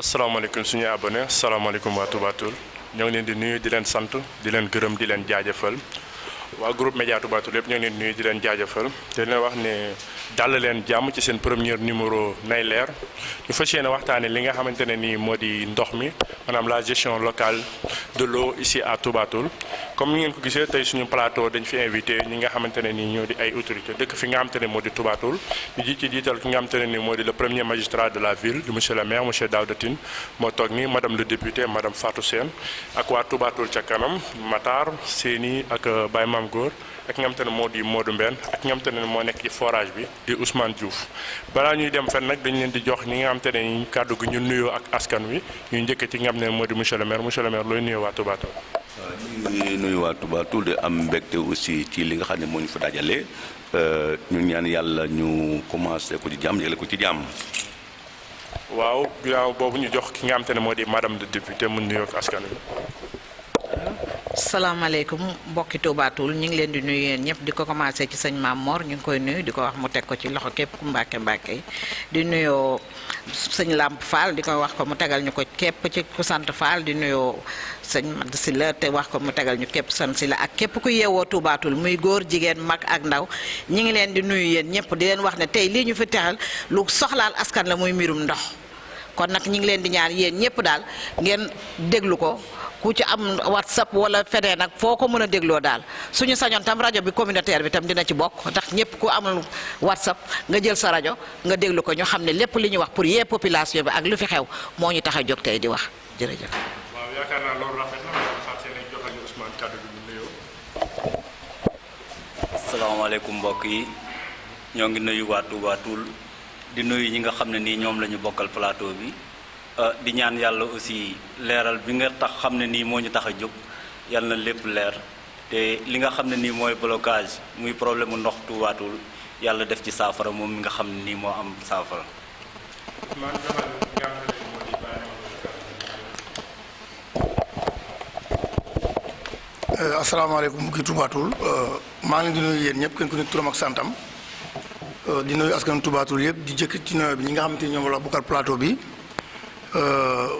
asalaamaaleykum suñu abonné asalaamaaleykum waa Touba Toul ñoo ngi leen di nuyu di leen sant di leen gërëm di leen jaajëfal waa groupe média Touba Toul yëpp ñoo ngi leen nuyu di leen jaajëfal te leen wax ne dal leen jàmm ci seen premier numéro nay leer ñu fas yéene waxtaane li nga xamante ne nii moo di ndox mi maanaam la gestion locale de l'eau ici à Touba Toul comme ni ngeen ko gisee tey suñu plateau dañ fi invité ñi nga xamante ne nii ñoo di ay autorité dëkk fi nga xamante ne moo di Touba Toul ñu ci jiital ki nga xamante ne nii moo di le premier magistrat de la ville di monsieur le maire monsieur Daouda Tine moo toog nii madame le député madame Fatou Sène ak waa Touba Toul ca kanam Matar Séni ak Baye Mame Góor ak nga xamante ne moo di Modou Mbène ak nga xamante ne moo nekk ci forage bi di Ousmane Diouf balaa ñuy dem fen nag dañu leen di jox ñi nga xamante ne kàddu gi ñu nuyoo ak askan wi ñu njëkk ci nga xam ne moo di monsieur le maire looy nuyoo waa Touba Toul. waaw ñu ngi nuyu waa Touba Toul de am mbégte aussi ci li nga xam ne moo ñu fa dajale ñu ñaan yàlla ñu commencé ko ci jàmm yële ko ci jàmm. waaw ginnaaw boobu ñu jox ki nga xamante ne moo di madame le député mu nuyoo ak askan wi. salaamaaleykum mbokki Touba Toul ñu ngi leen di nuyu yéen ñëpp di ko commencé ci sëñ Mame Mor ñu ngi koy nuyu di ko wax mu teg ko ci loxo képp ku mbàkke yi di nuyoo sëñ Lamp Fall di ko wax ko mu tegal ñu ko képp ci ku sant Fall di nuyoo sëñ Mad Silla te wax ko mu tegal ñu képp sant Silla ak képp ku yeewoo Touba Toul muy góor jigéen mag ak ndaw ñu ngi leen di nuyu yéen ñëpp di leen wax ne tey lii ñu fi texal lu soxlaal askan la muy mbirum ndox kon nag ñu ngi leen di ñaan yéen ñëpp daal ngeen déglu ko ku ci am WhatsApp wala feneen nag foo ko mën a dégloo daal suñu sañoon tam rajo bi communautaire bi tam dina ci bokk ndax ñëpp ku amul WhatsApp nga jël sa rajo nga déglu ko ñu xam ne lépp li ñu wax pour yee population bi ak lu fi xew moo ñu tax a jóg tey di wax jërëjëf. waaw yaakaar naa loolu rafet na Fatou Sène jox nañu Ousmane kàddu gi mu nuyoo. asalaamaaleykum mbokk yi ñoo ngi nuyu waa Touba Toul di nuyu ñi nga xam ne nii ñoom la ñu bokkal plateau bi. di ñaan yàlla aussi leeral bi nga tax xam ne nii moo ñu tax a jóg yàlla na lépp leer te li nga xam ne nii mooy blocage muy problème mu ndox Touba Toul yàlla def ci saafara moom mi nga xam ne nii moo am saafara. asalaamaaleykum mbokki Touba Toul maa ngi leen di nuyu yéen ñëpp kenn ku nekk turam ak santam di nuyu askan Touba Toul yëpp di jëkk ci nuyoo bi ñi nga xamante ni ñoom la bokkal plateau bi.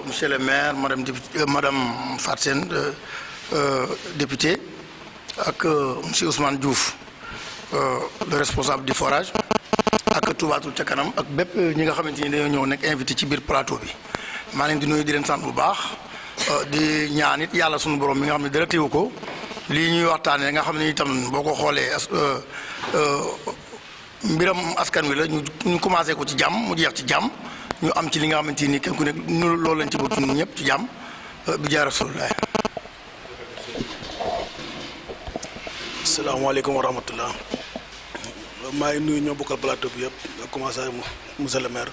Monsieur le maire madame Fatou Sène député ak monsieur Ousmane Diouf le responsable du forage ak Touba Toul ca kanam ak bépp ñi nga xamante ni dañoo ñëw nekk invité ci biir plateau bi maa leen di nuyu di leen sant bu baax di ñaan it yàlla sunu borom mi nga xam ne dara téewu ko lii ñuy waxtaanee nga xam ne itam boo ko xoolee mbiram askan wi la ñu commencé ko ci jàmm mu jeex ci jàmm. ñu am ci li nga xamante ni kenn ku nekk ñu loolu lañ ci bëgg ñun ñëpp ci jàmm bi jaay Rasulullah. asalaamaaleykum wa rahmatullah maa ngi nuyu ñoo bokkal plateau bi yëpp nga commencé monsieur le maire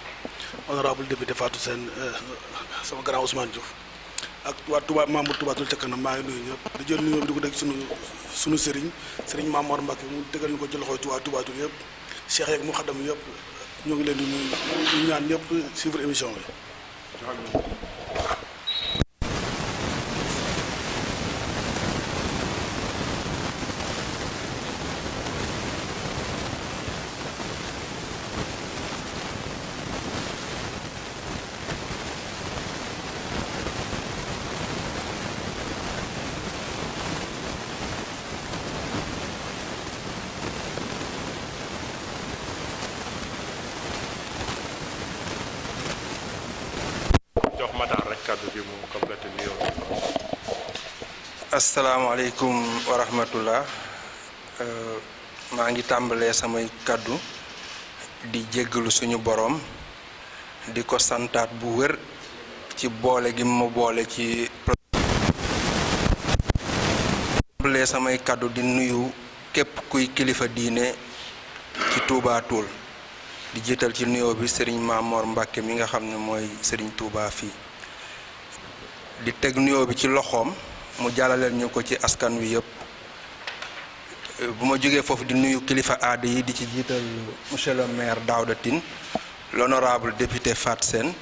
honorable député Fatou Sène sama grand Ousmane Diouf ak waa Touba membre Touba Toul ca kanam maa ngi nuyu ñëpp di jël nuyoo bi di ko dégg sunu sëriñ Mame Mor Mbacke mu tegal ñu ko ci loxoy waa Touba Toul yëpp Cheikh yeeg mu xaddam yëpp. ñoo ngi leen di nuyu ñu ñaan ñëpp suivre émission bi. asalaamaaleykum wa rahmatullah maa ngi tàmbalee samay kàddu di jéggalu suñu boroom di ko santaat bu wér ci boole gi ma boole ci tàmbalee samay kàddu di nuyu képp kuy kilifa diine ci Touba Toul di jiital ci nuyoo bi sëriñ Mame Mor Mbacke mi nga xam ne mooy sëriñ Touba fii di teg nuyoo bi ci loxoom mu jàllaleel ñu ko ci askan wi yëpp bu ma jógee foofu di nuyu kilifa aada yi di ci jiital monsieur le maire Daouda Tine l'honorable député Fatou Sène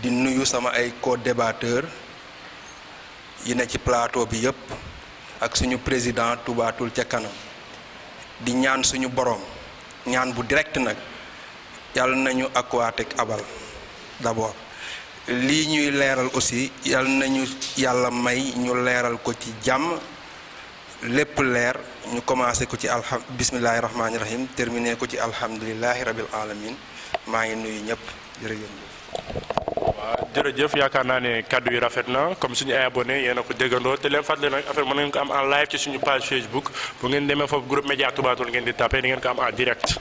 di nuyu sama ay co-débatteurs yi ne ci plateau bi yëpp ak suñu président Touba Toul ca kanam di ñaan suñu borom ñaan bu direct nag yàlla nañu Aquatech abal d'abord lii ñuy leeral aussi yal nañu yàlla may ñu leeral ko ci jàmm lépp leer ñu commencé ko ci bismillahi rahmaani rahim terminé ko ci alhamdulilahi rabil alamin maa ngi nuyu ñëpp jërëjëf. waaw jërëjëf yaakaar naa ne kàddu yi rafet na comme suñu ay abonné yéen a ko déggandoo te leen fàttali nag affaire mën ngeen ko am en live ci suñu page Facebook bu ngeen demee foofu groupe Média Touba Toul ngeen di tapé di ngeen ko am en direct.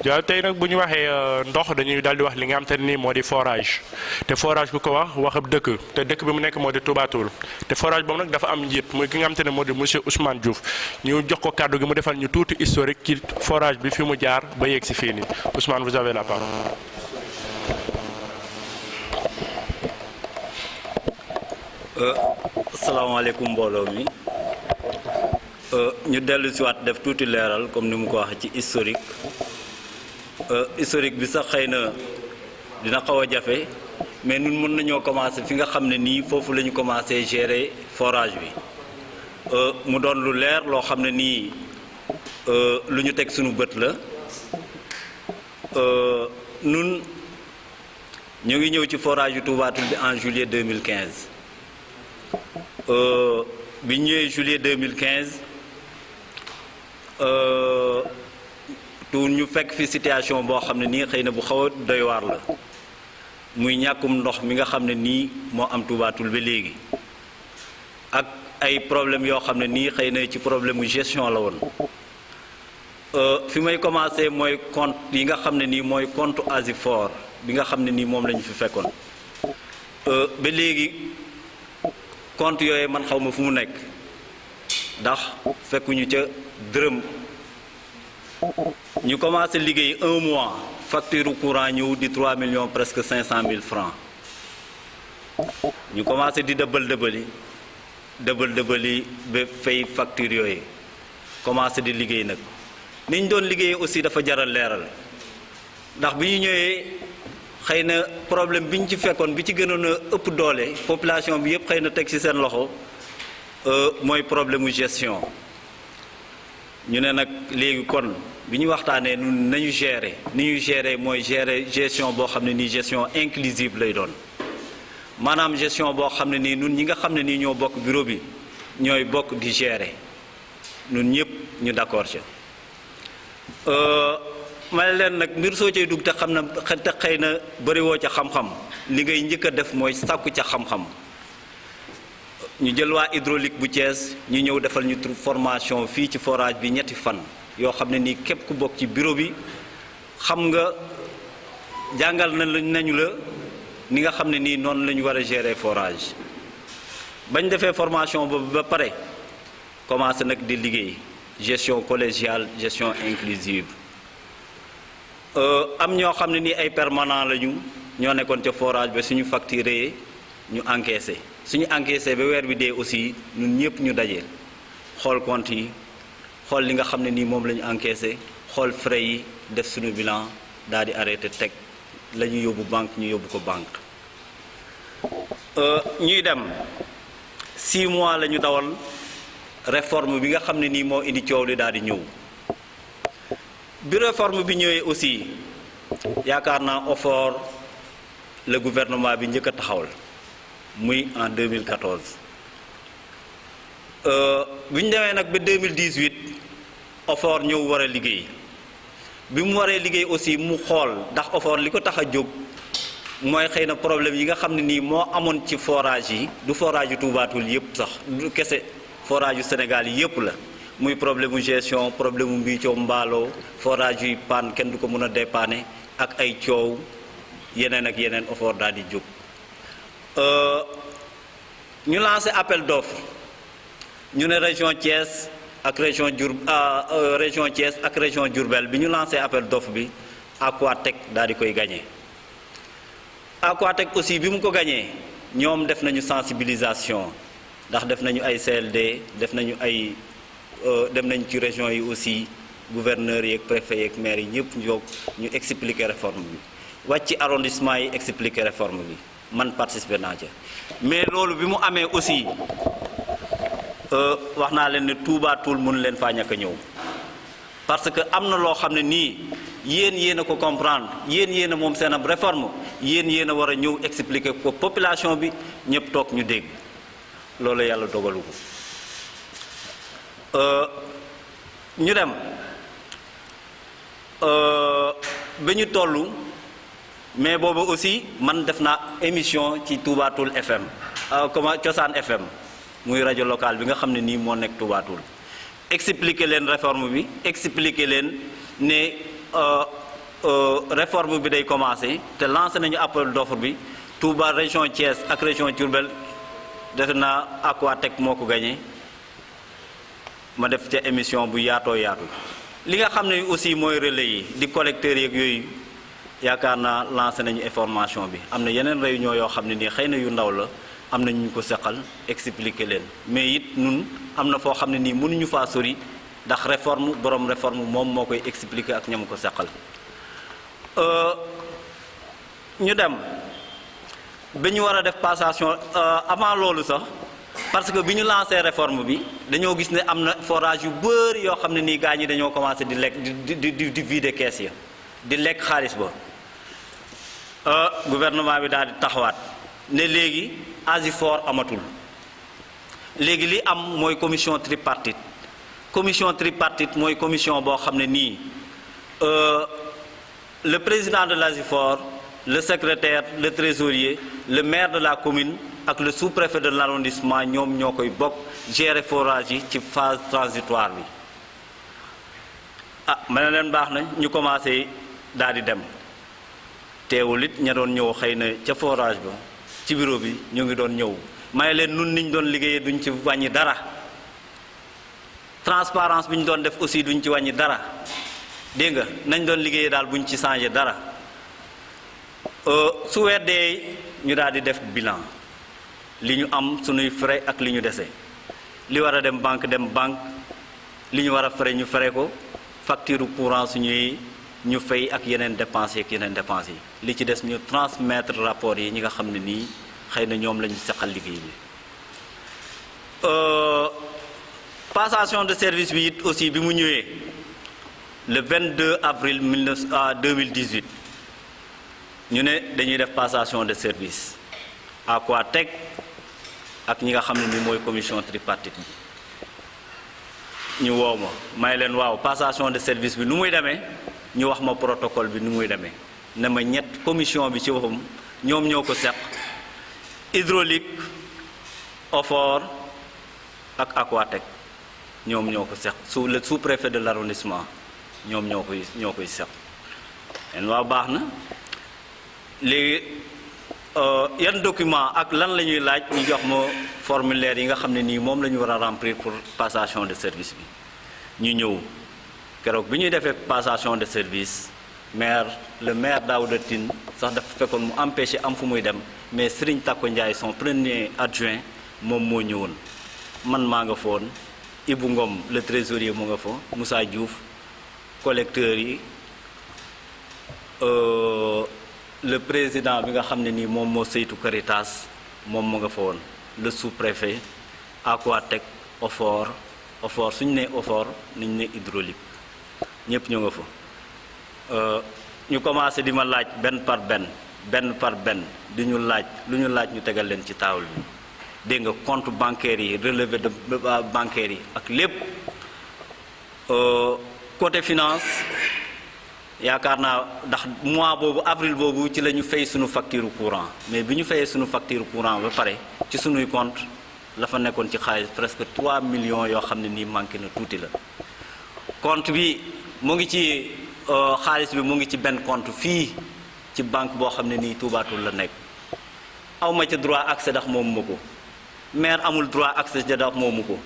ja tey nag bu ñu waxee ndox dañuy daal di wax li nga xam te nii moo di forage te forage ku ko wax ab dëkk te dëkk bi mu nekk moo di Touba Toul te forage boobu nag dafa am njiit muy ki nga xam te ne moo di monsieur Ousmane Diouf ñu jox ko kàddu gi mu defal ñu tuuti historique ci forage bi fi mu jaar ba yegg si fii nii Ousmane vous avez la parole. asalaamaaleykum mbooloo mi ñu dellu si waat def tuuti leeral comme ni mu ko waxee ci historique historique bi sax xëy na dina xaw a jafe mais ñun mën nañoo commencé fi nga xam ne nii foofu la ñu commencé gérer forage bi mu doon lu leer loo xam ne nii lu ñu teg suñu bët la ñun ñu ngi ñëw ci forage yu Touba Toul bi en juillet 2015 bi ñëwee juillet 2015 tu ñu fekk fi situation boo xam ne nii xëy na bu xaw a doy waar la muy ñàkkum ndox mi nga xam ne nii moo am Touba Toul ba léegi ak ay problème yoo xam ne nii xëy na ci problème mu gestion la woon fi may commencé mooy compte yi nga xam ne nii mooy compte Asifor bi nga xam ne nii moom la ñu fi fekkoon ba léegi compte yooyu man xaw ma fu mu nekk ndax fekkuñu ca dërëm ñu commencé liggéey 1 mois facture courant ñëw di 3 millions presque 500 000 francs ñu commencé di dëbbali ba fay facture yooyu commencé di liggéey nag ni ñu doon liggéey aussi dafa jaral leeral ndax bi ñu ñëwee xëy na problème bi ñu ci fekkoon bi ci gënoon a ëpp doole population bi yëpp xëy na teg ci seen loxo mooy problème mu gestion ñu ne nag léegi kon bi ñu waxtaanee nun nañu gérer ni ñuy gérer mooy gérer gestion boo xam ne nii gestion inclusive lay doon maanaam gestion boo xam ne nii nun ñi nga xam ne nii ñoo bokk bureau bi ñooy bokk di gérer nun ñëpp ñu d'accord ci ma ne leen nag mbir soo cay dugg te xam na te xëy na bëriwoo ca xam-xam li ngay njëkk a def mooy sàkku ca xam-xam ñu jël waa hydraulique bu Thiès ñu ñëw defal ñu formation fii ci forage bi ñetti fan yoo xam ne nii képp ku bokk ci bureau bi xam nga jàngal nañu la ni nga xam ne nii noonu la ñu war a gérer forage bañ defee formation boobu ba pare commencé nag di liggéey gestion collégiale gestion inclusive am ñoo xam ne nii ay permanent lañu ñoo nekkoon ca forage ba suñu facturé ñu encaissé suñu encaissé ba weer bi dee aussi ñun ñëpp ñu daje xool compte yi xool li nga xam ne nii moom la ñu encaissé xool frais yi def suñu bilan daal di arrêté teg la ñu yóbbu banque ñu yóbbu ko banque ñuy dem 6 mois la ñu dawal réforme bi nga xam ne nii moo indi coow li daal di ñëw bi réforme bi ñëwee aussi yaakaar naa OFOR le gouvernement bi njëkk a taxawal muy en 2014 bi ñu demee nag ba 2018 OFOR ñëw war a liggéey bi mu waree liggéey aussi mu xool ndax OFOR li ko tax a jóg mooy xëy na problème yi nga xam ne nii moo amoon ci forage yi du forage yu Touba Toul yëpp sax du kese forage yu Sénégal yi yëpp la muy problème mu gestion problème mu mbii coow mbaaloo forage yuy panne kenn du ko mën a dépanner ak ay coow yeneen ak yeneen OFOR daal di jóg ñu lancé appel d'offre ñu ne région Thiès ak région région Thiès ak région Diourbel bi ñu lancé appel d'offre bi Aquatech daal di koy gagné Aquatech aussi bi mu ko gagné ñoom def nañu sensibilisation ndax def nañu ay CLD def nañu ay dem nañ ci région yi aussi gouverneurs yi ak préfet yi ak maire yi ñëpp ñu expliquer réforme bi wàcc ci arrondissement yi expliquer réforme bi man participer naa ca mais loolu bi mu amee aussi wax naa leen ne Touba Toul mënu leen faa ñàkk a ñëw parce que am na loo xam ne nii yéen a ko comprendre yéen a moom seen ab réforme yéen a war a ñëw expliquer ko population bi ñëpp toog ñu dégg loolu yàlla dogalu ko ñu dem ba ñu toll mais boobu aussi man def naa émission ci Touba Toul FM comment Cosaan FM muy rajo locale bi nga xam ne nii moo nekk Touba Toul expliquer leen réforme bi expliquer leen ne réforme bi day commencer te lancé nañu appel d'offre bi Touba région Thiès ak région Diourbel defe naa Aquatech moo ko gagné ma def ca émission bu yaatoo yaatu li nga xam ne aussi mooy relais yi di collecteurs yeeg yooyu yaakaar naa lancé nañu information bi am na yeneen réunion yoo xam ne nii xëy na yu ndaw la am na ñu ko seqal expliquer leen mais it nun am na foo xam ne nii mënuñu faa sori ndax réforme borom réforme moom moo koy expliquer ak ñam ko seqal ñu dem ba ñu war a def passation avant loolu sax parce que bi ñu lancé réforme bi dañoo gis ne am na forage yu bëri yoo xam ne nii gaa ñi dañoo commencé di lekk di vider kees ya di lekk xaalis ba gouvernement bi daal di taxawaat ne léegi ASIFOR amatul léegi li am mooy commission tripartite mooy commission boo xam ne nii le président de l'ASIFOR le secrétaire le trésorier le maire de la commune ak le sous-préfet de l'arrondissement ñoom ñoo koy bokk gérer forage yi ci phase transitoire bi ma ne leen baax na ñu commencé daal di dem teewul it ña doon ñëw xëy na ca forage ba ci bureau bi ñu ngi doon ñëw may leen nun niñ doon liggéeyee duñ ci wàññi dara transparence bi ñu doon def aussi duñ ci wàññi dara dégg nga nañ doon liggéeyee daal buñ ci changé dara su weddee ñu daal di def bilan li ñu am sunuy frais ak li ñu dese li war a dem banque li ñu war a frais ñu frais ko facture courant suñuy ñu fay ak yeneen dépenses yi li ci des ñu transmettre rapport yi ñi nga xam ne nii xëy na ñoom la ñu seqal liggéey bi passation de service bi it aussi bi mu ñëwee le 22 avril 2018 ñu ne dañuy def passation de service Aquatech ak ñi nga xam ne ni mooy commission tripartite bi ñu woo ma may leen waaw passation de service bi nu muy demee ñu wax ma protocole bi nu muy demee ne ma ñett commission bi ci waxum ñoom ñoo ko seq hydraulique OFOR ak Aquatech ñoom ñoo ko seq le sous-préfet de l'arrondissement ñoom ñoo koy seq leen waaw baax na léegi yan document ak lan la ñuy laaj ñu jox ma formulaire yi nga xam ne nii moom la ñu war a remplir pour passation de service bi ñu ñëw keroog bi ñuy defee passation de service le maire Daouda Tine sax dafa fekkoon mu empêché am fu muy dem mais Serigne Tako Ndiaye son premier adjoint moom moo ñëwoon man maa nga foon Ibou Ngom le trésorier mu nga fa Moussa Diouf collecteurs yi le président bi nga xam ne nii moom moo saytu Caritas moom mu nga fa woon le sous-préfet Aquatech OFOR suñu nee OFOR nañu ne hydraulique ñëpp ñu nga fa ñu commencé di ma laaj benn par benn di ñu laaj lu ñu laaj ñu tegal leen ci table bi dégg nga compte bancaire yi relevé de bancaire yi ak lépp côté finance yaakaar naa ndax mois boobu avril boobu ci la ñu fay suñu facture courant mais bi ñu fayee suñu facture courant ba pare ci suñuy compte la fa nekkoon ci xaalis presque 3 millions yoo xam ne nii manqué na tuuti la compte bi mu ngi ci xaalis bi mu ngi ci benn compte fii ci banque boo xam ne nii Touba Toul la nekk aw ma ca droit accès ndax moomu ma ko maire amul droit accès ndax moomu ko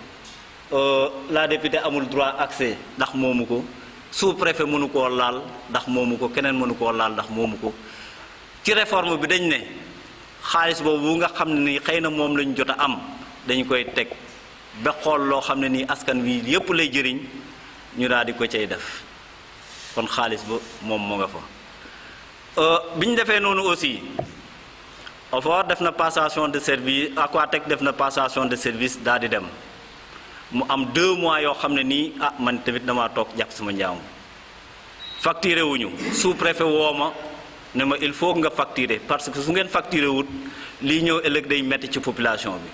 la députée amul droit accès ndax moomu ko sous-préfet mënu koo laal ndax moomu ko keneen mënu koo laal ndax moomu ko ci réforme bi dañ ne xaalis boobu nga xam ne nii xëy na moom lañu jot a am dañu koy teg ba xool loo xam ne nii askan wi yépp lay jëriñ ñu daal di ko cay def kon xaalis ba moom moo nga fa bi ñu defee noonu aussi OFOR def na passation de service Aquatech def na passation de service daal di dem mu am 2 mois yoo xam ne nii man tamit damaa toog jàpp sama njaamu facturé wuñu sous-préfet woo ma ne ma il faut nga facturer parce que su ngeen facturé wut lii ñëw ëllëg day metti ci population bi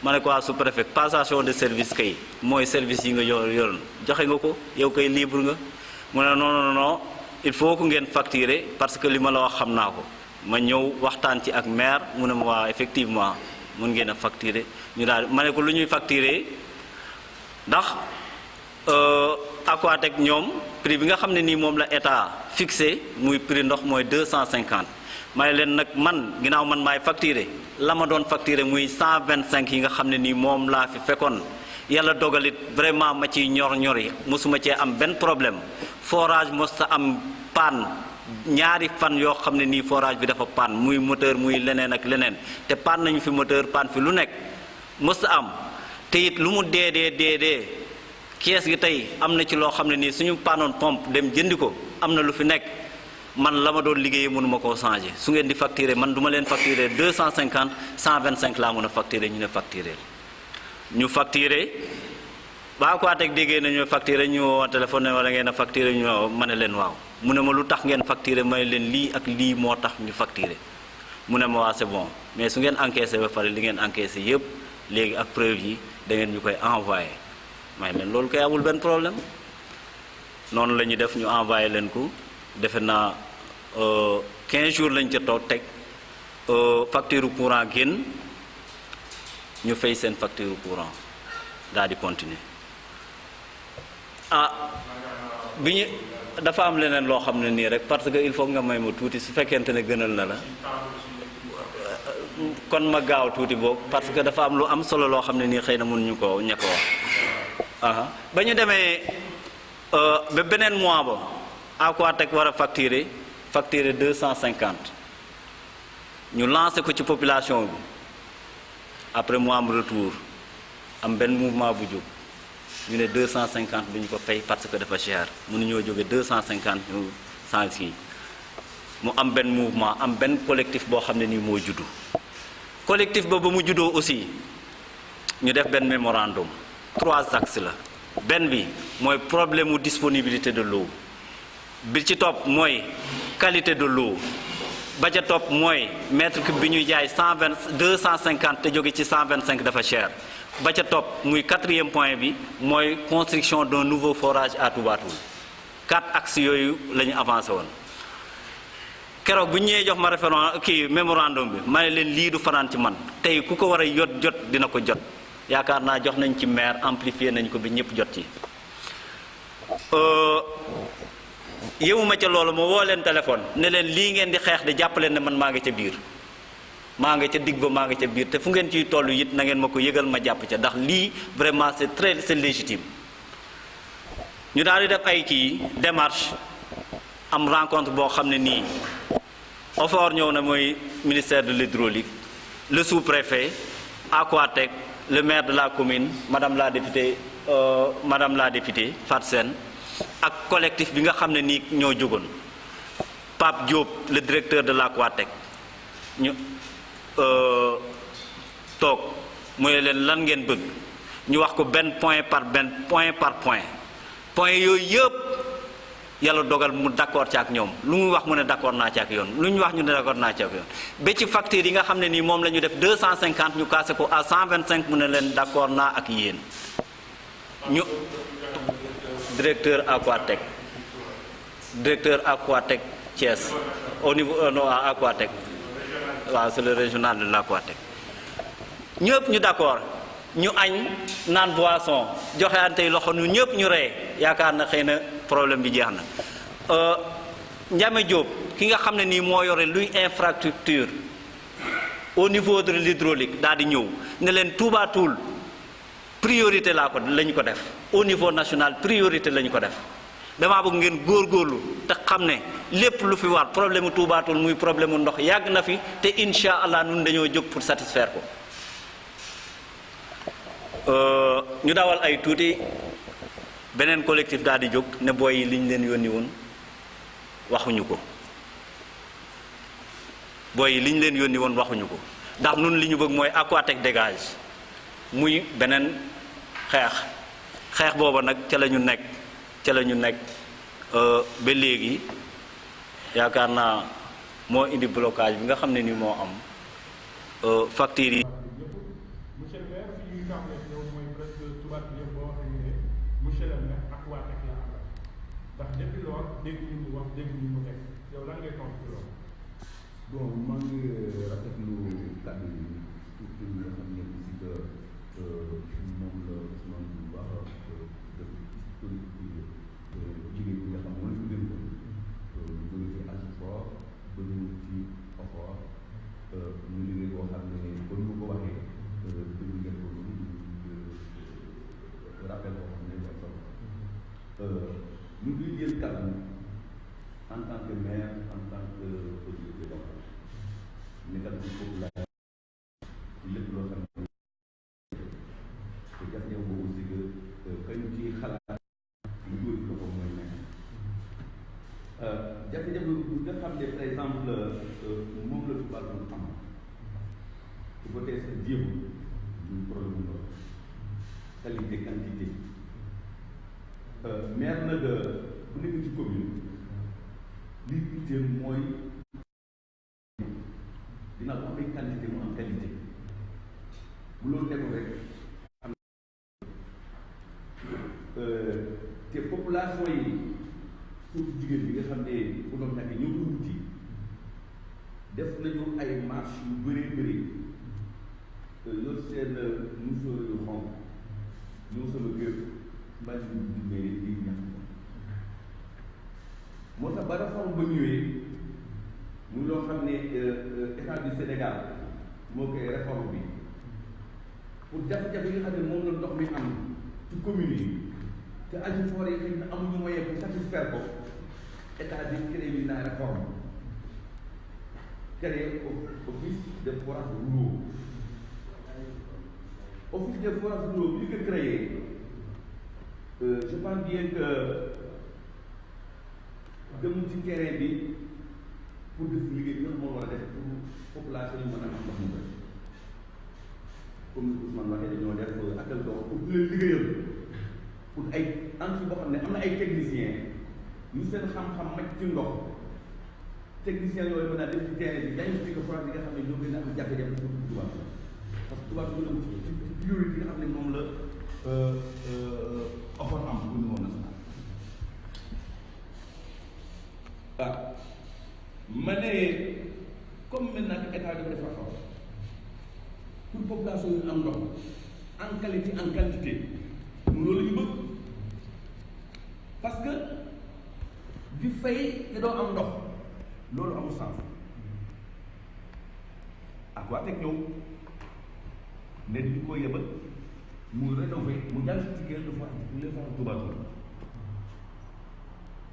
ma ne ko waa sous-préfet passation de service kay mooy service yi nga yoroon joxe nga ko yow kay libre nga mu ne non il faut que ngeen facturer parce que li ma la wax xam naa ko ma ñëw waxtaan ci ak maire mu ne ma waa effectivement mun ngeen a facturer ñu daal ma ne ko lu ñuy facturer ndax Aquatech ñoom prix bi nga xam ne nii moom la état fixé muy prix ndox mooy 250 may leen nag man ginnaaw man maay facturer la ma doon facturer muy 125 yi nga xam ne nii moom laa fi fekkoon yàlla dogalit vraiment ma ciy ñor-ñori mosuma cee am benn problème forage mosta am panne ñaari fan yoo xam ne nii forage bi dafa panne muy moteur muy leneen ak leneen te panne nañu fi moteur panne fi lu nekk mosta am te it lu mu dee kees gi tey am na ci loo xam ne nii suñu pannoon pompe dem jëndi ko am na lu fi nekk man la ma doon liggéeyee mënuma koo changer su ngeen di facturer man du ma leen facturer 250 125 laa mën a facturer ñu ne facturer ñu facturer ba Aquatech déggee nañu facturer ñu woo téléphone ne wala ngeen a facturer ñu ma ne leen waaw mu ne ma lu tax ngeen facturer ma ne leen lii ak lii moo tax ñu facturer mu ne ma waa c'est bon mais su ngeen encaissé ba pare li ngeen encaissé yëpp léegi ak preuve yi da ngeen ñu koy envoyé may leen loolu koy amul benn problème noonu la ñuy def ñu envoyé leen ko defe naa 15 jours lañ ca toog teg facture courant génn ñu fay seen facture courant daal di continuer bi ñu dafa am leneen loo xam ne nii rek parce que il faut nga may ma tuuti su fekkente ne gënal na la kon ma gaaw tuuti boobu parce que dafa am lu am solo loo xam ne nii xëy na mënuñu ko ñàkk wax ba ñu demee ba beneen mois ba Aquatech war a facturer 250 ñu lancé ko ci population bi après mu am retour am benn mouvement bu jóg ñu ne 250 duñu ko fay parce que dafa cher mënuñoo jóge 250 ñu sans kii mu am benn mouvement am benn collectif boo xam ne nii moo juddu collectif ba mu juddoo aussi ñu def benn mémorandum 3 axes la benn bi mooy problème mu disponibilité de l'eau bi ci topp mooy qualité de l'eau ba ca topp mooy mètre cube bi ñuy jaay 250 te jóge ci 125 dafa cher ba ca topp muy 4e point bi mooy construction d'un nouveau forage à Touba Toul 4 axes yooyu la ñu avancé woon keroog bu ñu ñëwee jox ma référence kii mémorandum bi ma ne leen lii du fanaan ci man tey ku ko war a jot dina ko jot yaakaar naa jox nañ ci maire amplifié nañ ko bi ñëpp jot ci yëwuma ca loolu ma woo leen téléphone ne leen lii ngeen di xeex di jàppaleen ne man maa ngi ca biir maa ngi ca digg ba maa ngi ca biir te fu ngeen ciy toll it na ngeen ma ko yëgal ma jàpp ca ndax lii vraiment c'est légitime ñu daal di def ay kii démarche am rencontre boo xam ne nii OFOR ñëw na mooy ministère de l'hydraulique le sous-préfet Aquatech le maire de la commune madame la députée Fatou Sène ak collectif bi nga xam ne nii ñoo jógoon Pape Diop le directeur de l'Aquatech ñu toog mooy leen lan ngeen bëgg ñu wax ko benn point par point yooyu yëpp yàlla dogal mu d'accord ci ak ñoom lu muy wax mu ne d'accord naa ci ak yoon lu ñu wax ñu ne d'accord naa ci ak yoon ba ci facture yi nga xam ne nii moom la ñu def 250 ñu cassé ko à 125 mu ne leen d'accord naa ak yéen ñu directeur Aquatech Thiès au niveau à Aquatech waaw c'est le régional de l'Aquatech ñëpp ñu d'accord ñu añ naan boisson joxeante loxo ñu ñëpp ñu ree yaakaar na xëy na problème bi jeex na Ndiame Diop ki nga xam ne nii moo yore luy infrastructure au niveau de l'hydraulique daal di ñëw ne leen Touba Toul priorité lañu ko def au niveau national priorité lañu ko def damaa bëgg ngeen góorgóorlu te xam ne lépp lu fi war problème mu Touba Toul muy problème mu ndox yàgg na fi te incha allah ñun dañoo jóg pour satisfaire ko ñu dawal ay tuuti beneen collectif daal di jóg ne booy yi liñ leen yónni woon waxuñu ko ndax nun li ñu bëgg mooy Aquatech dégage muy beneen xeex booba nag ca la ñu nekk ba léegi yaakaar naa moo indi blocage bi nga xam ne ni moo am factures yi. monsieur le maire fi ñuy tàmbalee yow mooy presque tubaab bi yëpp boo waxee ne monsieur le maire ak waa Tek la àndal ndax depuis lool dégg ñu mu wax dégg ñu mu teg yow lan ngay tontu ci loolu. bon maa ngi rafetlu kàddu yi surtout ñi nga xam ne aussi que moom la Ousmane bu baax def historique jigéen ñi nga xam ne mooy tuddee ko ñu jóge ci Agifor ba ñu ci Ofor ñu liggéey boo xam ne kon ñu ko waxee déglu ngeen ko rappel boo xam ne dafa solo ñu ngi jël kàddu en tant que maire en tant que autorité locale nekkal ci population lépp loo xam ne te jafe-jafe boobu aussi que kañ ci xalaat lu jóor ci loxo mooy nekk jafe-jafe bu nga xam ne par exemple moom la tubaab doon am su ko tee sa jéem ñu problème bu ndox qualité quantité maire nag bu nekk ci commune li itteel mooy dina ko am ay quantité mu am qualité bu loolu nekkul rek am te population yi surtout jigéen bi nga xam ne bu doon ñàkk ñëw ko wuti def nañu ay marche yu bëree bëri yor seen musóor yu xonq ñëw sama kër mbaa ñu mairie di ñax moo tax ba réforme ba ñëwee muy loo xam ne état du Sénégal moo koy réforme bi pour jafe-jafe yi nga xam ne moom la ndox mi am ci commune yi te Agifor yi xëy na amuñu moyen pour satisfaire ko état bi créé bi naa réforme créé office de forage ruraux office de forage ruraux bi ñu ko créé je pense bien que dem ci terrain bi pour def liggéey bi nga xam moo war a def pour population yi mën a am ndox mu bëri comme ni Ousmane waxee dañoo def appel d'offre pour leen liggéeyal pour ay entreprise boo xam ne am na ay techniciens yu seen xam-xam màcc ci ndox techniciens yooyu mën a def ci terrain bi diagnostic forage yi nga xam ne ñoo gën a am jafe-jafe pour tubaab parce que tubaab bi ñu ci priorité yi nga xam ne moom la offre am au niveau national. waaw ma ne comme maintenant que état dafa def rapport pour population yi am ndox en qualité en quantité mu loolu ñu bëgg parce que di fay te doo am ndox loolu amul sens ak waa Tek ñëw ne di ko yebal mu rénové mu jàll si ticket de fois les fois Touba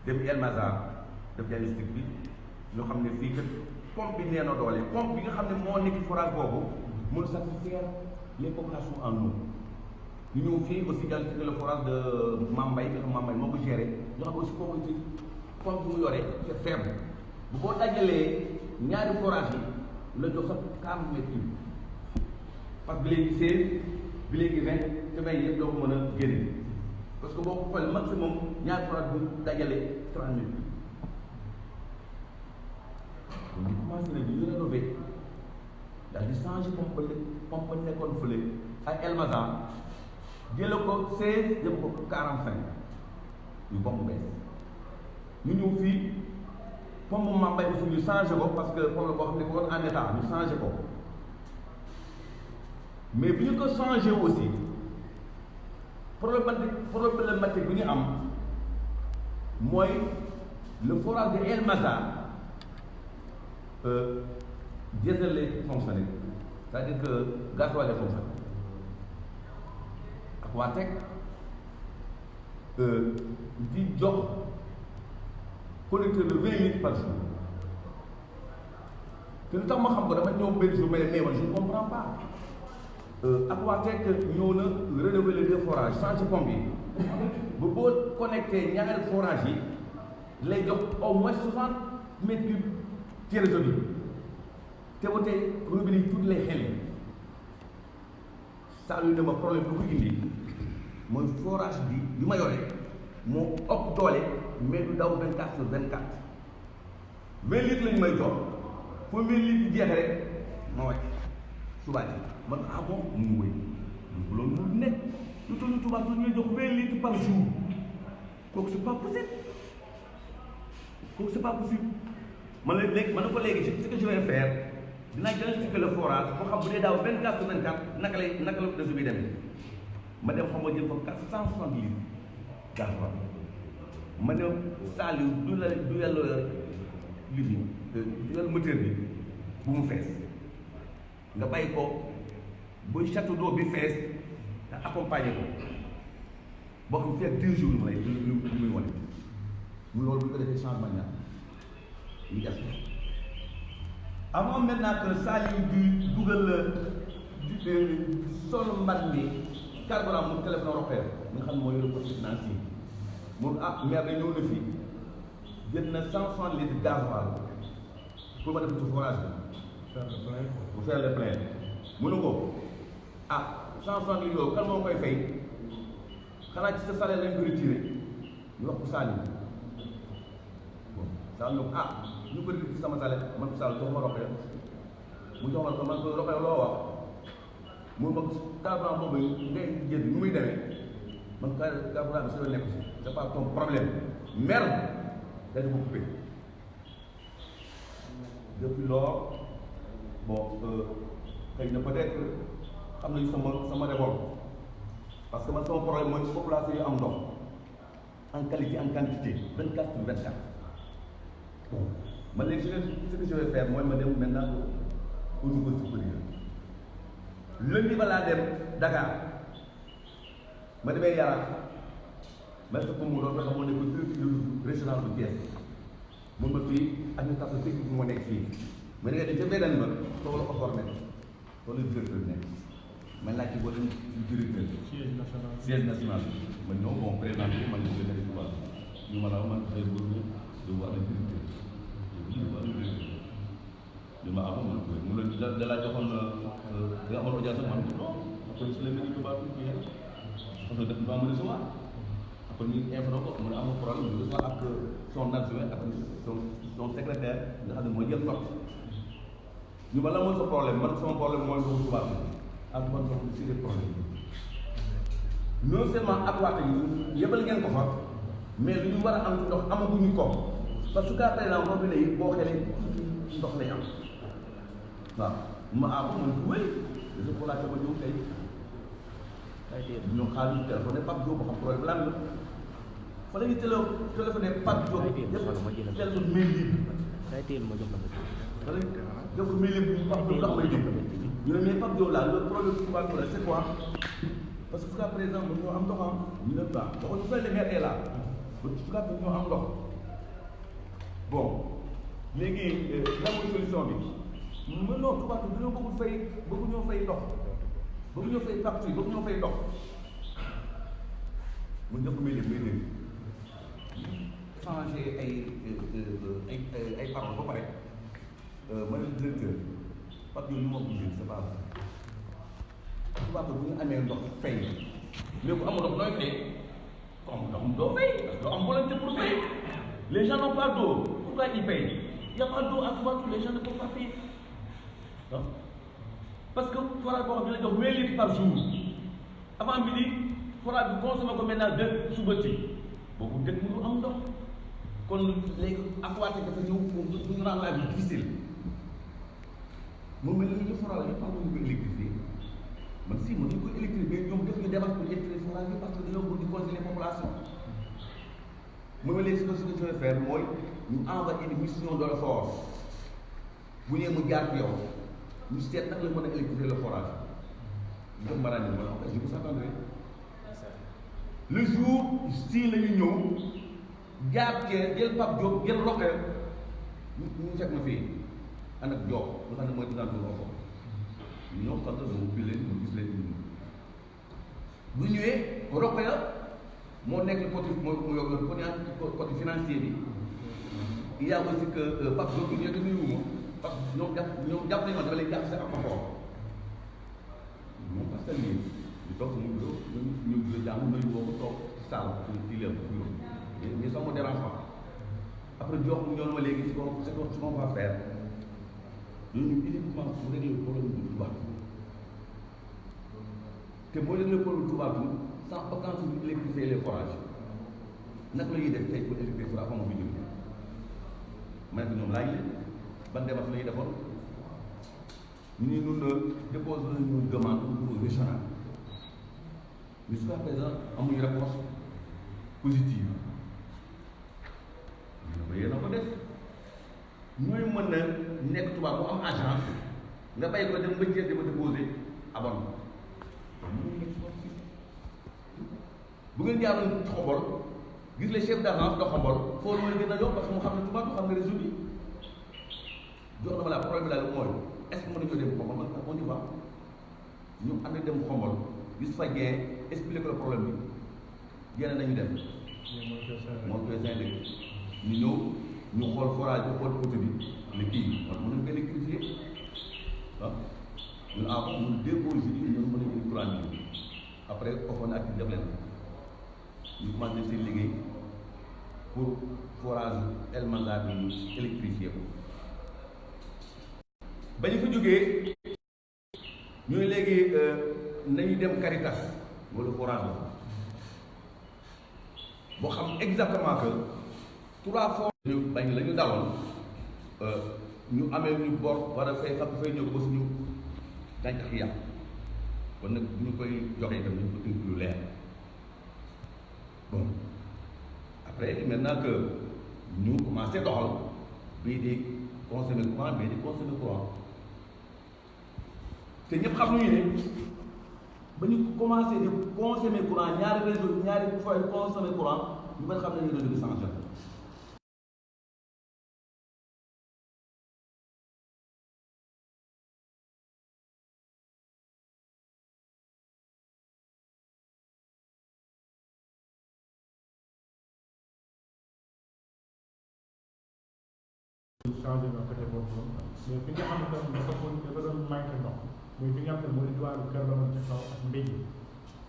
dem El Mazar def diagnostic bi ñoo xam ne fii kat pompe bi nee na doole pompe bi nga xam ne moo nekk forage boobu mën satisfaire les populations en eau ñu ñëw fii aussi diagnostic le forage de Mambay nga xam Mambay moo ko géré ñoo xam aussi kooku ci pompe bi mu yore c'est faible bu boo dajalee ñaari forage yi la jox sax 40 mètres cubes parce que bi léegi 16 bi léegi 20 te may yëpp doo ko mën a génne parce que boo ko xoolee maximum ñaari forage bu dajalee 30 mètres cubes ñu commencé na ñu rénové daal di changé pompe nekkoon fële ay El Mazar jële ko 16 jëm ko 45 ñu pompe bees ñu ñëw fii pompe Mambay aussi ñu changé ko parce que pompe la boo xam ne ko woon en état ñu changé ko mais bi ñu ko changé aussi problématique bi ñu am mooy le forage de El Mazar diesel lay fonctionné c'est-à-dire que gasoil lay fonctionné ak waa Tek di jox connecteur de 20 litres par jour te lu tax ma xam ko dama ñëw benn jour mais man je ne comprends pas ak waa Tek ñëw na rénover les deux forages changé pompe yi ba boo connecté ñaari forage yi lay jox au moins 60 mètres cubes ci réseau bi te ba tey robinet yi tuuti lay xel yi saa yu ne ma problème bu ko indi mooy forage bi ma yore moo ëpp doole mais du daw 24 sur 24 20 litres lañu may jox foo 1000 litres jeexe rek ma wàcc subaa ci man ah bon mu wéy loolu mu nekk lu toll nii tubaab ñuy jox 20 litres par jour kooku c'est pas possible kooku c'est pas possible man la léegi man na ko léegi ce que je vais faire dinaa diagnostiquer le forage boo xam bu dee daaw 24 sur 24 naka la réseau bi demee ma dem xam nga jël fa 460 litres gasoil ma ne Saliou du yàlla li bi du yàlla moteur bi bu mu fees nga bàyyi ko buy château d'eau bi fees nga accompagner ko boo xam ne fii ak 2 jours lu ma lay lu muy wane mu loolu bu ñu ko defee changement ñaar ñu gas avant maintenant que Saliou di dugal sol mbat mi carburant mu téléphone européen nga xam ne mooy yore côté financier mun maire da ñëw na fii jël na 160 litres gasoil pour ma def ci forage bi pour faire le plein mënu ko 160 litres yooyu kan moo koy fay xanaa ci sa salaire lañ ko retiré ñu wax ko Saliou bon Saliou ne ko ñu ko retiré ci sama salaire man ko Saliou jox ma roqee mu jox ma ko man ko roqee loo wax mun ma carburant boobu ngay jënd nu muy demee man carburant bi si nekk si c'est pas ton problème merde dañu ko coupé depuis lors bon xëy na peut-être xam nañu sama révolte parce que man sama problème mooy population yu am ndox en qualité en quantité 24 sur 24 bon man léegi ce que je vais faire mooy ma dem maintenant au niveau supérieur lundi balaa dem Dakar ma demee Yarax ma def ko mu doon fexe moo nekk directeur régional bu Thiès mun ma fii administration technique moo nekk fii ma ne ca beneen ba foofu la ko formé foofu la directeur nekk ma laaj ci boo dem directeur siège national ma ñëw bon président bi man la nekk quoi ñu ma la man xëy boobu de wax na directeur li ma amoon man mu la da laa joxoon nga amoon audience man non après si la mel ni que baax tuuti parce que def ba ma recevoir après ñu informé ko mu ne amul problème ñu recevoir ak son adjoint ak son secrétaire nga xam ne mooy jël note ñu ma la mooy sa problème man sama problème mooy ndoxu tubaab bi ak man ndox si des problèmes non seulement ak waate yi yëbal ngeen ko fa mais lu ñu war a am ndox amaguñu ko parce que par exemple robinet yi boo xelee ndox lay am waaw ma man wéy je pour la ba ñëw tey ñoo xaalis téléphoné Pape Diop xam problème lan la fa la ñuy téléphoné Pape Diop téléphone mail libre fa la jox mail libre Pape Diop ndax may dégg ñu ne mais Pape Diop là le problème tubaab la c'est quoi parce que jusqu'à présent ñoo am ndox ñu ne pas waxuñu fay le maire est là jusqu'à présent ñoo am ndox bon léegi lan mooy solution bi mais non tubaab bi dañoo bëggul fay ndox bëgguñoo fay facture bëgguñoo fay ndox mu def ko may dégg changé ay paroles ba pare ma ne directeur parce que ñu moo ko jël c'est pas vrai tubaab bu ñu amee ndox fay mais bu amul ndox nooy fay ku amul ndox doo fay doo am volonté pour fay les gens n'ont pas d'eau pourquoi ils payent il y a pas d'eau à Touba les gens ne peuvent pas payer non parce que forage boo xam ne la jox 20 litres par jour avant midi forage bi consommé ko maintenant de suba ci boobu dëkk mu am ndox kon léegi aquatique dafa ñëw pour ñu rendre la vie difficile moom mel ni ñu forage yi par ñu ko électrifier man si mën nañu ko électrifier ñoom def ñu débat pour électrifier forage yi parce que dañoo bëgg di conseiller population mooy léegi ce que je vais faire mooy ñu envoyé une mission de la force bu ñëwee mu jaar ci yow ñu seet nag la mën a électrifier le forage ñoom ma ràññee mooy ok je vous attendrai le jour si la ñu ñëw jaar cee jël Pape Diop jël Roqe ñu fekk ma fii ànd ak Diop nga xam ne mooy dinaa ko ko ñoom sant na mu leen mu gis leen ñu bu ñëwee Roqe moo nekk côté côté financier bi il y a aussi que Pape Diop ñu nekk nuyu ma parce que ñoom jàpp nañu ma dafa lay jàpp sa apport moom parce que lii ñu toog mu bureau ñu jàng nañu boo ko toog saal ci leen ça me dérange pas après jox mu ñoon ma léegi ce qu'on va faire ñooñu uniquement pour régler le problème du Touba te boo régler le problème du Touba sans aucun souci électrifier les forages naka la ñuy def tey pour électrifier forage xam nga fi jóge ma ne ko ñoom laaj leen ban démarche la ñuy defoon ñu ni ñun déposé nañu demande pour régional jusqu'à présent amuñu réponse positive ñu ne ko yéen a ko def ñooy mën na nekk tubaab bu am agence nga bàyyi ko dem ba Thiès dama déposé abon bu ngeen jaaroon Xombol gis les chefs d'agence de Xombol foo lu gën a yomb parce que mu xam ne tubaab xam nga réseau bi jox na ma la problème bi daal mooy est-ce que mën nañoo dem Xombol man on y va ñu ànd dem Xombol gis fa Dieng expliqué le problème bi génn nañu dem moo koy Saint-Louis ñu ñëw ñu xool forage bi xool côté bi ne kii man mën nañu ko électrifier ah ñun avant ñun dépôt ji ñun mën nañu ko courant bi après offre na ak def leen ñu commencé seen liggéey pour forage El Manga bi ñu électrifier ko ba ñu fa jógee ñooy léegi nañu dem Caritas wala forage la boo xam exactement que 3 fois ñu bañ la ñu daloon ñu amee ñu bor war a fay ñëw ba suñu gàncax yi yàqu kon nag bu ñu koy joxee itam nañu ko tënk lu leer bon après maintenant que ñu commencé doxal bii di consommer courant bii di consommer courant te ñëpp xam nañu ne ba ñu commencé di consommer courant ñaari réseau ñaari fois consommer courant ñu bëri xam nañu réseau bi changé changé na côté boobu noonu mais fi nga xam ne dafa doon manqué ndox mooy fi nga xam ne mooy diwaanu Kër Lomane ca kaw ak mbéy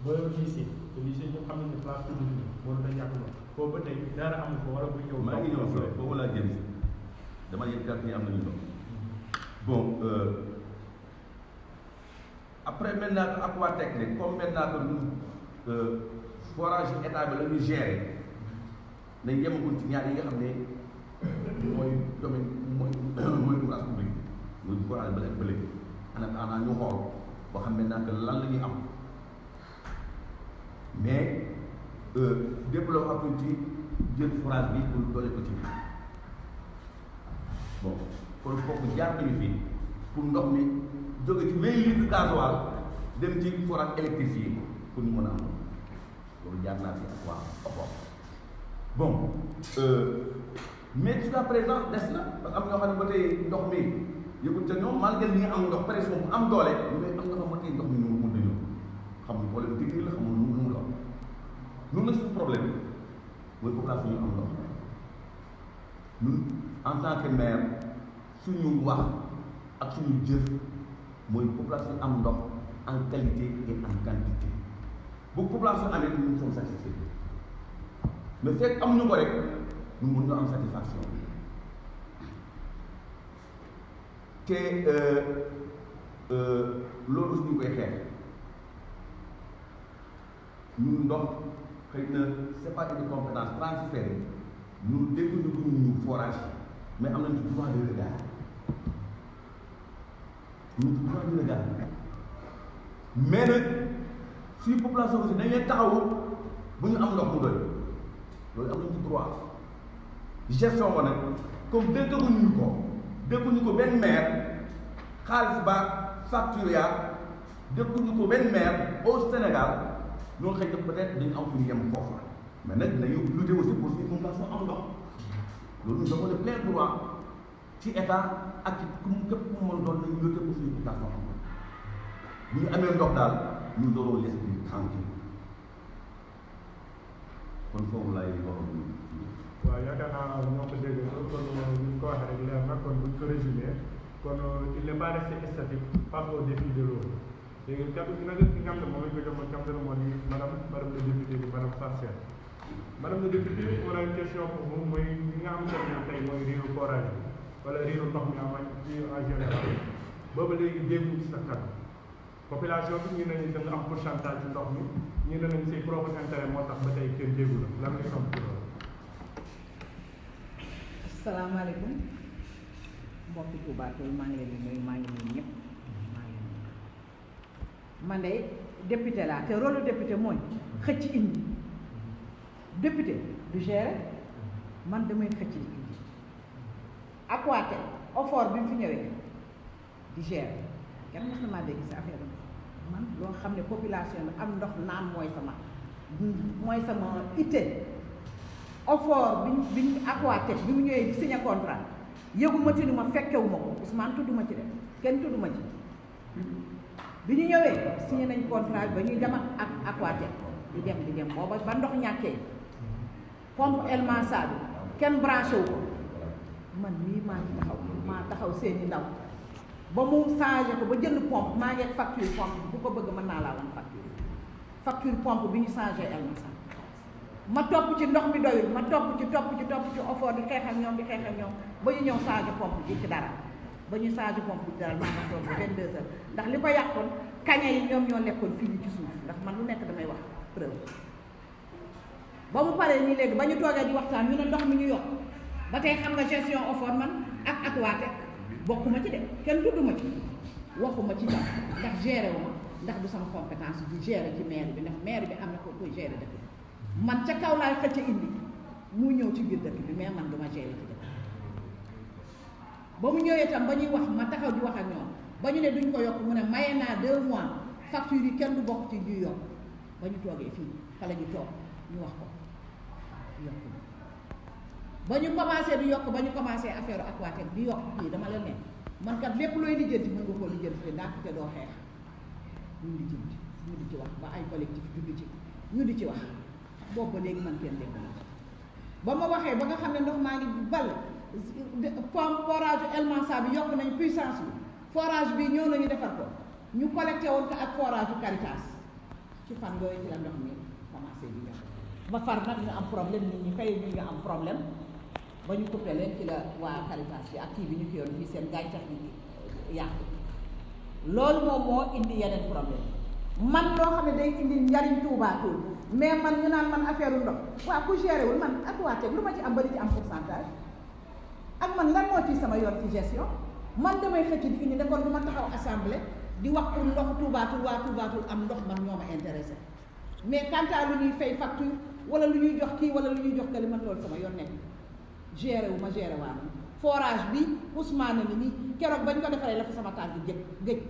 ba lycée te lycée ñëpp xam nañ ne place publique la moo doon ñàkk ndox foofu ba tey dara amul ko wala bu ñëw. maa ngi ñëw foofu laa jëm si dama yëg kàrt yi am nañu ndox bon après maintenant que Aquatech ne comme maintenant que ñun forage état bi la ñu géré nañ yemagul ci ñaar yi nga xam ne mooy domaine mooy ouvrage public muy forage ba léegi ba léegi ana ñu xool boo xam maintenant que lan la ñuy am mais développé ko ci jël forage bi pour doole ko ci bon kon foofu jaar nañu fii pour ndox mi jóge ci 20 litres gasoil dem ci forage électrifié pour ñu mën a am loolu jaar naa fi ak waa OPOR bon mais jusqu'à présent des na parce que am ñoo xam ne ba tey ndox mi yëgul ca ñoom malgré li nga am ndox presque bu am doole mais am na xam ba tey ndox mi ñu mun nañu xam nga problème technique la xamul nu mu doon ñun nag suñu problème mooy population ñu am ndox ñun en tant que maire suñu wax ak suñu jëf mooy population am ndox en qualité et en quantité bu population amee ñun sommes satisfaits mais fekk amuñu ko rek ñun mën ñu am satisfaction te loolu suñu koy xeex ñun ndox xëy na c'est pas une compétence transférée ñun dégguñu ko ñu forage mais am nañu droit de regard ñu droit de regard mais nag si population aussi dañ leen taxawu bu ñu am ndox mu doy loolu am nañu ci droit gestion ba nag comme dégguñu ko benn maire xaalis ba facture yaa dégguñu ko benn maire au Sénégal ñoo xëy na peut-être dañu am fu ñu yem foofu mais nag dañu lutter aussi pour suñu population am ndox loolu nous avons le plein droit ci état ak ci képp ku mu mën doon nañu lutter pour suñu population am ndox bu ñu amee ndox daal nous aurons l'esprit tranquille kon foofu laay waxoon. waaw yaakaar naa ñoo ko déggee kon ni ñu ko waxee rek leer na kon bu ñu ko résumé kon il n'est pas resté statique face au défi de l'eau léegi kaddu gi nag ki nga xam ne moom lañ ko jox mooy kam dana moo ni madame le député bi madame Fatou Sène madame la députée wala une question pour vous mooy li nga xamante ne tey mooy riiru forage bi wala riiru ndox mi en général booba léegi déggu ci sa kàddu population bi ñu ne ñu da nga am pourcentage ci ndox mi ñu ne nañ say propre intérêt moo tax ba tey kenn déggu la lan ngay xam ci loolu. asalaamaaleykum mbokki Touba Toul maa ngi leen di nuyu maa ngi nuyu ñëpp man de député laa te rôle député mooy xëcc indi député du gérer man damay xëcc di indi Aquatel OFOR bi mu fi ñëwee di gérer kenn mos na maa dégg si affaire bi man loo xam ne population bi am ndox naan mooy sama itte OFOR bi Aquatel bi mu ñëwee di signé contrat yëguma ci ni ma fekkewuma ko Ousmane tudduma ci de kenn tudduma ci bi ñu ñëwee signé nañ contrat ba ñuy dem ak Aquatel di dem booba ba ndox ñàkkee pompe El Massa bi kenn branché wu ko man mii maa taxaw seeni ndaw ba mu changé ko ba jënd pompe maa ngi facture pompe bu ko bëgg mën naa laa wan facture pompe bi ñu changé El Massa ma topp ci ndox mi doyul ma topp ci OFOR di xeex ak ñoom ba ñu ñëw changé pompe bi ci dara ba ñu changé pompe bi dara maa ngi toog 22 heures ndax li ko yàqoon kaña yi ñoom ñoo nekkoon fii ci suuf ndax man lu nekk damay wax preuve ba mu paree nii léegi ba ñu toogee di waxtaan ñu ne ndox mi ñu yokk ba tey xam nga gestion OFOR man ak Aquatel bokkuma ci de kenn tudduma ci waxuma ci tam ndax géré wu ma ndax du sama compétence du géré ci maire bi ndax maire bi am na ko koy géré dëkk bi man ca kaw laay xëcc indi mu ñëw ci biir dëkk bi mais man duma géré ci dëkk ba mu ñëwee tam ba ñuy wax ma taxaw di wax ak ñoom ba ñu ne duñ ko yokk mu ne maye naa 2 mois facture yi kenn du bokk ci ñuy yokk ba ñu toogee fii fa la ñu toog ñu wax ko yokk ba ñu commencé di yokk ba ñu commencé affaire Aquatel di yokk kii dama la ne man kat lépp looy lijjanti mën nga koo lijjanti te ndax te doo xeex ñu lijjanti ñu di ci wax ba ay collectif juddu ci ñu di ci wax boobu ba léegi man kenn dégg na ba ma waxee ba nga xam ne ndox maa ngi ball forage El Massa bi yokk nañ puissance bi forage bi ñëw nañu defar ko ñu collecté woon ko ak forage Caritas ci fan yooyu ci la ndox mi commencé di ñëw ba far nag ñu am problème nit ñi fay ñu am problème ba ñu coupé leen ci la waa Caritas bi ak kii bi ñu fi yoon fii seen gàncax gi yàqu loolu moom moo indi yeneen problème man loo xam ne day indi njariñ Touba Toul mais man ñu naan man affaire u ndox waaw ku géré wul man Aquatel lu ma ci am bari ci am pourcentage ak man lan moo ci sama yoon ci gestion man damay xëcc di indi ne kon du ma taxaw assemblée di wax pour ndox Touba Toul waa Touba Toul am ndox man ñoo ma intéressé mais quant à lu ñuy fay facture wala lu ñuy jox kii wala lu ñuy jox kële man loolu sama yoon nekk géré wu ma géré waa na forage bi Ousmane ni nii keroog bañ ko defaree la fa sama tànk géej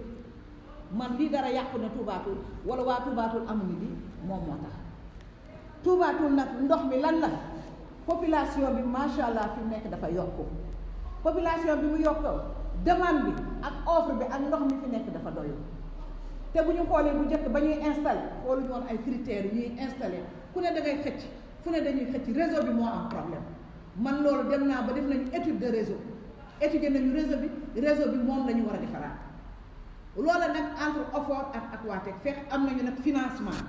man lii dara yàqu na Touba Toul wala waa Touba Toul amuñu bi moom moo tax Touba Toul nag ndox mi lan la population bi macha allah fi mu nekk dafa yokku population bi mu yokkoo demande bi ak offre bi ak ndox mi fi nekk dafa doyul te bu ñu xoolee bu njëkk ba ñuy installé xooluñu woon ay critères yu ñuy installé ku ne da ngay xëcc fu ne dañuy xëcc réseau bi moo am problème man loolu dem naa ba def nañu étude de réseau étudier nañu réseau bi moom la ñu war a defaraat loola nag entre OFOR ak Aquatel fekk am nañu nag financement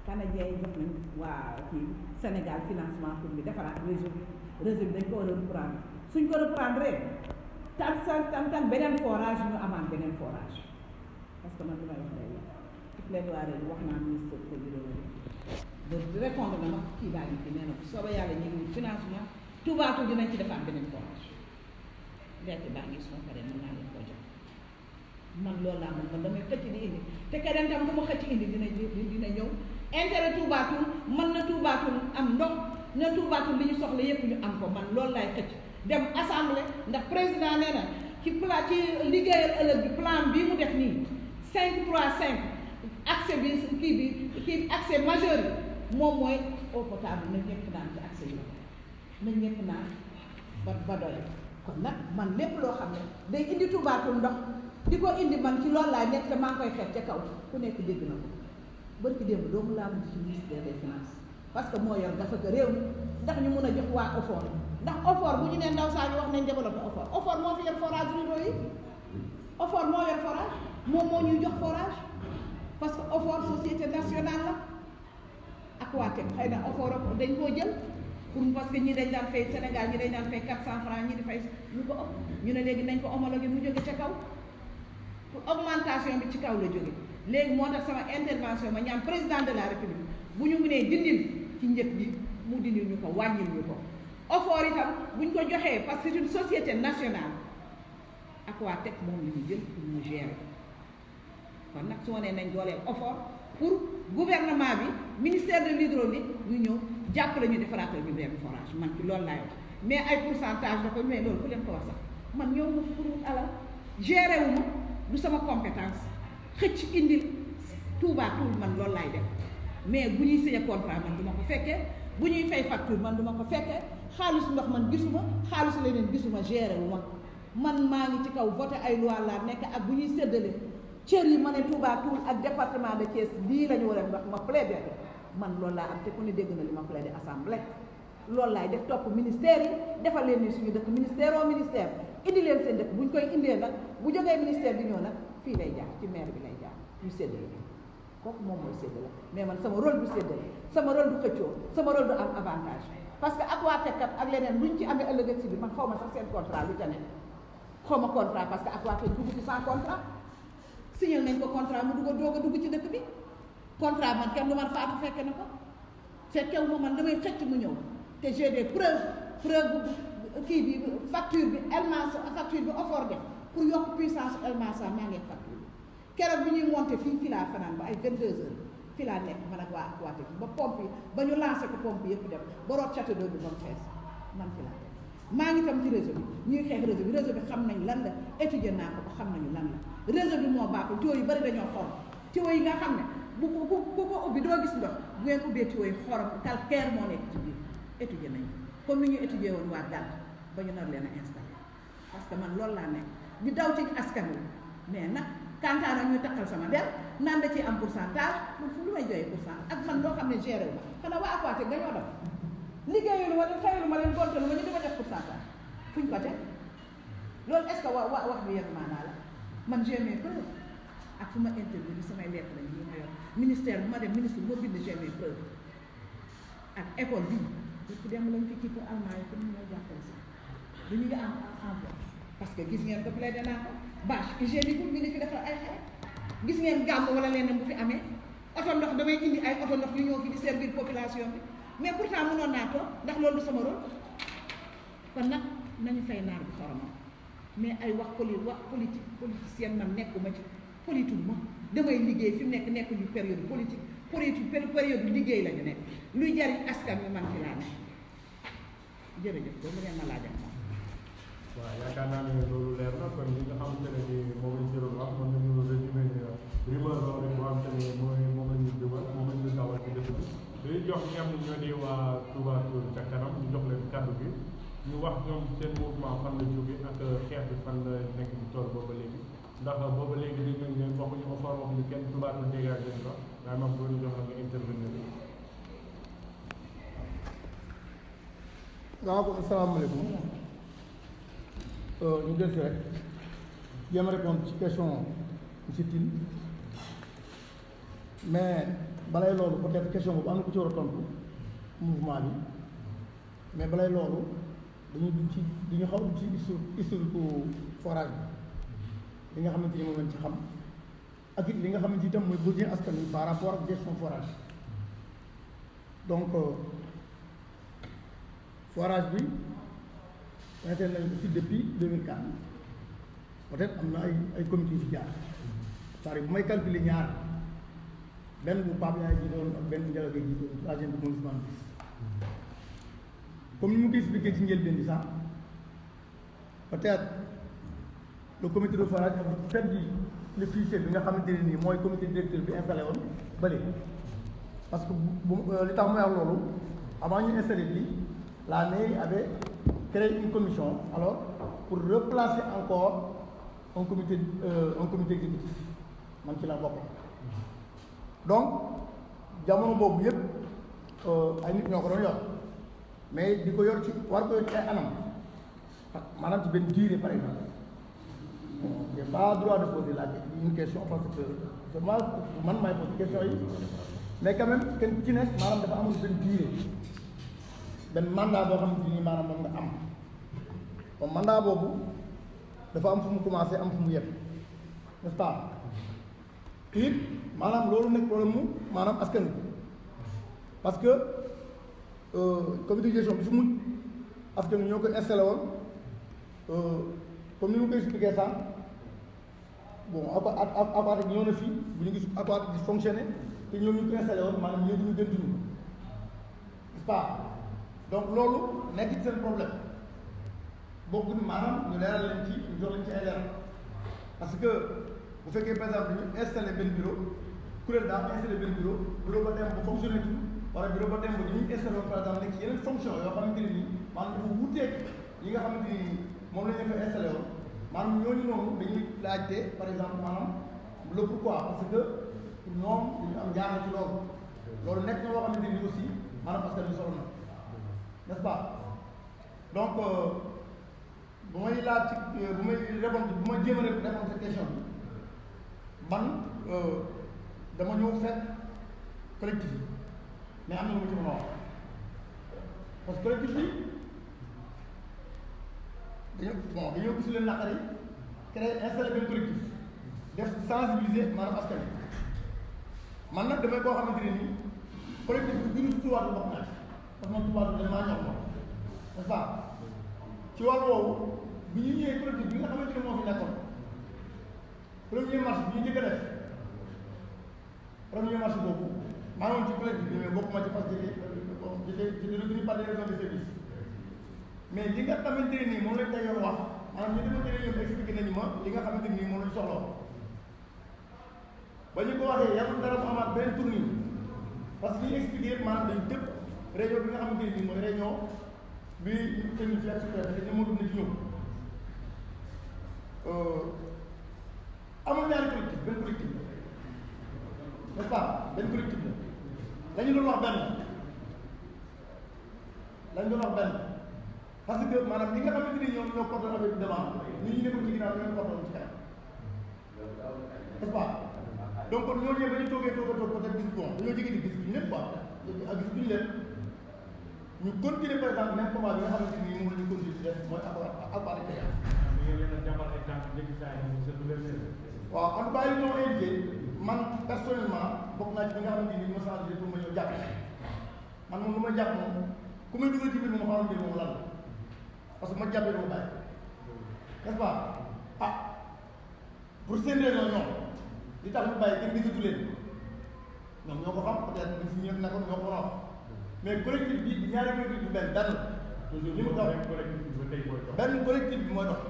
canadien yi jox nañu waa kii Sénégal financement pour ñu defaraat réseau bi dañ ko war a reprendre suñ ko reprendre tan beneen forage ñu amaat beneen forage parce que man li may wax lay ci plaidoirie bi wax naa ministre ko de répondre na ma kii baa ngi fi nee na bu soobee yàlla ñu ngi financement Touba Toul dinañ ci defaat beneen forage lekk baa ngi suma paree mën naa leen ko jox man loolu laa man damay xëcc di indi te keneen tam du ma xëcc indi dina ñëw intérêt Touba Toul mën na Touba Toul am ndox na Touba Toul li ñu soxla yépp ñu am ko man loolu laay xëcc dem assemblée ndax président nee na ci plan ci liggéeyal ëllëg bi plan bii mu def nii 5-3-5 accès bi kii accès majeur bi moom mooy eau potable na ñëpp naan ci accès yi na ñëpp naan ba doy kon nag man lépp loo xam ne day indi Touba Toul ndox di ko indi man ci loolu laa nekk te maa ngi koy xeet ca kaw ku nekk dégg na ko bërki démb doomu laa mujj ci ministère des finances parce que moo yor dafa ko réew mi ndax ñu mun a jox waa OFOR ndax OFOR bu ñu nee ndaw saa ñu wax nañ développé OFOR moo fi yor forage ruraux yi OFOR moo yor forage moom moo ñuy jox forage parce que OFOR société nationale la ak Aquatec xëy na offre dañ koo jël pour parce que ñi dañ daan fay Sénégal ñi dañ daan fay 400 francs ñi di fay lu ko ëpp ñu ne léegi nañ ko homologué mu jóge ca kaw pour augmentation bi ci kaw la jóge léegi moo tax sama intervention ma ñaan président de la république bu ñu mënee dindil ci njëg bi mu dindil ñu ko wàññil ñu ko offre itam bu ñu ko joxee parce que c'est une société nationale Aquatec moom la ñu jël pour mu gérer kon nag su ma nee nañ dooleel offre pour gouvernement bi ministère de l'hydraulique ñu ñëw jàppale ñu defaraatal ñu benn forage man ci loolu laay wax mais ay pourcentage dafa mais loolu ku leen ko wax sax man ñëw ma pour alal gérer wu ma du sama compétence xëcc indil Touba Toul man loolu laay def mais bu ñuy signé contrat man du ma ko fekkee bu ñuy fay facture man du ma ko fekkee xaalis ndox man gisuma xaalis leneen gisuma gérer wu ma man maa ngi ci kaw voté ay loi laa nekk ak bu ñuy séddale cër yi ma ne Touba Toul ak département de Thiès lii la ñu war a wax ma plaidé man loolu laa am te ku ne dégg na li ma plaidé assemblée loolu laay def topp ministère yi defal leen ni suñu dëkk ministère au ministère indi leen seen dëkk bu ñu koy indee nag bu jógee ministère bi ñëw nag fii lay jaar ci maire bi lay jaar ñu séddale kooku moom mooy séddale mais man sama rôle du séddale sama rôle du xëccoo sama rôle du am avantage parce que Aquatec kat ak leneen luñ ci amee ëllëg si bi man xaw ma sax seen contrat lu ca ne xaw ma contrat parce que Aquatec dugg ci sans contrat signé nañ ko contrat mu dugg doog a dugg ci dëkk bi contrat man kenn du man faatu fekke na ko fekkewu ma man damay xëcc mu ñëw te j'ai des preuve kii bi facture bi Elmas facture bi offre def pour yokk puissance Elmas maa ngi facture bi keroog bi ñuy monté fii laa fanaan ba ay 22 heures fii laa nekk man ak waa Aquatec ba pompe yi ba ñu lancé ko pompe yëpp dem ba root château d'eau bi ba mu fees man fi laa def maa ngi tam ci réseau bi ñuy xeex réseau bi xam nañ lan la étudier naa ko ba xam nañu lan la réseau bi moo baaxul tuyau yu bari dañoo xorom tuyau yi nga xam ne bu ko ubbi doo gis ndox bu ngeen ubbee tuyau yi xorom calcaire moo nekk ci biir étudier nañu comme ni ñu étudier woon waa Gàdd ba ñu nar leen a installé parce que man loolu laa nekk di daw ci askan wi mais nag kantaana ñuy takkal sama der naan da ciy am pourcentage man fu lu may joyee pourcentage ak man loo xam ne géré wu ma xanaa waa Aquatec dañoo def liggéeyul ma leen xëyul ma leen gontalu ma ñu di ma def pourcentage fuñ ko teg loolu est ce que wax bi yëpp maanaa la man j'ai mes preuves ak fu ma interview bi samay lettre lañ yi ma yor ministère bu ma dem ministre boo bind j'ai mes preuves ak école bii ku dem lañ fi kii pour allemand yi pour ñu ñoo jàppale si du ñu ngi am emploi parce que gis ngeen ko plaidé naa ko bâche hygiénique mi ngi fi defal ay xale gis ngeen gàmm wala leneen bu fi amee oto ndox damay indi ay oto ndox yu ñëw fi di servir population bi mais pourtant mënoon naa toog ndax loolu du sama rôle kon nag nañu fay naar bi xoromam mais ay wax politicienne man nekkuma ci politique ma damay liggéey fi mu nekk ñu période politique période liggéey la ñu nekk luy jariñ askan wi man ci laa nekk jërëjëf boobu ngeen ma laajal moom. waaw yaakaar naa ne loolu leer na kon li nga xamante ne ni moom lañ jëloon wax mën nañu résumé ni rumeur loolu rek boo xamante ne moom la ñu jëmal moom la ñu dawal ci dëkk bi dañuy jox ñi nga xam ne ñoo di waa Touba Toul ca kanam ñu jox leen kàddu bi ñu wax ñoom seen mouvement fan la jóge ak xeex bi fan la nekk di tool booba léegi ndax booba léegi dañ nañ leen waxuñu offre waxuñu kenn Touba Toul dégagé leen ko waaye moom boo ñu jox la nga intervenir. waaw kon asalaamaaleykum ñu del si rek jéem a répondre ci question monsieur Tine mais balay loolu peut-être question boobu am na ku ci war a tontu mouvement bi mais balay loolu dañuy dugg ci dañu xaw ci historique forage bi li nga xamante ni moom lañ ci xam ak it li nga xamante itam mooy besoin askan wi par rapport ak gestion forage donc forage bi interne nañu aussi depuis 2004 peut-être am na ay comités yu fi jaar c'est-à-dire bu may calculer ñaar benn bu Pape Ndiaye jiitoon ak benn bu Ndiaga Gueye jiitoon troisième bi mooy Ousmane comme ni mu ko expliqué ci njëlbeen bi sax peut-être le comité de forage a perdu le fichier bi nga xamante ne nii mooy comité directeur bi installé woon bële parce que li tax may wax loolu avant ñu installé bi la mairie avait créé une commission alors pour replacer encore un comité exécutif man ci la bokk donc jamono boobu yëpp ay nit ñoo ko doon yor mais di ko yor ci war ko yor ci ay anam maanaam ci benn durée par exemple j'ai pas droit de poser une question parce que man maay poser question yi mais quand même kenn ci nekk maanaam dafa amul benn durée benn mandat boo xamante ni maanaam moom nga am kon mandat boobu dafa am fu mu commencé am fu mu yem n'est-ce pas te it maanaam loolu nekk problème mu maanaam askan bi parce que comité de gestion bi su mujj askan bi ñoo koy installé woon comme ni ma koy expliqué sànq bon Aquatech ñëw na fii bu ñu gis Aquatech di fonctionné te ñoom ñu ko installé woon maanaam ñoo ñu gëntuñu n'est-ce pas donc loolu nekk ci seen problème boobu maanaam ñu leeral leen ci ñu jox leen ci ay leeral parce que bu fekkee par exemple dañu installé benn bureau kuréel daa installé benn bureau ba dem ba fonctionné tout wala bureau ba dem ba dañuy installé woon par exemple nekk ci yeneen fonction yoo xamante ne nii maanaam dafa wuuteeg yi nga xamante ni moom la ñu fa installé woon maanaam ñooñu noonu dañuy laajte par exemple maanaam le pourquoi parce que ñoom dañu am jaaxle ci loolu nekk na loo xamante ni aussi maanaam parce que ñu solo na n'est-ce pas donc bu may laaj ci bu may répondre bu ma jéem a répondre cette question bi man dama ñëw fekk collectif yi mais am na lu ma ci mën a wax parce que collectif bi dañoo gis leen naqari créé installé benn collectif def sensibiliser maanaam askan wi man nag damay koo xamante ne nii collectif bi gënu ci tubaab bi bokk naa parce que man tubaab bi dañ maa ñor moom n'est-ce pas ci wàllu woowu bi ñu ñëwee collectif bi nga xamante ne moo fi nekkoon premier marche bi ñu njëkk a def premier marche boobu maa ngi woon ci collectif bi mais bokkuma ci parce que j'étais retenu par des raisons de service mais li nga xamante ne nii moom lañ koy yor wax maanaam ñu demante ne ñoom expliqué nañu ma li nga xamante nii moom lañ soxla ba ñu ko waxee yàlla dara mu amaat benn tournée parce que li ñu expliqué yëpp maanaam dañu tëb réunion bi nga xamante ne nii mooy réunion bi ñu tënk fi ak super te moo dugg na ci ñoom amul ñaari collectif benn collectif n'est-ce pas benn collectif la ñu doon wax benn lañ doon wax benn parce que maanaam ñi nga xamante ni ñoom ñoo porté affaire bi devant ñi ñu nekkoon ci ginnaaw ñoo porté ci kanam n'est-ce pas donc kon ñooñu ba ñu toogee toog peut-être gis bon dañoo jege di gis ñu ñëpp quoi ak gis duñu leen ñu continuer par exemple même combat bi nga xamante ni moom la ñu continuer di def mooy Aquatech. waaw en tout cas yi ñoo invité man personnellement bokk naa ci ñi nga xamante ni ñu ma changé pour ma ñëw jàpp man moom lu ma jàpp moom ku may dugal ci biir moom xamal mbir moom lan la parce que ma jàppee dama bàyyi n'est-ce pas ah pour seen réunion ñoom li tax ñu bàyyi kenn gisatu leen ñoom ñoo ko xam peut-être ñu fi ñëw nekkoon ñoo ko wax mais collectif bi ñaari collectif bi benn li mu dox benn collectif bi mooy dox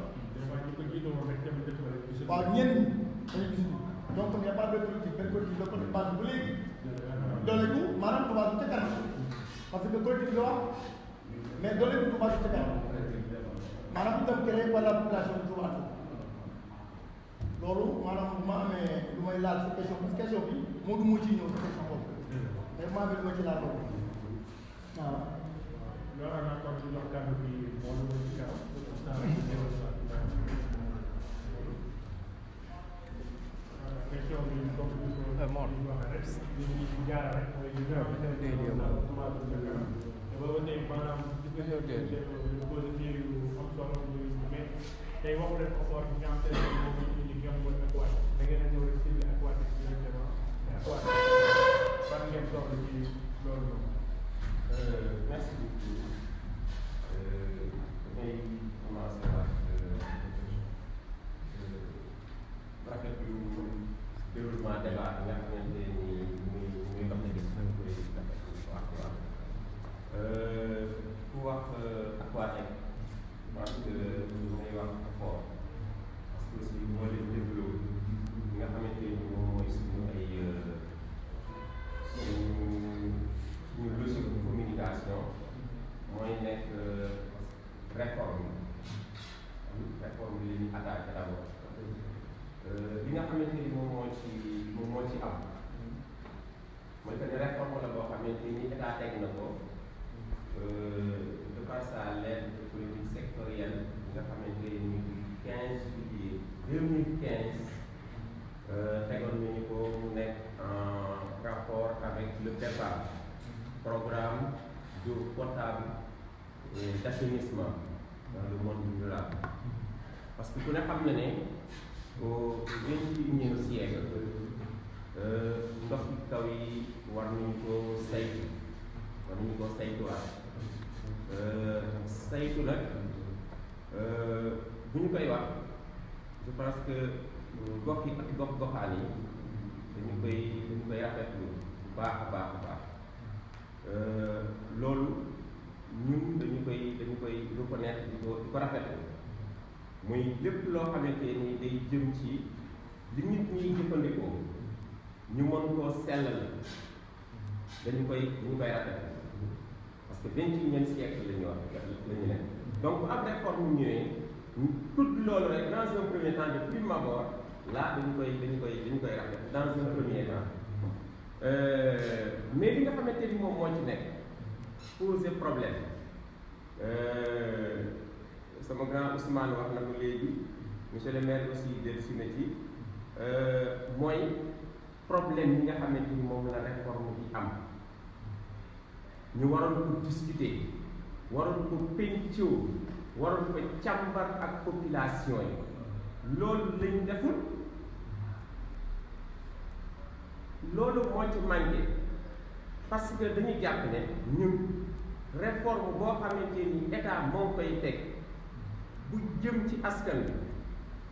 waaw ñenn ñi dañu gis donc il n'y a pas de collectif benn collectif la côté base bu léegi doole ju maanaam tubaab ca kanam parce que collectif la wax mais doole ju tubaab ca kanam maanaam itam créé par la population de Touba loolu maanaam bu ma amee lu may laal sa question parce que question bi moo du moo ciy ñëw sa question boobu mais maa ngi lu ma ci laal loolu waaw. loolu ak encore ñu jox kàddu bi moo la ci kaw question bi comme ni ko waxee rek ñu jaara rek mooy ñu dafa wone maanaam posé yu am solo mais tey waxu leen ko xool ñu am seen moom ñu ñu ñoom mooy Aquatech da ngeen a ñëw rek ci Aquatech directement Aquatech fan ngeen soxla ci loolu noonu. Merci beaucoup. Damay commencé par rafetlu déroulement débat bi nga xamante ni muy dox na gis nañ koy rafetlu bu baax a baax. Ku wax Aquatech parce que may wax effort parce que aussi moo leen développé li nga xamante ni moom mooy suñu ay suñu logique de communication mooy nekk réforme bi li ñu attaqué d'abord li nga xamante ni moom moo ci am mooy que ne réforme la boo xamante ni état teg na ko je pense à l'aide de politique sectorielle bi nga xamante ni 15 juillet 2015 tegoon nañu ko mu nekk en rapport avec le d'eau potable et d'assainissement dans le monde rural. Parce que ku ne xam na ne au 21e siècle ndox yu taw yi war nañu ko saytu saytuwaat saytu nag bu ñu koy wax je pense que gox yi ak goxaan yi dañu koy rafetlu bu baax a baax loolu ñun dañu koy reconnaître di ko rafetlu muy lépp loo xamante ni day jëm ci li nit ñuy jëfandikoo ñu mën koo sellal dañu koy rafetlu parce que 21e siècle la ñu wax la ñu nekk donc ab réforme ñëwee tout loolu rek dans un premier temps de prime abord là dañu koy rafetlu dans un premier temps mais li nga xamante ni moom moo ci nekk poser problème sama grand Ousmane wax na ko léegi monsieur le maire aussi dellusi na ci mooy problème yi nga xamante ni moom la réforme bi am ñu waroon ko discuter waroon ko pencoo waroon ko càmbar ak population yi loolu lañ deful loolu moo ci manqué parce que dañuy jàpp ne ñun réforme boo xamante ni état moo koy teg bu jëm ci askan bi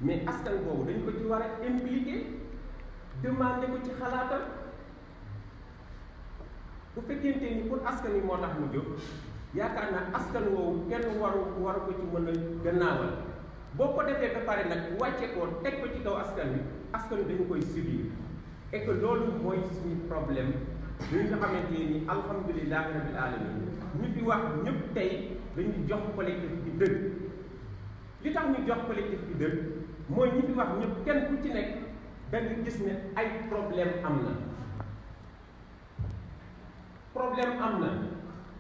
mais askan boobu dañ ko ci war a impliqué demandé ko ci xalaatam bu fekkente ni pour askan wi moo tax mu jóg yaakaar naa askan woowu kenn waru ko ci mën a gannaawal boo ko defee ba pare nag wàcce ko teg ko ci kaw askan wi dañu koy subir et que loolu mooy suñu problème ñi nga xamante ni alhamdulilah rabbil alamin ñi fi wax ñëpp tey dañuy jox collectif bi dëgg li tax ñu jox collectif bi dëgg mooy ñi fi wax ñëpp kenn ku ci nekk da nga gis ne ay problème am na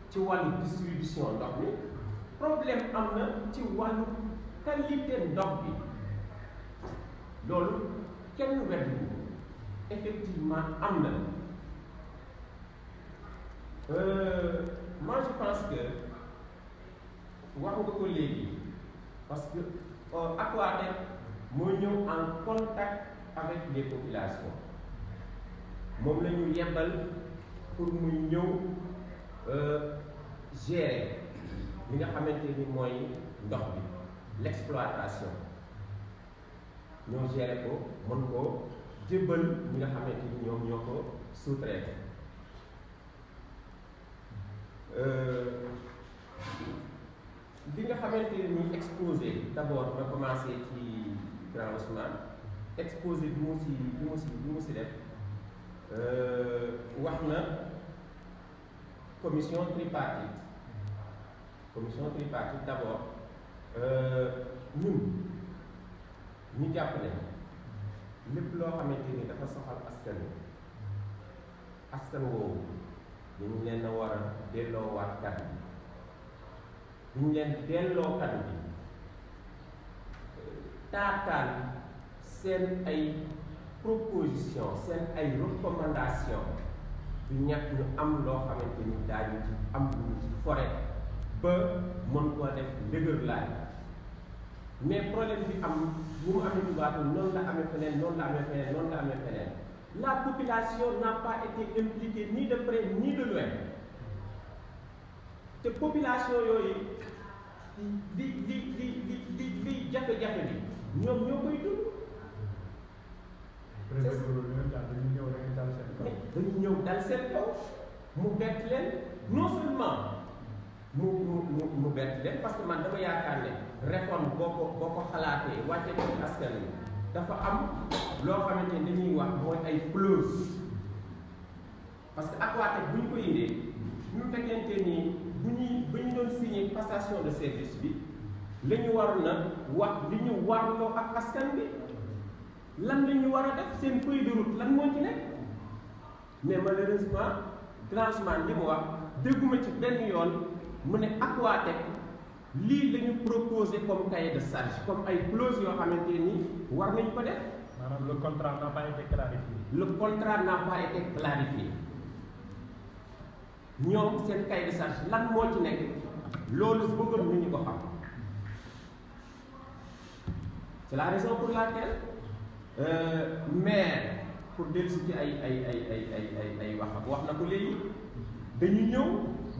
ci wàllu distribution ndox mi problème am na ci wàllu qualité ndox bi loolu kenn weddi effectivement am na moi je pense que wax nga ko léegi parce que Aquatech moo ñëw en contact avec les populations moom la ñu yebal pour muy ñëw gérer li nga xamante ni mooy ndox bi l'exploitation ñoo gérer ko mën koo jébbal ñi nga xamante ni ñoom ñoo ko sous-traité li nga xamante ni exposé d'abord ma commencé ci grand Ousmane exposé bi mu si def wax na commission tripartite d'abord ñun ñu jàpp ne lépp loo xamante ni dafa soxal askan woowu dañu leen a war a delloowaat kàddu bi ñu leen delloo kàddu bi taataan seen ay proposition seen ay recommandation du ñàkk ñu am loo xamante ni daañu ci am lu ñu ci forêt ba mën koo def dëgër laay mais problème bi am bu mu amee Touba noonu la amee feneen la population n'a pas été impliquée ni de près ni de loin te population yooyu li jafe-jafe bi ñoom ñoo koy dund. dañu ñëw dal seen kaw mu bett leen non seulement mu bett leen parce que man dama yaakaar ne réforme boo ko xalaatee wàcce ko ci askan wi dafa am loo xamante ni dañuy wax mooy ay clause parce que Aquatech bu ñu ko indee ñu fekkente ni bu ñu doon signé passation de service bi la ñu waroon na wax li ñu warloo ak askan bi lan la ñu war a def seen feuille de route lan moo ci nekk mais malheureusement transhumant li mu wax dégguma ci benn yoon mu ne Aquatech lii la ñu proposé comme cahier de charge comme ay clause yoo xamante ni war nañ ko def. maanaam le contrat n'a pas été clarifié. Le contrat n'a pas été clarifié ñoom seen cahier de charge lan moo ci nekk loolu bëggoon nañu ko xam. C'est la raison pour laquelle maire pour dellusi ci ay wax na ko léegi dañu ñëw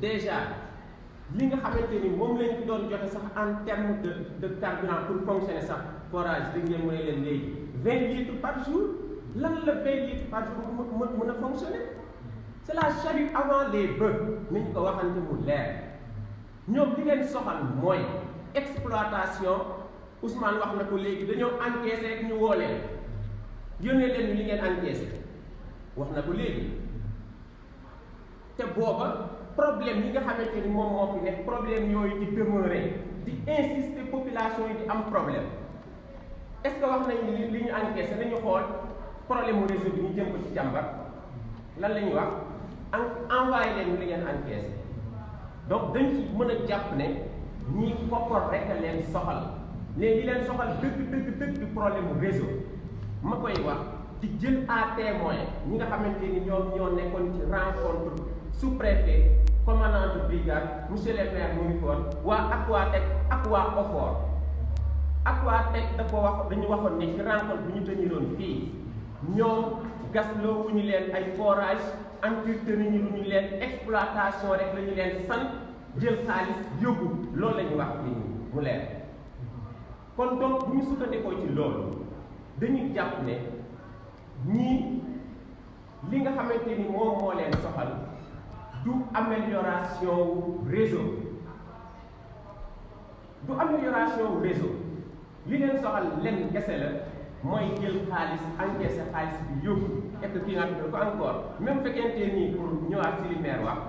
déjà li nga xamante ni moom lañ fi doon joxe sax en terme de carburant pour fonctionner sax forage da ngeen mën a leen léegi 20 litres par jour lan la 20 litres par jour mën a fonctionner c'est la charrue avant les bœufs ni ñu ko waxante mu leer ñoom li leen soxal mooy exploitation. Ousmane wax na ko léegi dañoo encaissé rek ñu woo leen yónnee leen li ngeen encaissé wax na ko léegi te booba problème yi nga xamante ni moom moo fi nekk problème yooyu di demeurer di insister population yi di am problème est-ce que wax nañ li ñu encaissé nañu xool problème mu réseau bi ñu jëm ko ci jàmbar lan la ñuy wax envoyé leen li ngeen encaissé donc dañ ci mën a jàpp ne ñii koppar rek a leen soxal. léegi leen soxal dëgg du problème mu réseau ma koy wax di jël à témoin ñi nga xamante ni ñoo nekkoon ci rencontre sous-préfet commandant de brigade monsieur le maire mu ngi foon waa Aquatec ak waa OFOR Aquatec dafa wax dañu waxoon ne ci rencontre bu ñu tëniroon fii ñoom gasloo wu ñu leen ay forage entretenu ñu lu ñu leen exploitation rek la ñu leen sant jël xaalis yóbbu loolu la ñu wax fii mu leer. kon donc bu ñu sukkandikoo ci loolu dañuy jàpp ne ñii li nga xamante ni moom moo leen soxal du amélioration wu réseau li leen soxal lenn kese la mooy jël xaalis encaissé xaalis bi yóbbu et que kii nga xam ko encore même fekkente nii pour ñëwaat ci li maire wax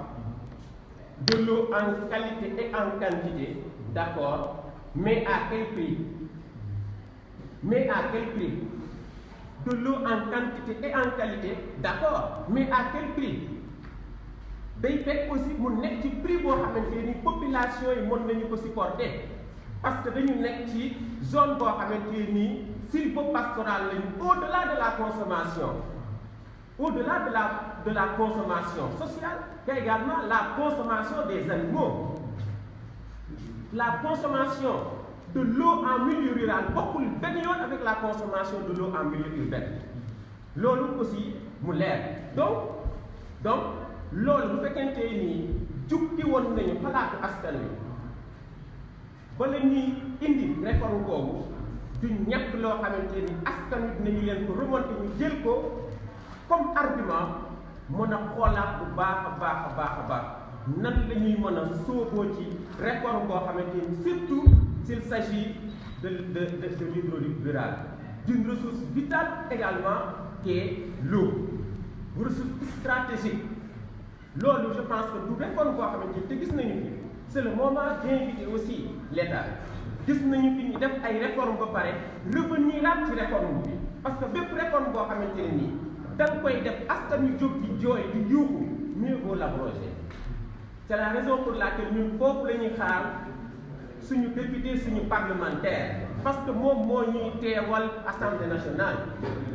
de l'eau en qualité et en quantité d'accord mais à quel prix? De l'eau en quantité et en qualité, d'accord, mais à quel prix? day fekk aussi mu nekk ci prix boo xamante ni population yi mën nañu ko supporter parce que dañu nekk ci zone boo xamante ni sylvopastorale lañu au-delà de la consommation de la consommation sociale mais également la consommation des animaux. La consommation de l'eau en milieu rural bokkul benn yoon avec la consommation de l'eau en milieu urbain loolu aussi mu leer donc loolu bu fekkente ni jukki woon nañu xalaatu askan wi ba la ñuy indi réforme boobu du ñàkk loo xamante ni askan wi dinañu leen ko remonter ñu jël ko comme argument mën a xoolaat bu baax nan la ñuy mën a sóoboo ci réforme boo xamante ni surtout s'il s'agit de l'hydraulique rurale d'une ressource vitale également qui est l'eau une ressource stratégique loolu je pense que du réforme boo xamante ni te gis nañu fi c'est le moment d'inviter aussi l'État gis nañu fi ñu def ay réforme ba pare revenir at ci réforme bi parce que bépp réforme boo xamante ne nii da nga koy def askan yu jóg di jooy di yuuxu mieux vaut l'abroger. C'est la raison pour laquelle ñun foofu la ñuy xaar suñu député suñu parlementaire parce que moom moo ñuy teewal assemblée nationale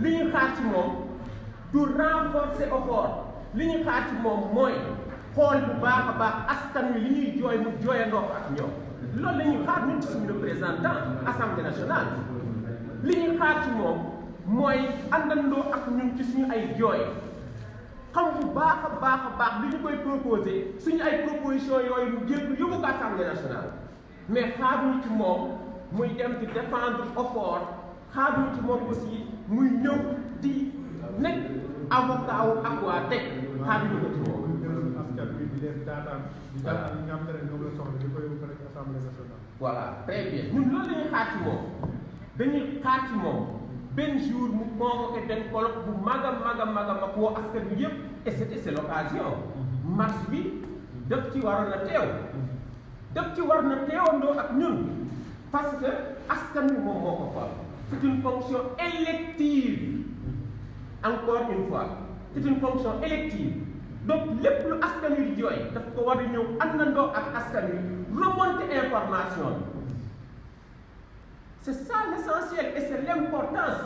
li ñuy xaar ci moom du renforcer effort li ñuy xaar ci moom mooy xool bu baax a baax askan wi li ñuy jooy mu jooyandoo ak ñoom loolu la ñuy xaar ñun ci suñu représentant assemblée nationale li ñuy xaar ci moom mooy àndandoo ak ñun ci suñu ay jooy xam bu baax a baax li ñu koy proposer suñu ay proposition yooyu mu jël ko yóbbu ko assemblée nationale mais xaaruñu ci moom muy dem di défendre effort xaaruñu ci moom aussi muy ñëw di nekk avocat wu Aquatec xaaruñu ko ci moom. Voilà très bien ñun loolu la ñuy xaar ci moom dañuy xaar ci moom benn jour mu convoqué benn colloque bu mag a woo askan bi yëpp et c'est l'occasion marche bi daf ci waroon a teew daf ci war na teewandoo ak ñun parce que askan bi moom moo ko fal c'est une fonction élective encore une fois c'est une fonction élective donc lépp lu askan wi di jooy daf ko war a ñëw àndandoo ak askan wi remonter information bi c'est ça l'essentiel et c'est l'importance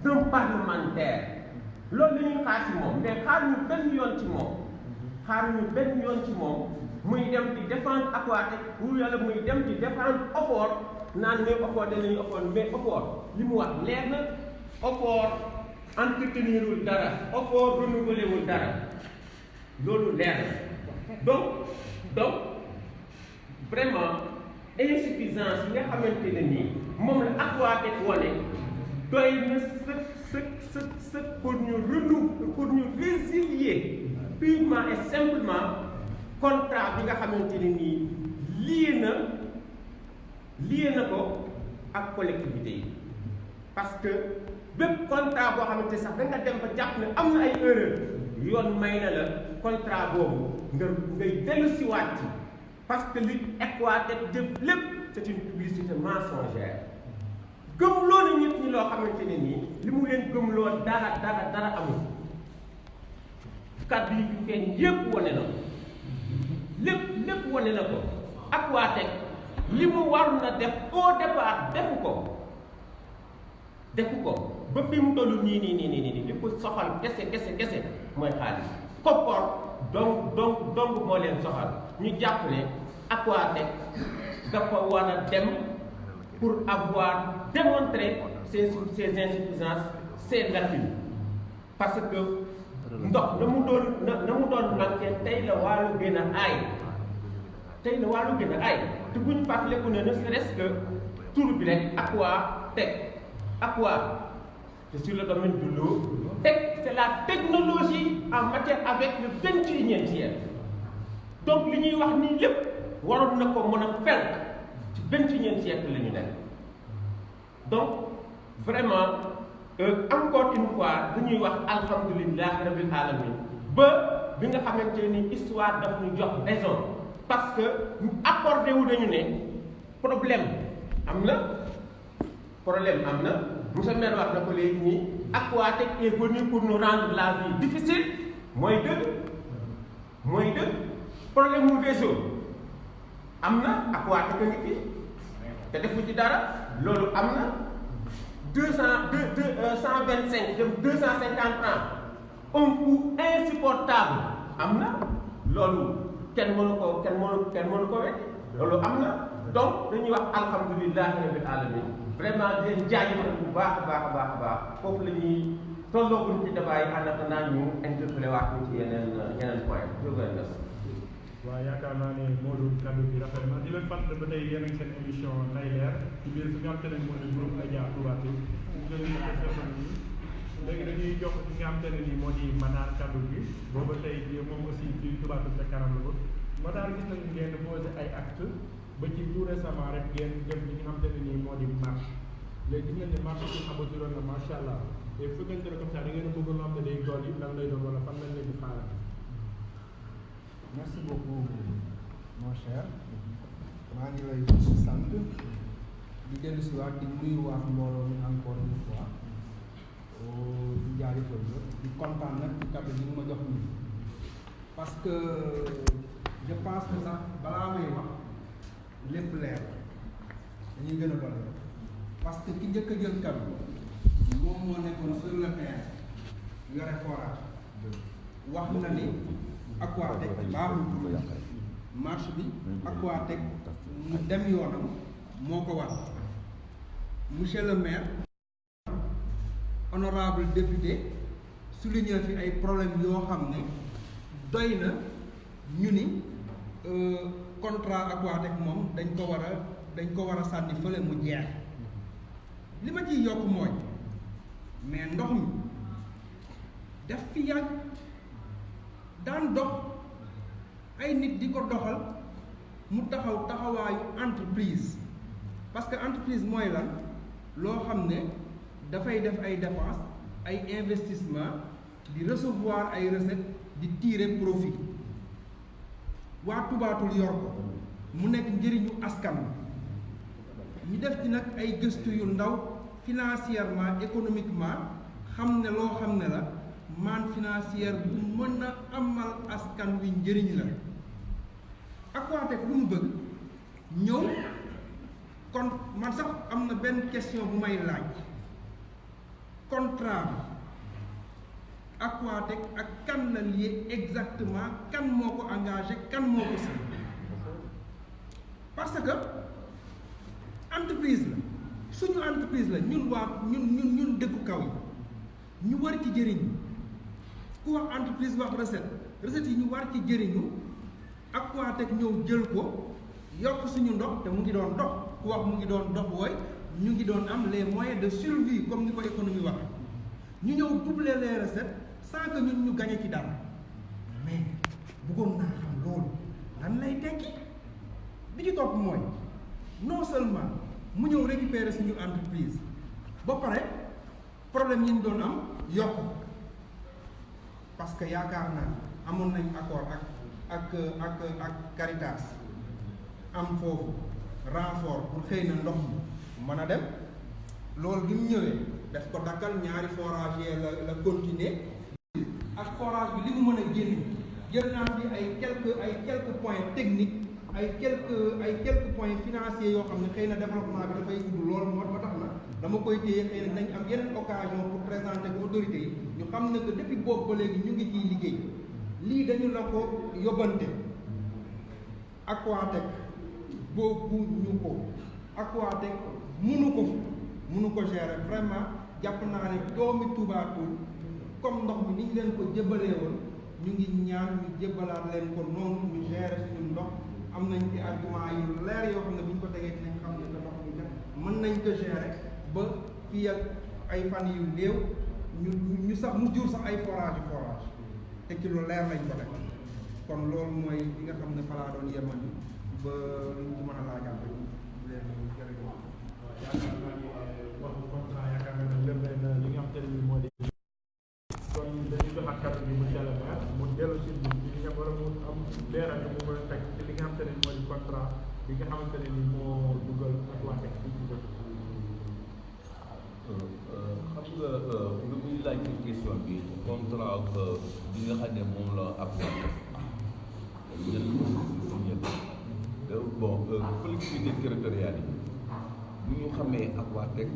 d'un parlementaire loolu la ñuy xaar ci moom mais xaar ñu benn yoon ci moom xaaruñu benn yoon ci moom muy dem di défendre Aquatech wala muy dem di défendre OFOR naan ne OFOR danañu OFOR mais OFOR li mu wax leer na OFOR entretenirul dara OFOR renouvelé wul dara loolu leer na donc vraiment insuffisance yi nga xamante ne nii moom la Aquatech wane doy na sëkk pour ñu résilier purement et simplement contrat bi nga xamante ne nii lié na ko ak collectivité yi parce que bépp contrat boo xamante sax da nga dem ba jàpp ne am na ay erreur yoon may na la contrat boobu ngay dellu si waat ci parce que li Aquatech jëf lépp c'est une publicité mensongère gëmloo na nit ñi loo xamante ne nii li mu leen gëmloo dara amul kàddu yi fi feeñ yépp wane na ko lépp wane na ko Aquatech li mu waru na def au départ defu ko ba fi mu toll nii li ko soxal kese mooy xaalis koppor donc moo leen soxal ñu jàpp ne Aquatech dafa war a dem pour avoir démontré ses insuffisances ses lacunes parce que ndox na mu doon manqué tey la wàllu gën a aay te bu ñu fàttaliku ne ne serait-ce que tur bi rek Aquatech c'est sur le domaine de l'eau Tech c'est la technologie en matière avec le 21e siècle donc li ñuy wax nii lépp waroon na ko mën a fenk ci 21e siècle la ñu nekk donc vraiment encore une fois dañuy wax alhamdulilah rabbil alamin ba bi nga xamante ni histoire daf ñu jox raison parce que ñu accordé wu nañu ne problème am na monsieur maire wax na ko léegi nii Aquatech est venu pour nous rendre la vie difficile mooy dëgg problème mu réseau am na Aquatech a ngi fi te defu ci dara loolu am na 125 jëm 250 francs un coût insupportable am na loolu kenn mënu ko wet loolu am na donc dañuy wax alhamdulillahi rabbil alamin vraiment di leen jaajëfal bu baax a baax foofu la ñuy tollooguñ ci débat yi en attendant ñu interpellé waat ñu ci yeneen point waaw yaakaar naa ne moo doon kàddu gi rafet na di leen fàttali ba tey yéen a ngi seen émission Nay Leer ci biir fi nga xam te ne moo di groupe Média Touba Toul léegi dañuy jox ci nga xam te ne nii moo di Matar kàddu gi booba tey moom aussi ci Touba Toul ca kanam la ko Matar gis nañu ngeen posé ay acte ba ci tout récemment rek ngeen dem li nga xam te ne nii moo di marche léegi gis ngeen ne marche bi abatiroon na macha allah te fu ngeen tere comme ça da ngeen a bëgg loo xam ne day dool yi lan lay doon wala fan lañ leen di xaaral. Merci beaucoup mon cher maa ngi lay sant di dellu si waat di nuyuwaat mbooloo mi encore une fois di jaajëfal di kontaan nag ci kàddu gi ma jox nii parce que je pense que sax balaa may wax lépp leer dañuy gën a dolli parce que ki njëkk a jël kàddu moom moo nekkoon sur le terrain yore forage wax na ni Aquatech baaxul marche bi Aquatech mu dem yoonam moo ko war monsieur le maire honorable député souligné fi ay problème yoo xam ne doy na ñu ni contrat Aquatech moom dañ ko war a sànni fële mu jeex li ma ciy yokk mooy mais ndox mi def fi yàgg daan dox ay nit di ko doxal mu taxawaayu entreprise parce que entreprise mooy lan loo xam ne dafay def ay dépenses ay investissement di recevoir ay recettes di tirer profit waa Touba Toul yor ko mu nekk njëriñu askan ñu def ci nag ay gëstu yu ndaw financièrement économiquement xam ne loo xam ne la manne financière bu mën a amal askan wi njëriñ la Aquatech lu mu bëgg ñëw kon man sax am na benn question bu may laaj contrat bi Aquatech ak kan la lié exactement, kan moo ko engagé, kan moo ko signé parce que entreprise la suñu entreprise la ñun dëkku kaw yi ñu war ci jëriñu ku wax entreprise wax recette yi ñu war ci jëriñu Aquatech ñëw jël ko yokk suñu ndox te mu ngi doon dox ku wax mu ngi doon dox wooy ñu ngi doon am les moyens de survie comme ni ko économie waxe ñu ñëw doubler les recettes sans que ñun ñu gagné ci dara mais bëggoon naa xam loolu lan lay tekki bi ci topp mooy non seulement mu ñëw récupérer suñu entreprise ba pare problème yi ñu doon am yokk parce que yaakaar naa amoon nañ accord ak Caritas am foofu renfort pour xëy na ndox mi mën a dem loolu bi mu ñëwee daf ko dakkal ñaari forage yee la continuer ak forage bi li mu mën a génn jël naa fi ay quelques points techniques ay quelques points financiers yoo xam ne xëy na développement bi dafay gudd loolu moo tax na dama koy téye xëy na nañ am yeneen occasion pour présenter ko autorités yi ñu xam ne que depuis boobu ba léegi ñu ngi ciy liggéey lii dañu la ko yóbbante Aquatech boobu ñu ko Aquatech mënu ko gérer vraiment jàpp naa ne doomi Touba Toul comme ndox mi ni ñu leen ko jëbalee woon ñu ngi ñaan ñu jëbalaat leen ko noonu ñu gérer suñu ndox am nañ ci argument yu leer yoo xam ne bu ñu ko tegee dinañ xam ne ndox mi kat mën nañ ko gérer ba fii ak ay fan yu néew ñu sax mu jur sax ay forage te ci lu leer lañ ko def kon loolu mooy li nga xam ne fa laa doon yemani ba luñ ci mën a laajal rek leen jërëjëf. yaakaar naa ni waxu contrat yaakaar naa ne lépp na li nga xam te ne nii moo di kon dañuy joxaat kàddu bi monsieur le maire mu dellu si li nga war a mu am leeral mu mën a teg ci li nga xam te ne moo di contrat bi nga xamante ne nii moo dugal Aquatech fii ci dëkk. xam nga lu muy laaj ci question bi contrat bi nga xam ne moom la Aquatech ñun bon collectivité territoriale yi bu ñu xamee Aquatech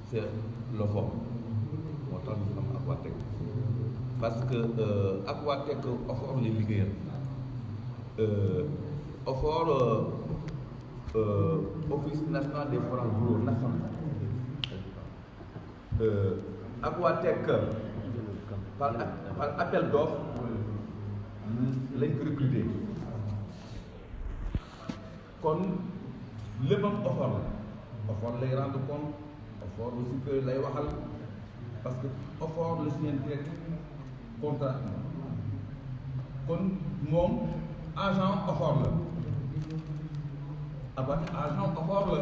c'est l'OFOR moo tax ñu xam Aquatech parce que Aquatech OFOR la liggéeyal OFOR office national des forages ruraux national Aquatech par appel d'offres lañ ko recruter kon léppam OFOR la OFOR lay rendre compte OFOR aussi que lay waxal parce que OFOR la signé direct contrat kon moom agent OFOR la Aquatech agent OFOR la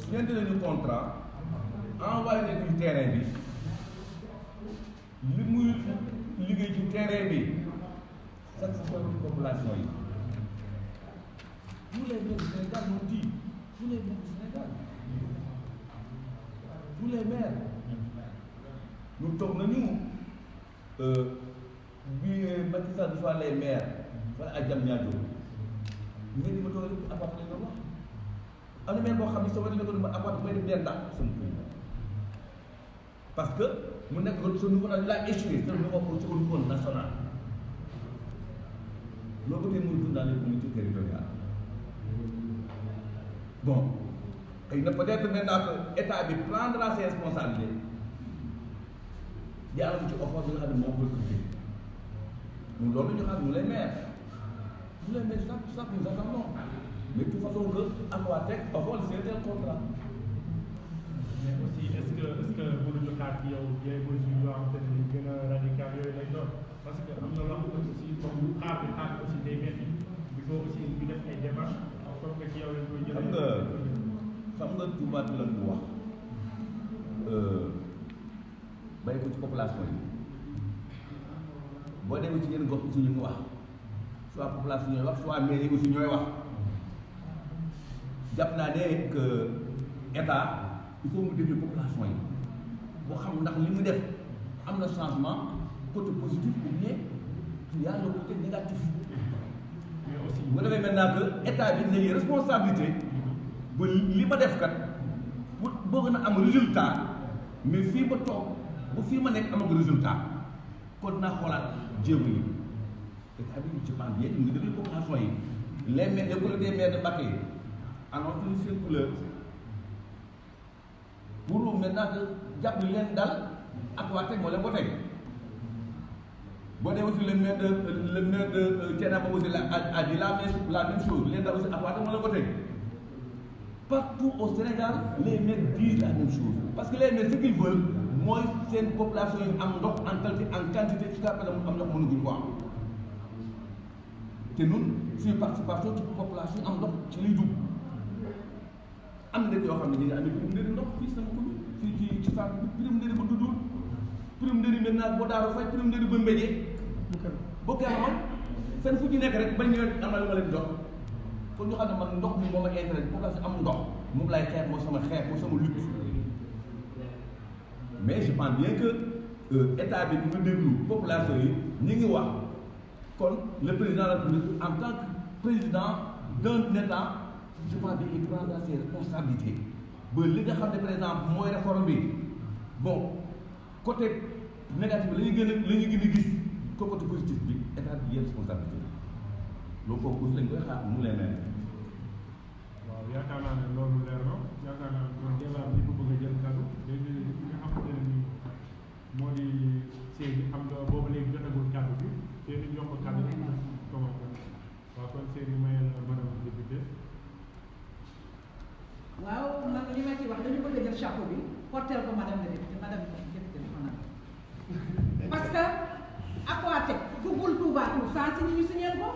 signé nañu contrat envoyé nañu ci terrain bi li muy liggéey ci terrain bi satisfaire population yi tous les maires du Sénégal m'ont dit tous les maires du Sénégal tous les maires ñu toog nañu bi Macky Sall soit les maires wala ak jam ñaajo ñu di ma toog rek Aquatech lañ wax am na maire boo xam ne sama dina ko dama Aquatech may def leen ndax sama pays parce que mu nekk ko sa niveau la échoué sa niveau ko ci au niveau national loolu tey muy dund dans les communautés territoriales bon xëy na peut-être maintenant que état bi prendra ses responsabilités jaarale ci offre bi nga xam ne moo ko recruté ñun loolu ñu xam ñu les maires ça nous attendons mais de toute façon que Aquatech offre c'est un contrat. mais aussi est-ce que mënuñu xaar ci yow des mesures yoo xam te ne ni gën a radical yooyu lay doon parce que am na loo xam ne aussi comme xaar aussi day metti il faut aussi ñu def ay démarches comme que ci yow lañ koy jëlee. xam nga Touba la ñu wax bàyyi ko ci population yi boo demee ci yenn gox aussi ñu ngi wax soit population ñooy wax soit mairie aussi ñooy wax jàpp naa ne que état il faut mu déglu population yi boo xam ndax li mu def am na changement côté positif ou bien il y a le côté négatif. mais aussi bu defee maintenant que état bi léegi responsabilité ba li ma def kat pour boo gën a am résultat mais fii ba toog bu fii ma nekk amagu résultat kon naa xoolaat jéego yi état bi je pense bien mu ngi déglu population yi les maires des maires de Mbacké annoncé nañu seen couleur pour maintenant que jàpp ni leen dal ak waa teg moo leen ko teg boo demee aussi le maire de Thiénaba aussi a dit la même chose leen dal aussi ak waa teg moo leen ko teg partout au Sénégal les maires disent la même chose parce que les maires ce qu'ils veulent mooy seen population yi am ndox en quantité ci kàddu gi am ndox mënuñu ko am te ñun suñu participation ci population yi am ndox ci liy dugg am na dëkk yoo xam ne ñu ngi amee prime ndëri ndox fii sama commune fii ci Fatou bi prime ndëri ba Doudou prime ndëri maintenant boo Daaro Fay prime ndëri ba Mbéjee boo koy amoon fenn fu ci nekk rek bañ ñëwee am na lu ma leen jox kon ñu xam ne man ndox mi moo ma intérêt population am ndox moom lay xeex moo sama lutte mais je pense bien que état bi mu déglu population yi ñu ngi wax kon le président de la République en tant que président d'un état je pense que il prendra ses responsabilités ba li nga xam ne par exemple mooy réforme bi bon côté négatif bi la ñuy gën a gis ko côté positif bi état bi yéen responsabilité loolu foofu aussi lañ koy xaar mu leen mel. waaw yaakaar naa ne loolu leer na yaakaar naa ne kon débat bi ñu bëgg a jël kàddu léegi li nga xamante ne nii moo di Seydi xam nga boobu léegi jotagul kàddu bi te nit yokk kàddu bi comment waaw kon Seydi mayel madame député. waaw man li ma ci wax dañu bëgg a jël chapeau bi porter ko madame la député madame député parce que Aquatech duggul Touba Toul saa si ñu signé ko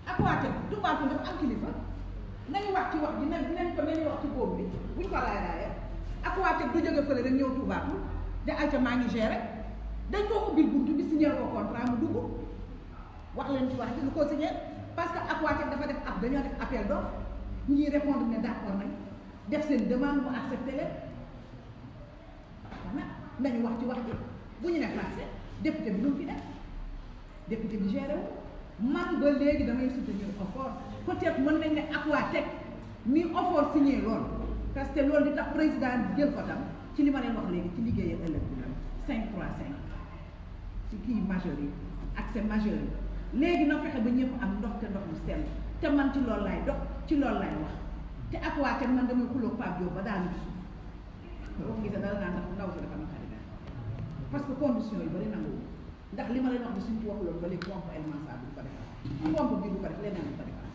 Aquatech Touba Toul dafa am kilifa nañu wax ci wax ji nañ ko nañu wax ci boobu bi buñ ko raay Aquatech du jóge fële rek ñëw Touba Toul de ayca maa ngi géré dañ koo ubbil buntu bi signé ko contrat mu dugg wax leen ci wax ji lu ko signé parce que Aquatech dafa def dañoo def appel d'offre ñii répondre ne d'accord nañ def seen demande mu accepté leen voilà nañu wax ci wax ji bu ñu ne classé député bi lu mu fi def député bi géré wu man ba léegi damay soutenir OFOR peut-être mën nañ ne Aquatech mi OFOR signé loolu parce que loolu li tax président jël ko tam ci li ma leen wax léegi ci liggéeyam ëllëg bi la 5-3-5 ci kii majeur yi accès majeur yi léegi na fexe ba ñëpp am ndox te ndox mu sell te man ci loolu laay dox ci loolu laay wax te Aquatech man damay xuloo Pape Diop ba daanu ci suuf boo ko gisee dara naa ndaw si dafa naqari parce que condition yi bari nangu ndax li ma leen wax ne suñ ci waxuloon ba léegi pompe élémentaire bi du ko defar pompe bi du ko def leneen du ko defar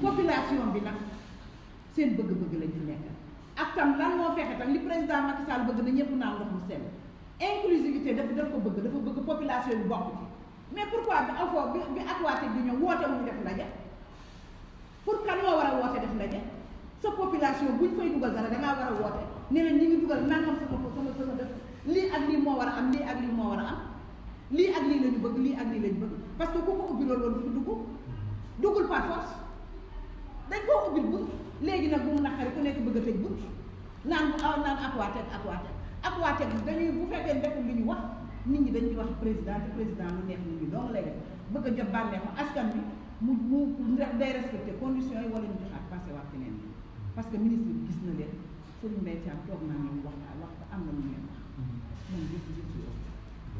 population bi nag seen bëgg-bëgg lañ fi nekk ak tam lan moo fexe tam li président Macky Sall bëgg na ñëpp naan ndox mu sell inclusivité daf ko bëgg dafa bëgg population bi bokk ci mais pourquoi bi affo bi Aquatech di ñëw woote wuñu def ndaje pour kan moo war a woote def ndaje sa population buñ fay dugal dara dangaa war a woote ne leen ñi ngi dugal nangam sama def lii ak lii moo war a am lii ak lii moo war a am lii ak lii la ñu bëgg lii ak lii la ñu bëgg parce que ku ko ubbi loolu du dugg duggul par force dañ koo ubbil bunt léegi nag bu mu naqari ku nekk bëgg a tëj bunt naan Aquatech dañuy bu fekkee deful li ñu wax nit ñi dañuy wax président te président lu neex nit ñi dong lay def bëgg a jot bànneexu askan bi mu day respecté conditions yi wala ñu joxaat passé waat ci neen parce que ministre bi gis na leen Serigne Mbaye Thiam toog naa ñoom waxtaan am na lu ñu leen wax moom yëpp gis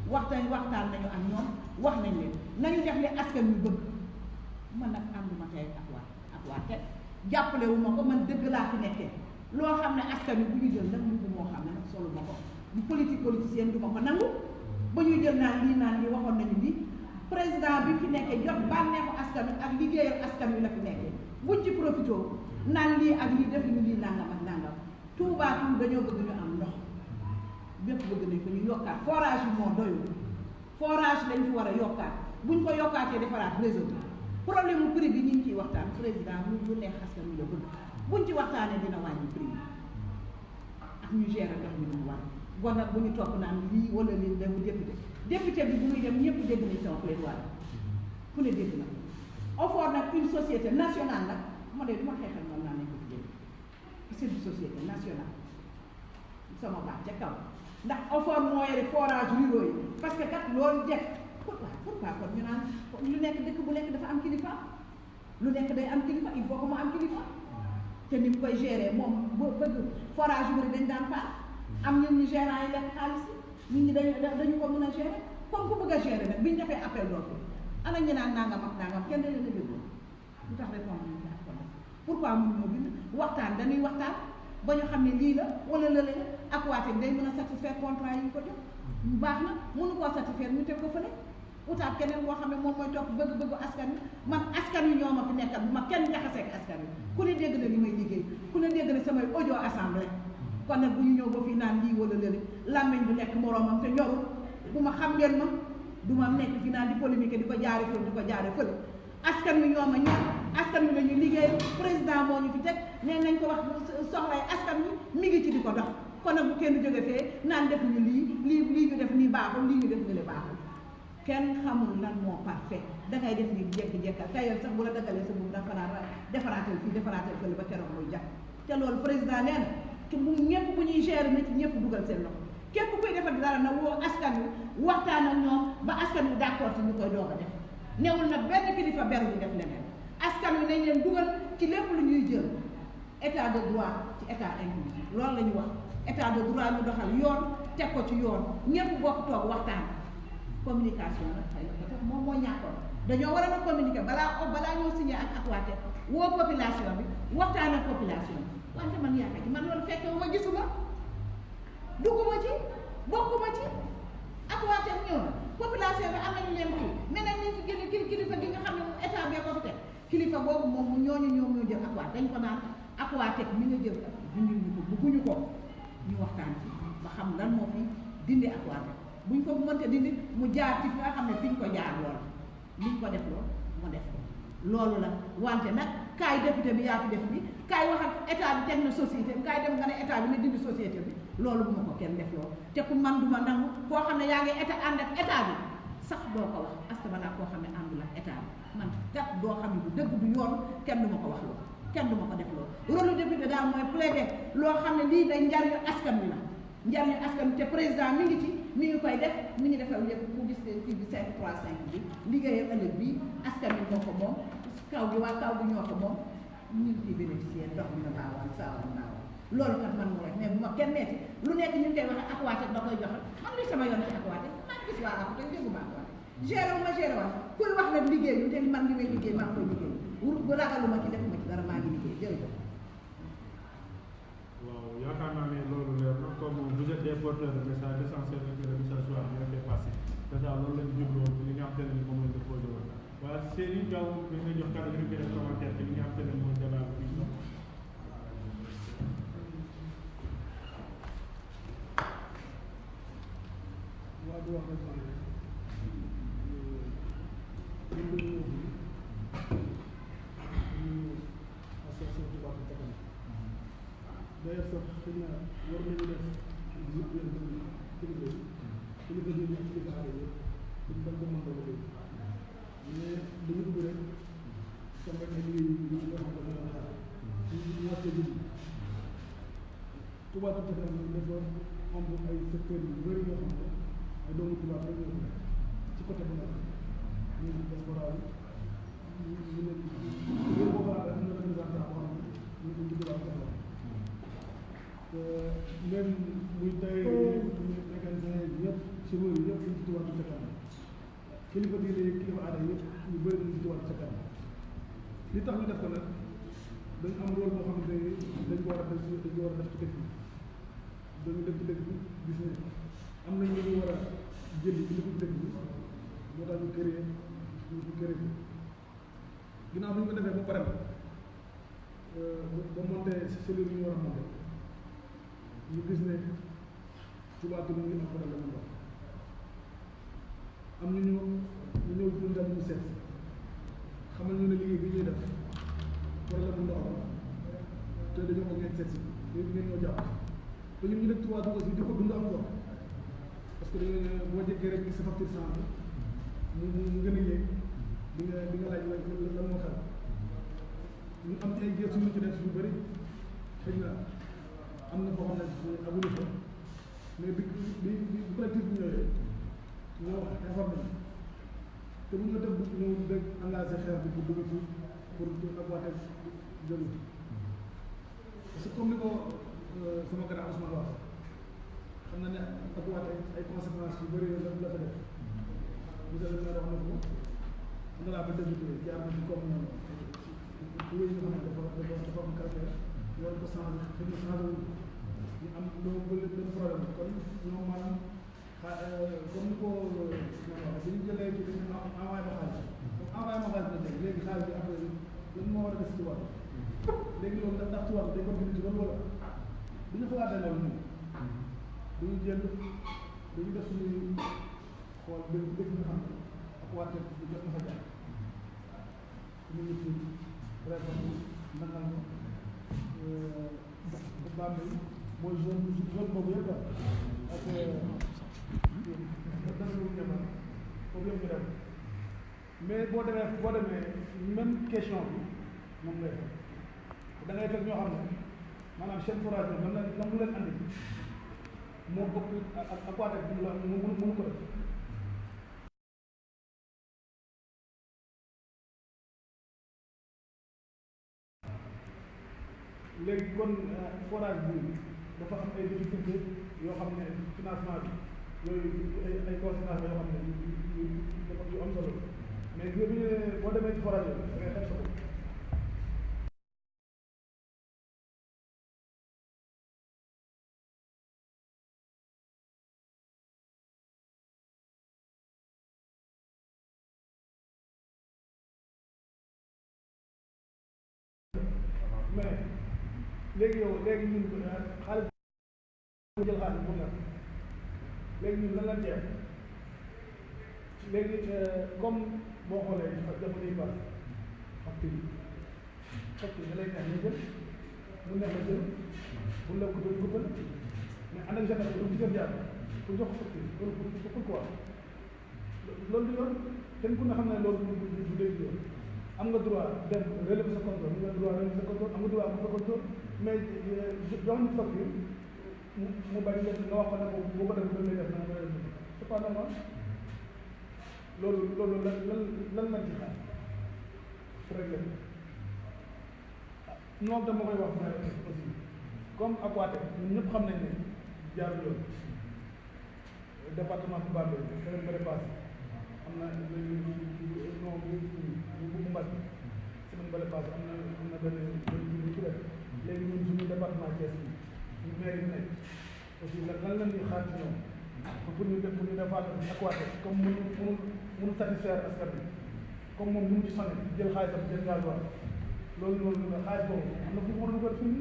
waxtaan nañu ak ñoom wax nañ leen nañu def li askan wi bëgg man nag ànduma tey Aquatech jàppale wu ma ko man dëgg laa fi nekkee loo xam ne askan wi bu ñu jël nag ñu moo xam ne nag solo ma ko du politicienne du ma ko nangu ba ñuy jël naan lii waxoon nañu lii président bi fi nekkee jot bànneexu askan wi ak liggéeyal askan wi la fi nekkee buñ ci profité naan lii ak lii defuñu lii nangam ak nangam Touba Toul dañoo bëgg ñu am ndox bépp bëgg nañ ko ñu yokkaat forage yi moo doyul forage lañ fi war a yokkaat buñ ko yokkaatee defaraat réseau bi problème mu prix bi ñu ngi ciy waxtaan président lu neex askan wi la bëgg buñ ci waxtaanee dina wàññi prix bi ak ñu gérer ndox mi nu mu war bon nag bu ñu topp naan lii wala lii dem député bi bu muy dem ñëpp dégg nañ sama plaidoyer ku ne dégg na OFOR nag une société nationale nag ma de du ma xeexal moom naa nañ ko fi dégg c'est une société nationale sama baat ca kaw ndax OFOR moo yore forage ruraux yi parce que kat loolu jekk pourquoi kon ñu naan lu nekk dëkk bu nekk dafa am kilifa lu nekk day am kilifa il faut que mu am kilifa te ni mu koy gérer moom bëgg forage yu bëri dañ daan paan am ñun ñu gérant yi lekk xaalis yi nit ñi dañu ko mën a gérer comme ku bëgg a gérer nag bi ñu defee appel d'offre ana ñu naan nangam ak nangam kenn da leen a déglu lu tax répondre ñu ci appel d'offre pourquoi mënuñoo bind waxtaan dañuy waxtaan ba ñu xam ne lii la wala lële la Aquatech day mën a satisfaire contrat yi ñu ko jox baax na mënu koo satisfaire ñu teg ko fële utaat keneen koo xam ne moom mooy topp bëgg-bëggu askan wi man askan wi ñoo ma fi nekkal bu ma kenn jaxasee ak askan wi ku ne dégg na li may liggéey ku ne dégg na samay audio assemblée kon nag bu ñu ñëw ba fii naan lii wala lële làmmiñ bu nekk moroomam te ñorul bu ma xam ngeen ma du ma nekk fii naan di polémique di ko jaare fële di ko jaare fële askan wi ñoo ma ñor askan wi la ñu liggéey président moo ñu fi teg nee nañ ko wax soxlay askan wi mi ngi ci di ko dox kon nag bu kenn jóge fee naan defuñu lii ñu def nii baaxul lii ñu def lële baaxul kenn xamul lan moo parfait dangay def ni jekki-jekkal kay sax bu la dagalee sa boobu dafa naan defaraatal fii defaraatal fële ba keroog muy jàpp te loolu président nee na bu ñëpp bu ñuy gérer na ci ñëpp dugal seen loxo képp kuy defar dara na woo askan wi waxtaan ak ñoom ba askan wi d'accord ci ñu koy doog a def newul nag benn kilifa beru di def leneen askan wi nañ leen dugal ci lépp lu ñuy jël état de droit ci état inclusif loolu la ñu wax état de droit ñu doxal yoon teg ko ci yoon ñëpp bokk toog waxtaan communication nag xëy na moom moo ñàkkoon dañoo war a na communiquer balaa ñoo signé ak Aquatech woo population bi waxtaan ak population bi wante man yaakaar ci man loolu fekke ma gisuma dugguma ci bokkuma ci Aquatech ñëw na population bi am nañu leen kii mais nag ñu fi génne kilifa gi nga xam ne état bee ko fi teg kilifa boobu moom ñooñu ñoom ñoo jël Aquatech dañ ko naan Aquatech mi nga jël dindi ñu ko bugguñu ko ñu waxtaan ci ba xam lan moo fi dindi Aquatech buñ ko mënte dindi mu jaar ci fi nga xam ne fi ñu ko jaar lool liñ ko def lool mu def ko loolu la wante nag kaay député bi yaa fi def bi kaay wax ak état bi teg na société bi kaay dem nga ne état bi ne dindi société bi loolu bu ma ko kenn def loolu te ku man duma nangu koo xam ne yaa ngi état ànd ak état bi sax doo ko wax astamala koo xam ne àndul ak état bi man kat doo xam ne du dëgg du yoon kenn du ma ko wax loolu kenn du ma ko def loolu rôle député daal mooy plaider loo xam ne lii day njariñu askan wi la njariñu askan wi te président mi ngi ci mi ngi koy def mi ngi defal lépp ku gis ne kii bi 535 bi liggéeyam ëllëg bi askan wi moo ko moom kaw gi waa kaw gi ñoo ko moom ñu ngi ciy bénéficier ndox mi na baawaan saawaan baawaan loolu kat man mu rek mais bu ma kenn neeti lu nekk ñu ngi koy wax Aquatech da koy joxal man li sama yoon ci Aquatech maa ngi gis waa Aquatech déggu ma Aquatech géré wu ma géré wax kuy wax nag liggéey lu te man li may liggéey maa ngi koy liggéey bu ragaluma ci defuma ci dara maa ngi liggéey jërëjëf. waaw yaakaar naa ne loolu leer na comme vous êtes des porteurs de message l'essentiel est que le message soit bien fait passer déjà loolu la ñu jubloon li nga xam te ne moom la ñu posé woon waaye Serigne Diaw bi nga jox kàddu gi ñu koy def commentaire bi li nga xam te ne mooy débat bi waaw di wax rek man association Touba ca kanam d'ailleurs sax xëy na war nañu def yëpp yéen kilifa yi kilifa yi ak kilifa aada yi duñ bañ ko mën ko dégg mais dañu dugg rek comme rek ay liggéey yi yoo xam ne dañoo xaar ñu wàccee dugg Touba ca kanam dafa am ay secteurs yu bëri yoo xam ne ay doomu tubaab rek ñoo nekk ci côté bu nekk ñu ngi diaspora bi ñu nekk yooyu boo xalaatee am na représentant boo xam ne ñu ngi tubaab te même muy tey muy mécanicien yi yëpp chauffeur yi yëpp ñu ci tubaab ca kanam kilifa diine yi kilifa aada yëpp ñu bëri ñu ci tubaab ca kanam li tax ñu def ko nag dañ am rôle boo xam ne dañ ko war a def dañ ko war a def ci dëkk bi dañu def ci dëkk bi gis ne am nañ lu ñu war a jëli ci dëkk bi moo tax ñu créé bi ginnaaw bi ñu ko defee ba pare ba monté cellule yi ñu war a monté ñu gis ne Touba Toul mu ngi am problème ndox am ñu ñëw ñu dem ñu seet xamal ñu ne liggéey bi ñuy def problème ndox la te dañoo ko ngeen seet si ngeen ñoo jàpp te ñun ñu def Touba Toul aussi di ko dund am ndox parce que dañoo boo jékkee rek sa facture sans mu gën a yéeg di nga laaj lan moo xam ñu am ci ay gëstu yu ci def yu bëri xëy na am na foo xam ne amuñu fa mais bi collectif bi ñëwee ñoo informé te bu ñu def ñëw dégg engagé xeex bi pour dugg ci pour Aquatech jëlu parce que comme ni ko sama grand Ousmane wax xam na ne ak waate ay conséquences yu bëri la fa def monsieur le maire wax na ko honorable député jaar na ci comme yooyu nga xam ne dafa am caractère war ko changé xëy na changé wu ñu am loolu benn problème kon ñoom maanaam comme ni ko maanaam bi ñu jëlee ci dañu envoyé ma xaalis comme envoyé ma xaalis la jël léegi xaalis bi après lan moo war a des ci wàll léegi loolu ndax ci wàll day continuer ci loolu wala bu ñu xalaatee loolu ñun duñu jël dañu def suñuy xool dëgg nga xam ne ak waate lu jot na fa jaar ñu ngi ci réforme nangal ko bu Bambey mooy zone boobu yëpp daal ak dana lu ñëmal foofu yëpp ñu dem mais boo demee même question bi moom lay fekk da ngay fekk ñoo xam ne maanaam seen forage bi la mu leen andi moo bokk ak waate bi la mënu ko def léegi kon forage bi dafa am ay difficulté yoo xam ne financement bi yooyu ay conséquences yoo xam ne yu am solo mais bi boo demee ci forage bi da ngay xeeb sa bopp mais léegi yow léegi ñun xaalis bu jël xaalis pour lan léegi ñun lan la jeex léegi comme boo xoolee jamono yi pass facture da lay neex ñu jël mu neex la jël bu la ko doon guddal mais ànd ak gendarme bi du jël jaar pour jox facture loolu pourquoi loolu du yoon kenn ku ne xam ne loolu du dégg yoon am nga droit dem relever sa contrôle am nga droit relever sa contrôle am nga droit am sa contrôle mais jox nit facture mu bañ nga wax ko ne ko boo ko def dañ lay def na nga def c'est pas normal loolu lan lañ ci xaar pour régler noonu dama koy wax aussi comme Aquatech ñun ñëpp xam nañ ne jaarul yoon département bu Bambey semaine bële passé am na non bu mbaj semaine bële passé am na benn bu ci def léegi ñun suñu département Thiès bi ñu maire yi nekk aussi lan la ñuy xaar ci ñoom pour ñu defaat Aquatech comme mënu satisfaire askan bi comme moom mënu ci sonné jël xaalisam jël gasoil loolu xaalis boobu am na fu mu war a dugal fii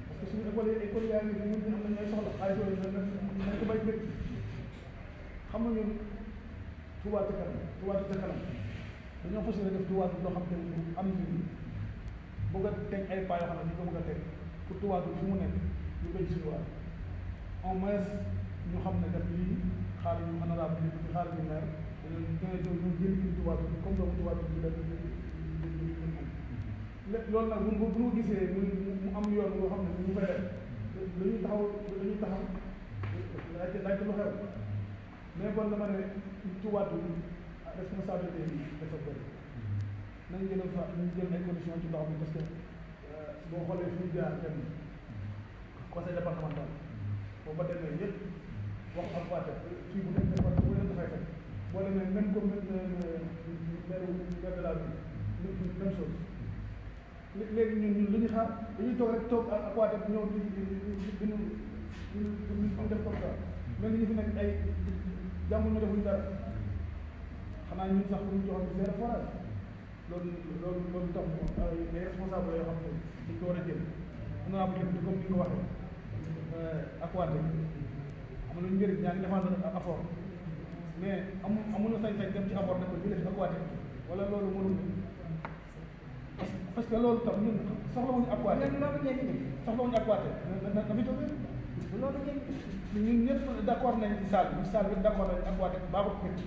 parce que suñu école yaa ngi ñun am nañu ay soxla xaalis yooyu nañ ko bay bëgg xam nga ñun Touba ca kanam dañoo fas yéene def Touba bi loo xam te am na bëgg a teg ay pas yoo xam ne ñu ko bëgg a teg pour Touba bi fu mu nekk ñu koy suñu waar au moins ñu xam ne kat lii xaar ñu honorable bi xaar ñu maire ñu jël ci Touba bi comme doomu Touba bi ñu loolu nag bu ñu gisee mu am yoon boo xam ne ñu koy def dañuy taxaw laajte lu xew mais kon dama ne Touba bi responsabilité bi dafa bëri nañ jël ay conditions ci ndox mi parce que boo xoolee fi ñu jaar dem conseil départemental boo ba demee yëpp wax ak Aquatech fii bu nekk département bu leen dafay fekk boo demee même comme maire de la ville même chose léegi ñun lu ñu xaar dañuy toog rek toog ak Aquatech ñëw di def comme ça mel ni ñu fi nekk ay jàmm ñu defuñu dara xanaa ñun sax pour ñu joxoon zéro forage loolu tax ay responsable yoo xam ne dañ ko war a jël honorable député comme ni nga ko waxee Aquatech am na njëriñ ñaa ngi défendre apport mais amul na sañ-sañ dem ci apport ne ko ñu def Aquatech wala loolu mënul parce que loolu tam ñun soxlawuñu Aquatech soxlawuñu Aquatech na fi toog loolu ñun ñëpp d'accord nañ ci salle bi d'accord nañ Aquatech baaxut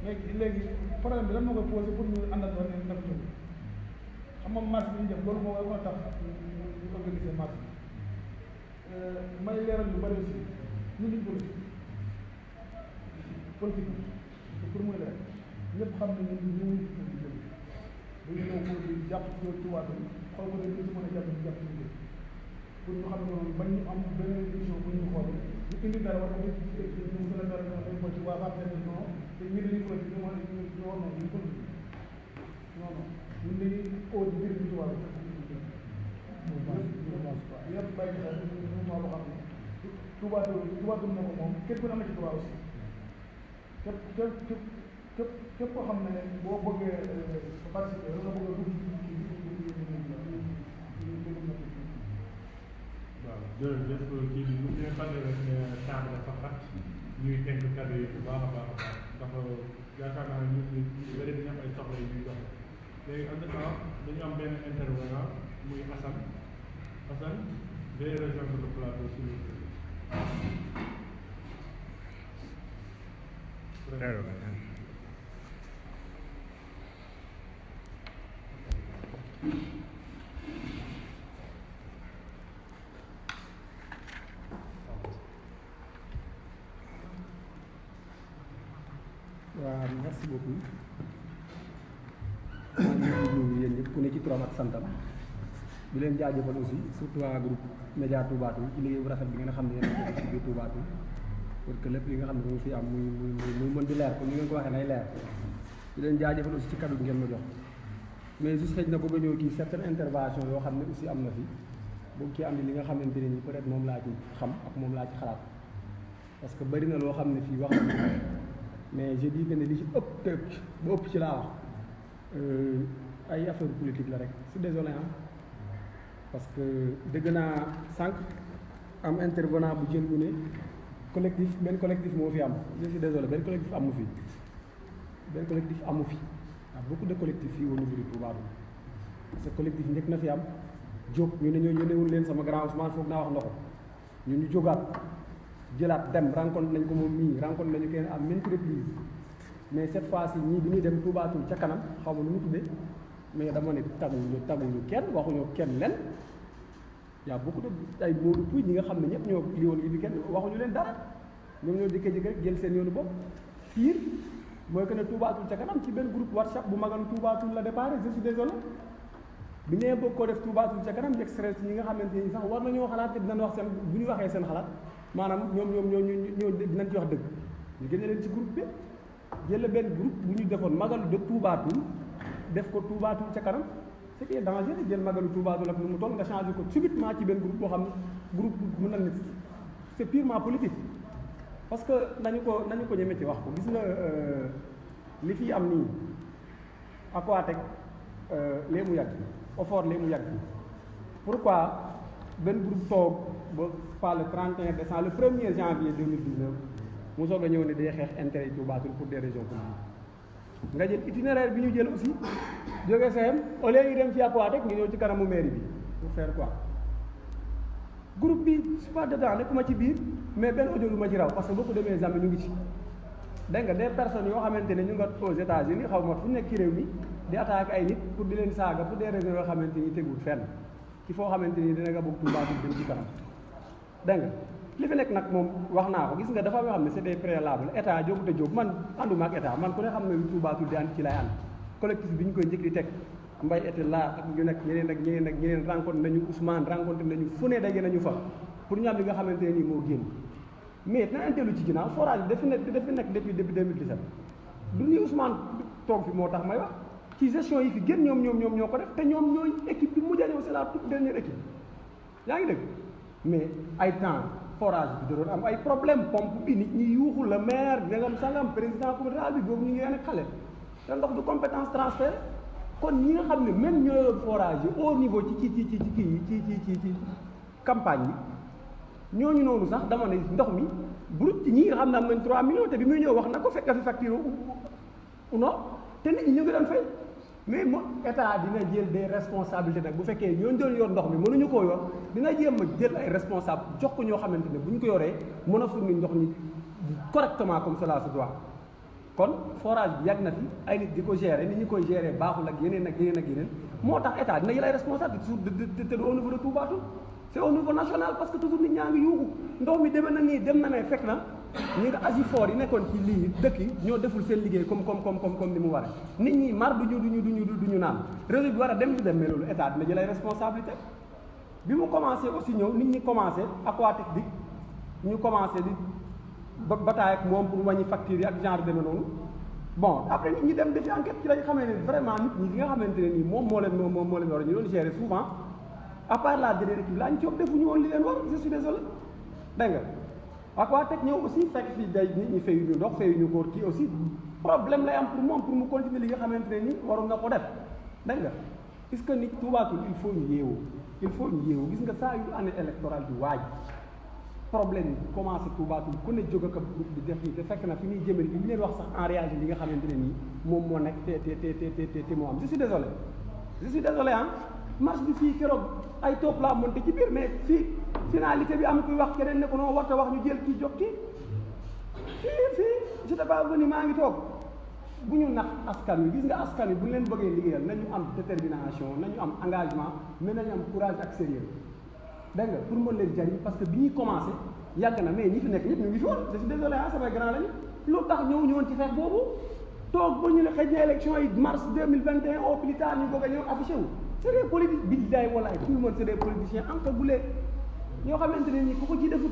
mais léegi problème bi lan moo koy posé pour ñu àndandoo ne na fi jóg xam nga marché bi ñu def loolu moo war a tax ñu organiser marché bi may leeral yu bëri aussi ñu liñ politique bi pour muy leer ñëpp xam ne ñun ñëwuñ ci politique dañu ñëw pour di jàpp ci Touba bi xool ko ne ñu ci mën a jàpp ñu jàpp ñu pour ñu xam ne bañ ñu am beneen vision bu ñu xool ñu indi dara wax dëgg ñu gën a dara dañ ko ci waa ba benn non te ñu dañu ko ci non non ñu ko non non ñu dañuy au biir bi tubaab yëpp bàyyi xel ñu moo ko xam ne tubaab na ko moom képp ku ne am na ci tubaab aussi képp koo xam ne boo bëggee participer wala nga bëgg a dugg waaw jërëjëf kii bi bu ñu fàtte rek ne temps bi dafa xat ñuy tënk kàddu yi bu baax a baax a baax ndax yaakaar naa ne ñun ñu bëri dañu am ay soxla yu ñuy dox léegi en tout cas dañu am benn intervenant muy Assane veuillez rejoindre le plateau s'il vous plaît. waaw merci beaucoup maa ngi nuyu yéen ñëpp ku ne ci turam ak santam di leen jaajëfal aussi surtout waa groupe Média Touba Toul ci liggéey bu rafet bi ngeen xam ne yéen a ko ci biir Touba Toul pour que lépp li nga xam ne moom fi am muy mën di leer comme ni ngeen ko waxee nay leer di leen jaajëfal aussi ci kaddu bi ngeen ma jox mais juste xëy na bëgg a ñëw kii certaines interventions yoo xam ne aussi am na fi bëgg kii andi li nga xamante ne nii peut être moom laa ci xam ak moom laa ci xalaat parce que bëri na loo xam ne fii wax mais je dis que ne li ci ëpp te ba ëpp ci laa wax ay affaire politique la rek c'est désolé parce que dégg naa sànq am intervenant bu jël bu ne collectif benn collectif moo fi am je suis désolé benn collectif amu fi waaw beaucoup de collectifs fii au niveau du Touba parce que collectif njëkk na fi am jóg ñu ne ñoo yónneewul leen sama grand Ousmane foog naa wax na ko ñun ñu jógaat jëlaat dem rencontre nañ ko moom mii rencontre nañu kenn à maintes reprises mais cette fois ci ñii bi ñuy dem Touba Toul ca kanam xaw ma nu mu tuddee mais dama ne taguñu kenn waxuñu kenn len y a beaucoup de ay Modou Pouy ñi nga xam ne ñëpp ñoo li woon bi kenn waxuñu leen dara ñoom ñoo dikkee rek jël seen yoonu bopp pire mooy que ne Touba Toul ca kanam ci benn groupe WhatsApp bu magal Touba Toul la départ je suis désolé bi ñëwee bëgg koo def Touba Toul ca kanam di extrait ci ñi nga xamante ni sax war nañoo xalaat te dinañ wax seen bu ñu waxee seen xalaat maanaam ñoo dinañ ci wax dëgg ñu génne leen ci groupe bi jël benn groupe bu ñu defoon magalu de Touba Toul def ko Touba Toul ca kanam ce qui est dangereux jël magalu Touba Toul ak lu mu toll nga changé ko subitement ci benn groupe boo xam ne groupe mën na ne c'est purement politique parce que nañu ko ñeme ci wax ko gis nga li fi am nii Aquatech lee mu yàgg Ofor lee mu yàgg pourquoi benn groupe toog ba pas le 31 décembre le 1er janvier 2019 mu soog a ñëw ne day xeex intérêt Touba Toul pour des raisons politiques nga jël itinéraire bi ñu jël aussi jógee CM au lieu ñu dem fii Aquatech ñu ñëw ci kanamu mairie bi pour faire quoi groupe bi c'est pas dedans nekkuma ci biir mais benn audio lu ma ci raw parce que beaucoup de mes amis ñu ngi ci dégg nga des personnes yoo xamante ne ñu nga aux États-Unis xaw ma fu nekk ci réew mi di attaquer ay nit pour di leen saaga pour des raisons yoo xamante ni tegul fenn ci foo xamante ni dina nga bëgg Touba Toul dem ci kanam dégg nga li fi nekk nag moom wax naa ko gis nga dafa yoo xam ne c'est des préalables état jógute jóg man ànduma ak état man ku ne xam ne lu Touba Toul di ànd ci lay ànd collectif bi ñu koy njëkk di teg Mbaye était là ak ñu nekk ñeneen rencontre nañu Ousmane rencontre nañu fu ne daje nañu fa pour ñu am li nga xamante ne nii moo génn mais dina dellu ci ginnaaw forage bi dafa nekk depuis 2017 du ni Ousmane toog fi moo tax may wax ci gestion yi fi génn ñoom ñoo ko def te ñoom ñooy équipe bi mujj a ñëw c'est la toute dernière équipe yaa ngi dégg mais ay temps forage bi da doon am ay problème pompe bi nit ñi yuuxu la maire dangam sangam président communal bi boobu ñu ngi nekk xale te ndox du compétence transfert kon ñi nga xam ne même ñoo yor forage yi au niveau ci campagne yi ñooñu noonu sax dama ne ndox mi brut ci ñi nga xam ne am nañ 3 millions te bi muy ñëw wax na ko fekk fi facture ou non te nit ñi ñu ngi doon fay mais mo état dina jël des responsabilités nag bu fekkee ñooñu doon yor ndox mi mënuñu koo yor dina jéem a jël ay responsable jox ko ñoo xamante ne bu ñu ko yoree mën a fournir ndox ñi correctement comme cela se doit kon forage bi yàgg na fi ay nit di ko gérer nit ñi koy gérer baaxul ak yeneen moo tax état dina jël ay responsabilités te au niveau de Touba Toul c'est au niveau national parce que toujours nit ñaa ngi yuuxu ndox mi demee na nii dem na ne fekk na ñi nga ASIFOR yi nekkoon ci lii dëkk yi ñoo deful seen liggéey comme ni mu waree nit ñi mar duñu naan réseau bi war a dem mais loolu état dina jël ay responsabilité bi mu commencé aussi ñëw nit ñi commencé Aquatech bi ñu commencé di bataille ak moom pour wàññi facture yi ak genre demee noonu bon après nit ñi dem defi enquête ci lañ xamee ne vraiment nit ñi nga xamante ne nii moom moo leen war ñu doon gérer souvent à part la directive laa ñu ci defuñu woon li leen war je suis désolé dégg nga ak waa teg ñëw aussi fekk fii day nit ñi fayuñu ndox fayuñu góor kii aussi problème lay am pour moom pour mu continuer li nga xamante ne nii waroon na ko def dégg nga est-ce que nit Toubatoul il faut ñu yeewu gis nga saa yu année électorale bi waaj problème yi commencé Toubatoul ku ne jóg ak groupe bi def nii te fekk na fi muy jëmale li leen wax sax en réalité li nga xamante ne nii moom moo nekk te moo am je suis désolé ah marche bi fii keroog ay topp laa monté ci biir mais fii finalité bi am kuy wax keneen ne ko non warta wax ñu jël kii jox kii fii je t'ai pas venu maa ngi toog bu ñu nax askan wi gis nga askan wi bu leen bëggee liggéeyal nañu am détermination nañu am engagement mais nañu am courage ak sérieux dégg nga pour mën leen jariñ parce que bi ñuy commencé yàgg na mais ñi fi nekk ñëpp ñu ngi fi woon je suis désolé ah samay grand lañu lu tax ñëw ñëwoon ci xeex boobu toog ba ñu ne xëj na élection yi mars 2021 au plus tard ñu bëgg a ñëw affiché wu c'est des politiques billaay wallaay tout le monde c'est des politiciens encagoulés ñoo xamante ne nii ku ko ci defut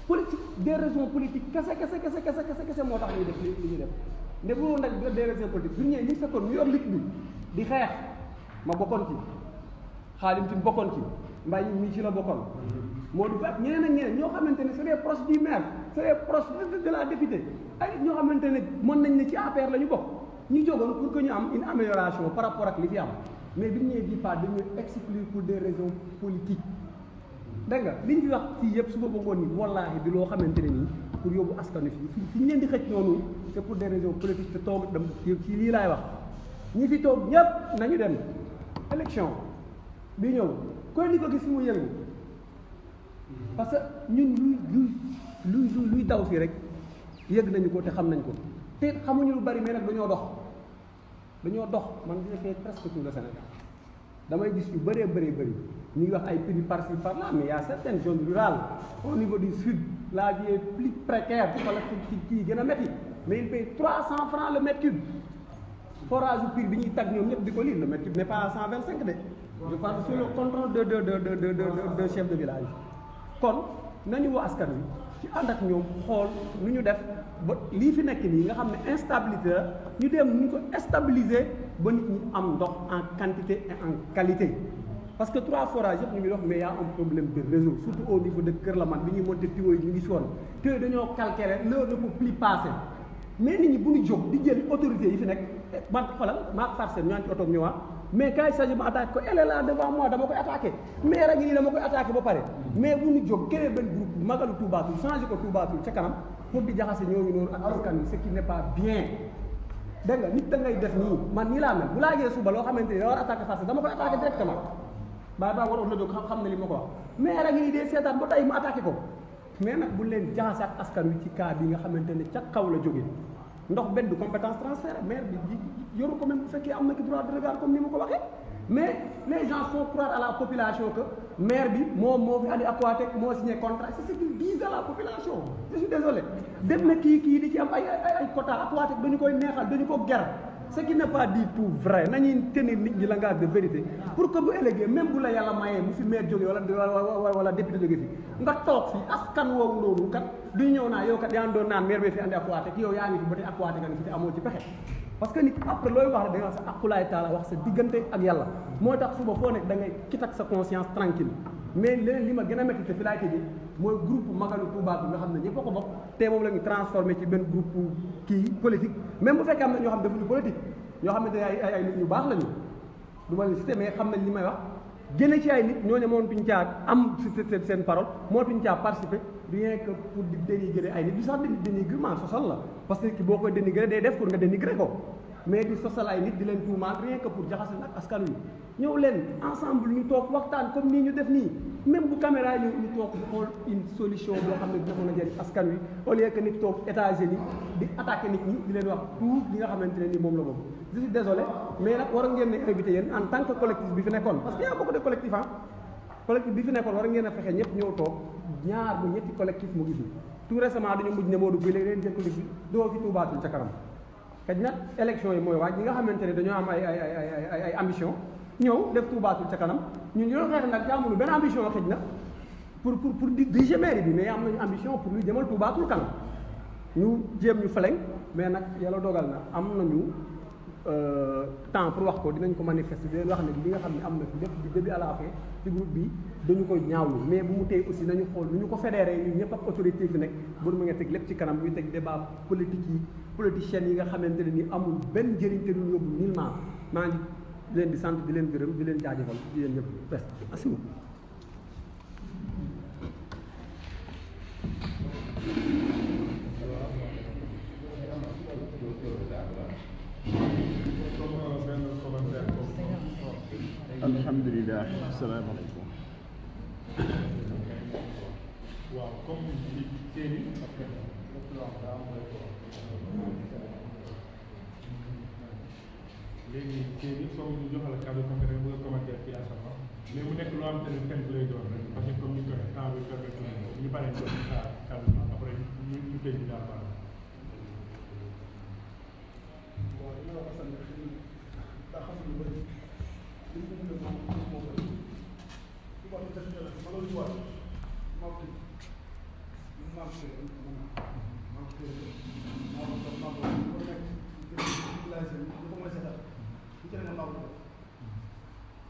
politique des raisons politiques kese moo tax ñuy def li ñuy def ne bu woon nag des raisons politiques bu ñëwee ñu fekkoon ñu yor lit bi di xeex ma bokkoon ci Xaadim ci bokkoon ci mbay ñi ci la bokkoon moo du ak ñeneen ak ñeneen ñoo xamante ne c'est des proches du maire c'est des proches de la députée ay ñoo xamante ne mën nañ ne ci APR la ñu bokk ñu jógoon pour que ñu am une amélioration par rapport ak li fi am mais bi ñu ñëwee bii pas dañu exclure pour des raisons politiques dégg nga li ñu fi wax fii yëpp su ma bëggoon ni wallaahi bi loo xamante ne nii pour yóbbu askan wi fi ñu leen di xëcc noonu c'est pour des raisons politiques te toog dem ci lii laay wax ñi fi toog ñëpp nañu dem élection bi ñëw koy ni ko gis fi mu yëngu parce que ñun luy daw fii rek yëg nañu ko te xam nañ ko te xamuñu lu bari mais nag dañoo dox man j'ai fait presque tout le Sénégal damay gis yu bëree bëri ñu ngi wax ay prix par-ci par-là mais y a certaines zones rurales au niveau du sud la vie est plus précaire wala ci kii gën a métti mais il paye 300 francs le mètre cube forage u prix bi ñuy tag ñoom ñëpp di ko lire le mètre cube n'est pas à 125 de je parle sur le contrôle de chef de village kon nañu woo askan wi ci ànd ak ñoom xool nu ñu def ba lii fi nekk nii nga xam ne instabilité la ñu dem ñu ko stabiliser ba nit ñi am ndox en quantité et en qualité parce que 3 forages yëpp ñu ngi dox mais y a un problème de réseau surtout au niveau de Kër Lamane bi ñuy monter tuyaux yi ñu ngi si woon te dañoo calculer l'heure ne peut plus passer mais nit ñi bu ñu jóg di jël autorités yi fi nekk man xoolal maa ko farcé ñaan ci oto ñëwaat mais quand il s'agit ma attaqué ko elle est là devant moi dama koy attaqué mais rek nii dama koy attaqué ba pare mais bu ñu jóg créé benn groupe magalu Toubatoul changé ko Toubatoul ca kanam pour di jaxase ñooñu noonu ak askan wi ce qui n'est pas bien dégg nga nit da ngay def nii man nii laa mel bu laajee suba loo xamante ni da war a attaqué farcé dama koy attaqué directement baa waroon na jóg xam ne li ma ko wax mais rek nii dee seetaan ba tey mu attaqué ko mais nag bu leen jaxase ak askan wi ci cas bi nga xamante ne ca kaw la jógee ndox benn du compétence transférée maire bi yoru ko même bu fekkee am na ci droit de regard comme ni ma ko waxee mais les gens font croire à la population que maire bi moo fi andi Aquatec moo signé contrat c'est ce qu'ils disent à la population je suis désolé dem na kii di ci am ay quota Aquatec dañu koy neexal dañu ko ger ce qui n'est pas du tout vrai nañuy tenir nit ñi langage de vérité pour que bu ëllëgee même bu la yàlla mayee mu fi maire jógee wala député jógee fi nga toog fi askan woowu loolu kat du ñëw naa yow kat yaa ngi doon naan maire bi fi andi Aquatec yow yaa ngi fi ba tey Aquatec nga ngi fi te amoo ci pexe parce que nit après looy wax rek da nga wax sa aqulaay taala wax sa diggante ak yàlla moo tax suba foo nekk da ngay kit ak sa conscience tranquille mais léegi li ma gën a métti te fi laay tëjee mooy groupe Magalu Toubatoul nga xam ne ñëpp a ko bokk te moom la ñu transformé ci benn groupe kii politique même bu fekkee am na ñoo xam defuñu politique ñoo xamante ne ay nit ñu baax lañu du ma leen cité mais xam nañ li may wax génne ci ay nit ñooñu mënatuñ caa am seen parole mënatuñ caa participer rien que pour di dénigrer ay nit du sax dénigrement sosal la parce que ki boo koy dénigrer day def pour nga dénigrer ko mais di sosal ay nit di leen tuumaal rien que pour jaxase nag askan wi ñëw leen ensemble ñu toog waxtaan comme nii ñu def nii même bu caméra yi ñu toog xool une solution boo xam ne dina mën a jëriñ askan wi au lieu que nit toog États-Unis di attaquer nit ñi di leen wax tout li nga xamante ne ni moom la boobu je suis désolé mais nag war ngeen ne invité yéen en tant que collectif bi fi nekkoon parce que y a beaucoup de collectif collectif bi fi nekkoon war ngeen a fexe ñëpp ñëw toog ñaar bu ñetti collectif mu ngi fi tout récemment dañu mujj ne Modou Gueye léegi leen jël collectif doo fi Toubatoul ca kanam kaj nag élection yi mooy waaj ñi nga xamante ne dañoo am ay ambition ñëw def Toubatoul ca kanam ñun ñu doon xeex nag jàmmulu benn ambition xëj na pour diriger mairie bi mais am nañu ambition pour lu jëmal Touba Toul kanam ñu jéem ñu feleŋ mais nag yàlla dogal na am nañu temps pour wax ko dinañ ko manifester di leen wax ne li nga xam ne am na fi lépp du début à la fin ci groupe bi dañu koy ñaawlu mais bu mu tey aussi nañu xool nu ñu ko fédéré ñun ñëpp ak autorité fi nekk bu mu nga teg lépp ci kanam ñu teg débat politique yi politiciens yi nga xamante ne ni amul benn njëriñ te duñu yóbbu nullement maa ngi leen di sant di leen gërëm di leen jaajëfal di leen ñëpp bes merci beaucoup. alhamdulilah asalaamaaleykum. waaw comme li Thierry léegi Thierry soo ñu joxal kàddu comme que bu nga commentaire ci asama mais mu nekk loo xam te ne kenn lay doon rek parce que comme ni ko temps bi permettre ñu bari ñu xaar kàddu après ñu tëj bi daal baax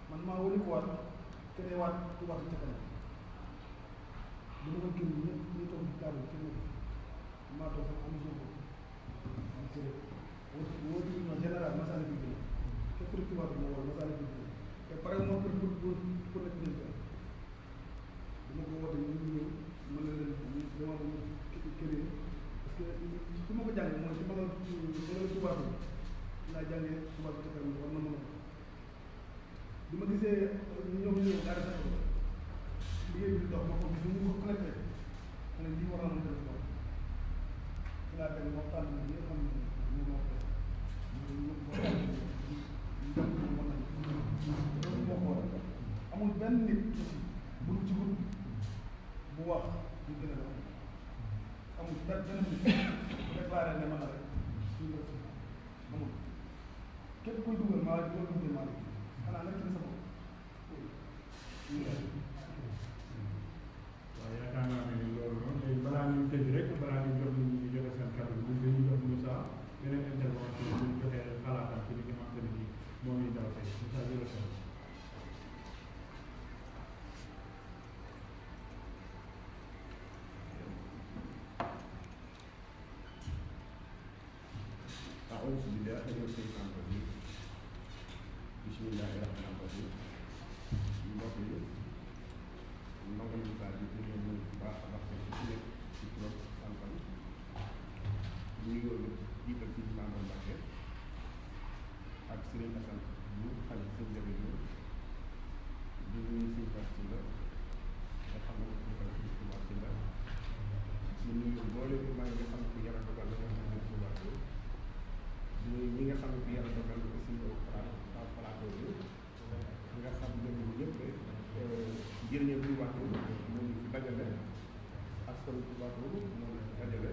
man maa wëri ko waat keneen waat Touba Ca Kanam li ma ko gën ñëpp ñu toog ci table kenn maa toog sax am soo ko woo ci ma général masala bi gën képp ku Touba bi ma war masala bi gën te pare moom pour nekk jël dama ko woote ñu ñëw mën na leen dama ko këré parce que su ma ko jàngee mooy si ma nga Touba bi laa jàngee Touba Ca Kanam war na mën a bi ma gisee ñoom ñëw daal di ko liggéey bi dox ma ko gis ñu ko collecté ma ne lii war na mën a def loolu ci laa dem waxtaan bi nga xam ne moo ko amul benn nit bu ci groupe bu wax ñu gën a doon amul benn nit bu déclaré ne man la rek suñu amul képp kuy dugal maa la dugal maa la xanaa nekk na sa bopp. waaw yaakaar naa ne loolu noonu léegi balaa ñuy tëj rek balaa ñuy jox nit ñi ñu joxe seen kàddu bi dañuy jox Moussa yeneen intervention bu ñu joxee xalaatam ci li nga xamante ne nii moom lañ daw tey Moussa jërëjëf. أعوذ بالله من الشيطان الرجيم bismillahi rahmaani rahim mbokk yi ndongo li saa bi ñu ngi leen bu baax a baax ci nekk ci turam santam ñu ngi woon jiital ci Mamadou Mbacké ak Serigne Assane bu xale sëñ Jabi Jóob di nuyu suñu baax ci la nga xam ne ñu koy ci Touba ci la ñu nuyu boole bi maa ngi xam ne yàlla dogal na nga xam ne Touba di nuyu ñi nga xam ne yàlla dogal na aussi plateau bi nga xam ne ñun ñëpp njëriñam Touba Toul moom fi dajale askan Touba Toul moom fi dajale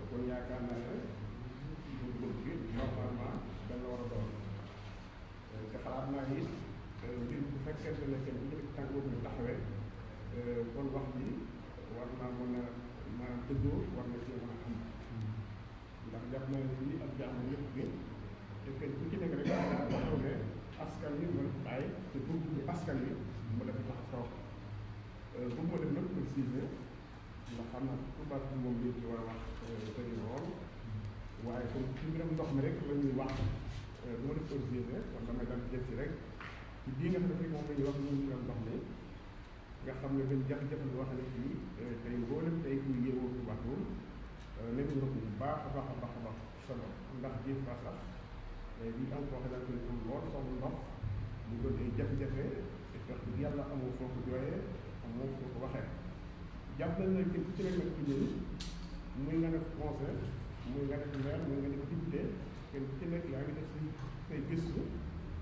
kon yaakaar naa ne groupe bi normalement dana war a doon te xalaat naa ni mbir bu fekkente ne kenn bu ñu tànk boobu ñu taxawee kon wax ji war naa mën a maanaam dëggoo war na cee mën a am ndax jàpp naa ne fii ak jaamu ñëpp bi te kenn ku ci nekk rek daa taxaw ne askan wi mën a bàyyi te pour bu askan wi mu def tax a toog pour ma def nag préciser ndax xam naa Touba Toul moom li ci war a wax bëri lool waaye comme ci mbiram ndox mi rek la ñuy wax du ma def préciser kon damay daan jël si rek ci bii nga xam ne moom la ñuy wax ñu mbiram ndox mi nga xam ne dañ jafe-jafe bi wax ne fii tey mboolem tey kuy yeewoo Touba Toul nekk ndox bu baax a baax a baax a baax solo ndax jéem fa sax li am koo xamante ne comme lool soxla ndox mu doon ay jafe-jafe te wax dëgg yàlla amoo foo ko jooyee amoo foo ko waxee jàpp nañ ne ci ci lañ nekk ci ñun muy nga def conseil muy nga def maire muy nga def député kenn ci nekk yaa ngi def si say gëstu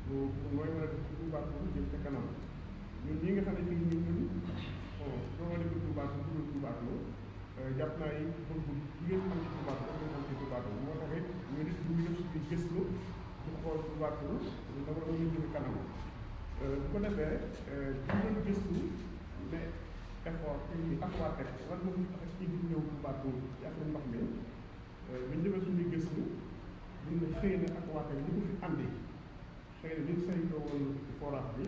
pour mooy mën a def Touba Toul jëm ca kanam ñun ñi nga xam ne fii ñun soo ma def Touba Toul dugg Touba Toul jàpp naa yi pour bu jigéen am ci Touba Toul am ci Touba Toul moo tax it ñu nit ñu def suñu gëstu di xool Touba Toul dama la mën a jëm kanam bu ko defee ñu doon gëstu mais effort ci Aquatech lan moo fi tax a indi ñëw Touba Toul ci affaire ndox mi bi ñu defee suñuy gëstu ñu ne xëy na Aquatech li ko fi andi xëy na li ñu saytoo woon forage bi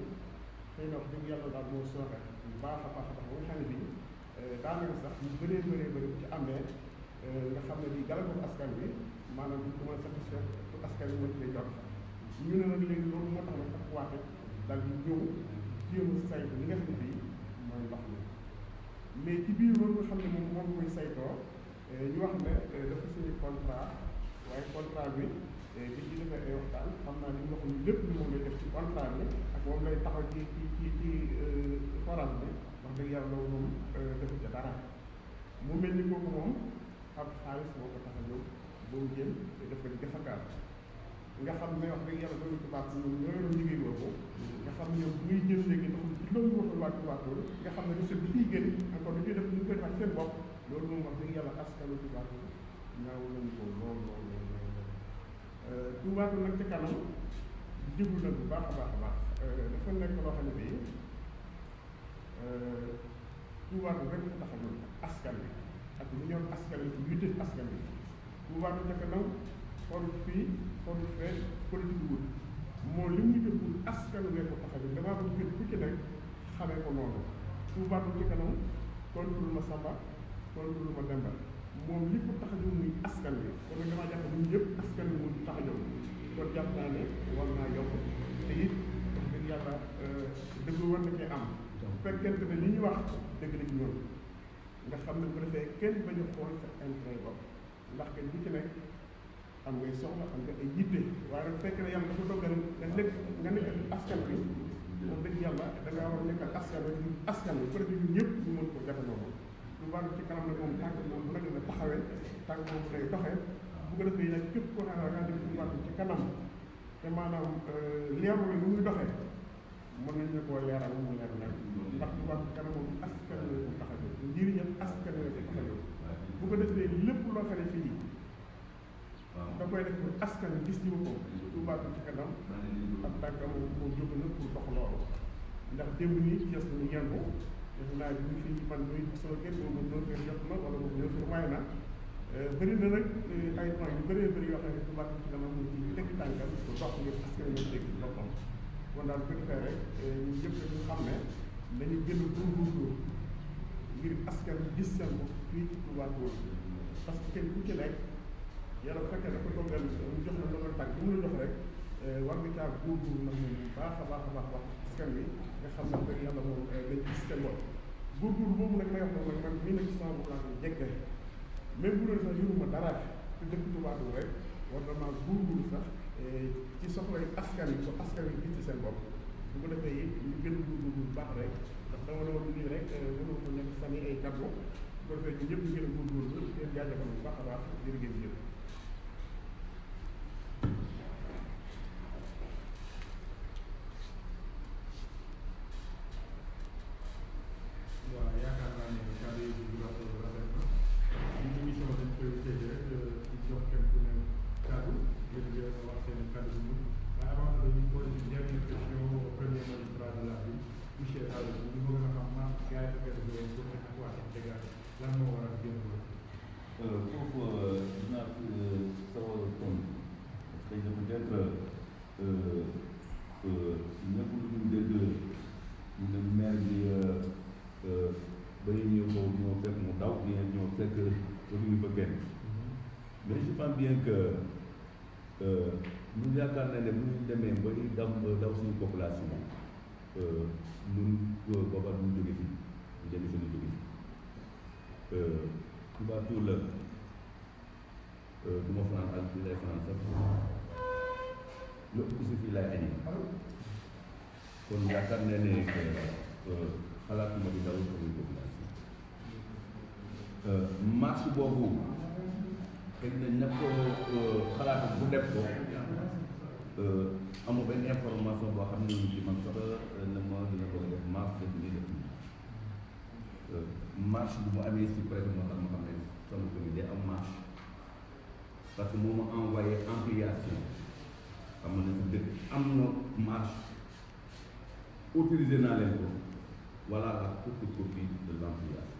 xëy na wax dëgg yàlla daal moo sooxe bu baax a baax a baax ba nga xam ne bii daanaka sax ñu bëree bëri bu ci amee nga xam ne bii gàllankoor askan bi maanaam duñ ko mën a satisfaire pour askan bi mën cee jot ñu ne nag léegi loolu moo tax nag Aquatech daal di ñëw jéem a saytu li nga xam ne bii mooy ndox mi mais ci biir loolu nga xam ne moom koy saytoo ñu wax ne dafa signé contrat waaye contrat bi bi ci defee ay waxtaan xam naa ni ndox mi lépp lu moom lay def ci contrat bi ak moom lay taxaw ci forage bi wax dëgg yàlla loolu moom defu ca dara mu mel ni kooku moom ab xaalis moo ko tax a ñëw ba mu jël def ko di defakaat nga xam ne wax dëgg yàlla loolu tubaab bi ñoom ñoo yoroon liggéey boobu nga xam ne ñoom bu muy jël léegi ndox ci loolu waxul waa Touba Toul nga xam ne recette bi ciy gën encore lu ñuy def ñu koy defaat seen bopp loolu moom wax dëgg yàlla askanu Touba Toul ñaaw nañu ko lool Touba Toul nag ci kanam déglu na bu baax a baax a baax dafa nekk loo xam ne bii Touba Toul rek tax a ñëw askan bi ak lu ñor askan bi luy def askan bi Touba Toul ca kanam xool fii xool fee politique wut moom li muy def askan wee ko tax a jóg damaa bëgg kër ku ci nekk xamee ko noonu Touba Toul ci kanam kontul ma Samba kontul ma Demba moom li ko tax a jóg muy askan wi kon nag damaa jàpp ñun ñëpp askan wi mu tax a jóg kon jàpp naa ne war naa yokk te it wax dëgg yàlla dëgg war na cee am fekkente ne li ñu wax dëgg la ci ñoom nga xam ne bu defee kenn bañ a xool sa intérêt bopp ndax kenn bu ci nekk am ngay soxla am nga ay yitte waaye nag fekk na yàlla dafa dogal nga nekkal askan bi wax dëgg yàlla da ngaa war a nekkal askan bi bu ko defee ñun ñëpp ñu mën ko jafe noonu lu baax ci kanam nag moom tànk moom bu nag la taxawee tànk moom bu lay doxee bu ko defee nag képp koo xam ne nga def Touba Toul ci kanam te maanaam leeru la nu muy doxee mën nañ ne koo leeral mu leer nag ndax Touba Toul ci kanam moom askan la ko tax a jóg njëriñam askan la ko tax a jóg bu ko defee lépp loo xam ne fii da koy def pour askan wi gis ñu ko Touba Toul ci kanam ab tànkam moo jóg na pour dox loolu ndax démb nii ci nañu yendu def naa bi ñu fii man muy sama kër boobu 9 heures jot na wala boobu 9 heures waaye na bëri na nag ay point yu bëree bëri yoo xam ne Touba Toul ci kanam mu ci tekki tànkam pour dox ngir askan wi dégg boppam kon daal bu ko defee rek ñun ñëpp ñu xam ne dañu gën a góorgóorlu ngir askan wi gis seen bopp fii ci Touba Toul parce que kenn ku ci nekk yàlla bu fekkee dafa dogal mu jox la dogal tànk bu mu la jox rek war nga caa góorgóorlu nag moom bu baax a baax a baax wax askan wi nga xam ne dëgg yàlla moom dañ gis seen bopp góorgóorlu boobu nag may wax nag man mii nag ci sama bopp laa ko jekkee même bu doon sax yoruma dara te dëkk Touba Toul rek war na maa góorgóorlu sax ci soxlay askan wi ko askan wi gis ci seen bopp bu ko defee it ñu gën a góorgóorlu bu baax rek ndax dama doon nii rek mënoo ko nekk sànni ay kàddu bu ko defee ñun ñëpp ñu gën a góorgóorlu leen jaajëfal bu baax a baax jërë ngeen jëf waaw yaakaar naa ne kàddu yi di wax rafet na ñu émission dañ koy tëj rek di jox kenn ku ne kàddu ngir ngeen wax seen kàddu bu mujj waaye avant que dañuy poser une dernière question au premier magistrat de la ville monsieur Talla ñu bëgg a xam maam gars yi fekk na pour ne Aquatech dégage lan moo waral génn loolu. foofu dinaa sawar a tontu parce que peut-être ñëpp lu ñu dégg ñu ne maire bi ba ñu ñëw foofu ñoo fekk mu daw bien ñoo fekk ñu fa kenn mais je pense bien que ñun yaakaar na ne bu ñu demee ba ñu daw suñu population ñun booba ñu jóge fi ñu dem suñu jóge fi Touba Toul la du ma fanaan ak bi lay fanaan sax lu ëpp si fii lay añee kon yaakaar na ne xalaatuma di daw suñu population marche boobu xëy na ña ko xalaat bu def ko amul benn information boo xam ne ci man sax na ma dina ko def marche def nii def nii marche bu mu amee si président moo tax ma xam ne sama commune day am marche parce que moo ma envoyé ampliation xam nga ne si dëkk am na marche autorisé naa leen ko voilà la photocopie de l'ampliation.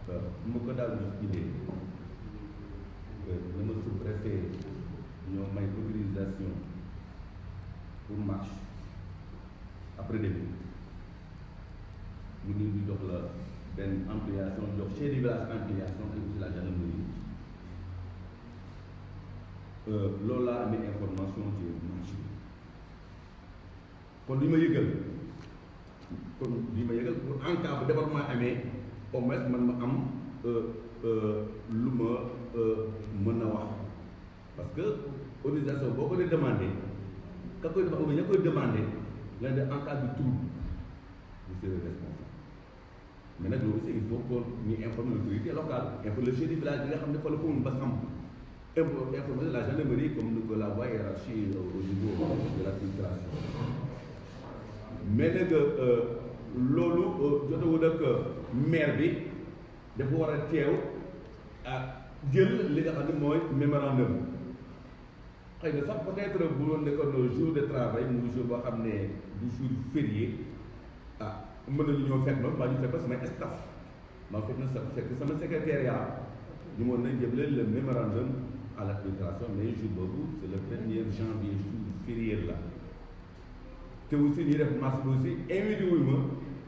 Bu ma ko daal jox idée na ma sous-préfet ñoo may autorisation pour marche après début mu ngi di jox la benn ampliation jox chef de village ampliation et aussi la gendarmerie loolu laa amee information ci marche bi kon li ma yëgal pour en cas bu département amee au moins man ma am lu ma mën a wax parce que organisation boo ko dee demandé ka koy def ña koy demandé nga ne en cas de trouble vous serez responsable mais nag loolu aussi il faut que ñu informer l'autorité locale informer le chef du village bi nga xam ne fa la commune ba xam informer la gendarmerie comme ni ko la voie hiérarchie au niveau de l'administration mais nag loolu jotewul ak maire bi dafa war a teew ak jël li nga xam ne mooy mémorandum xëy na sax peut-être bu doon nekkoon jour de travail mu jour boo xam ne du jour férié mën nañu ñoo fekk noonu maa ñu fekk samay staff maa fekk na fekk sama secrétariat ñu mën nañ jëbleen le mémorandum à l'administration mais jour boobu c'est le 1er janvier jour férié la te aussi ñuy def marche aussi invité wuñ ma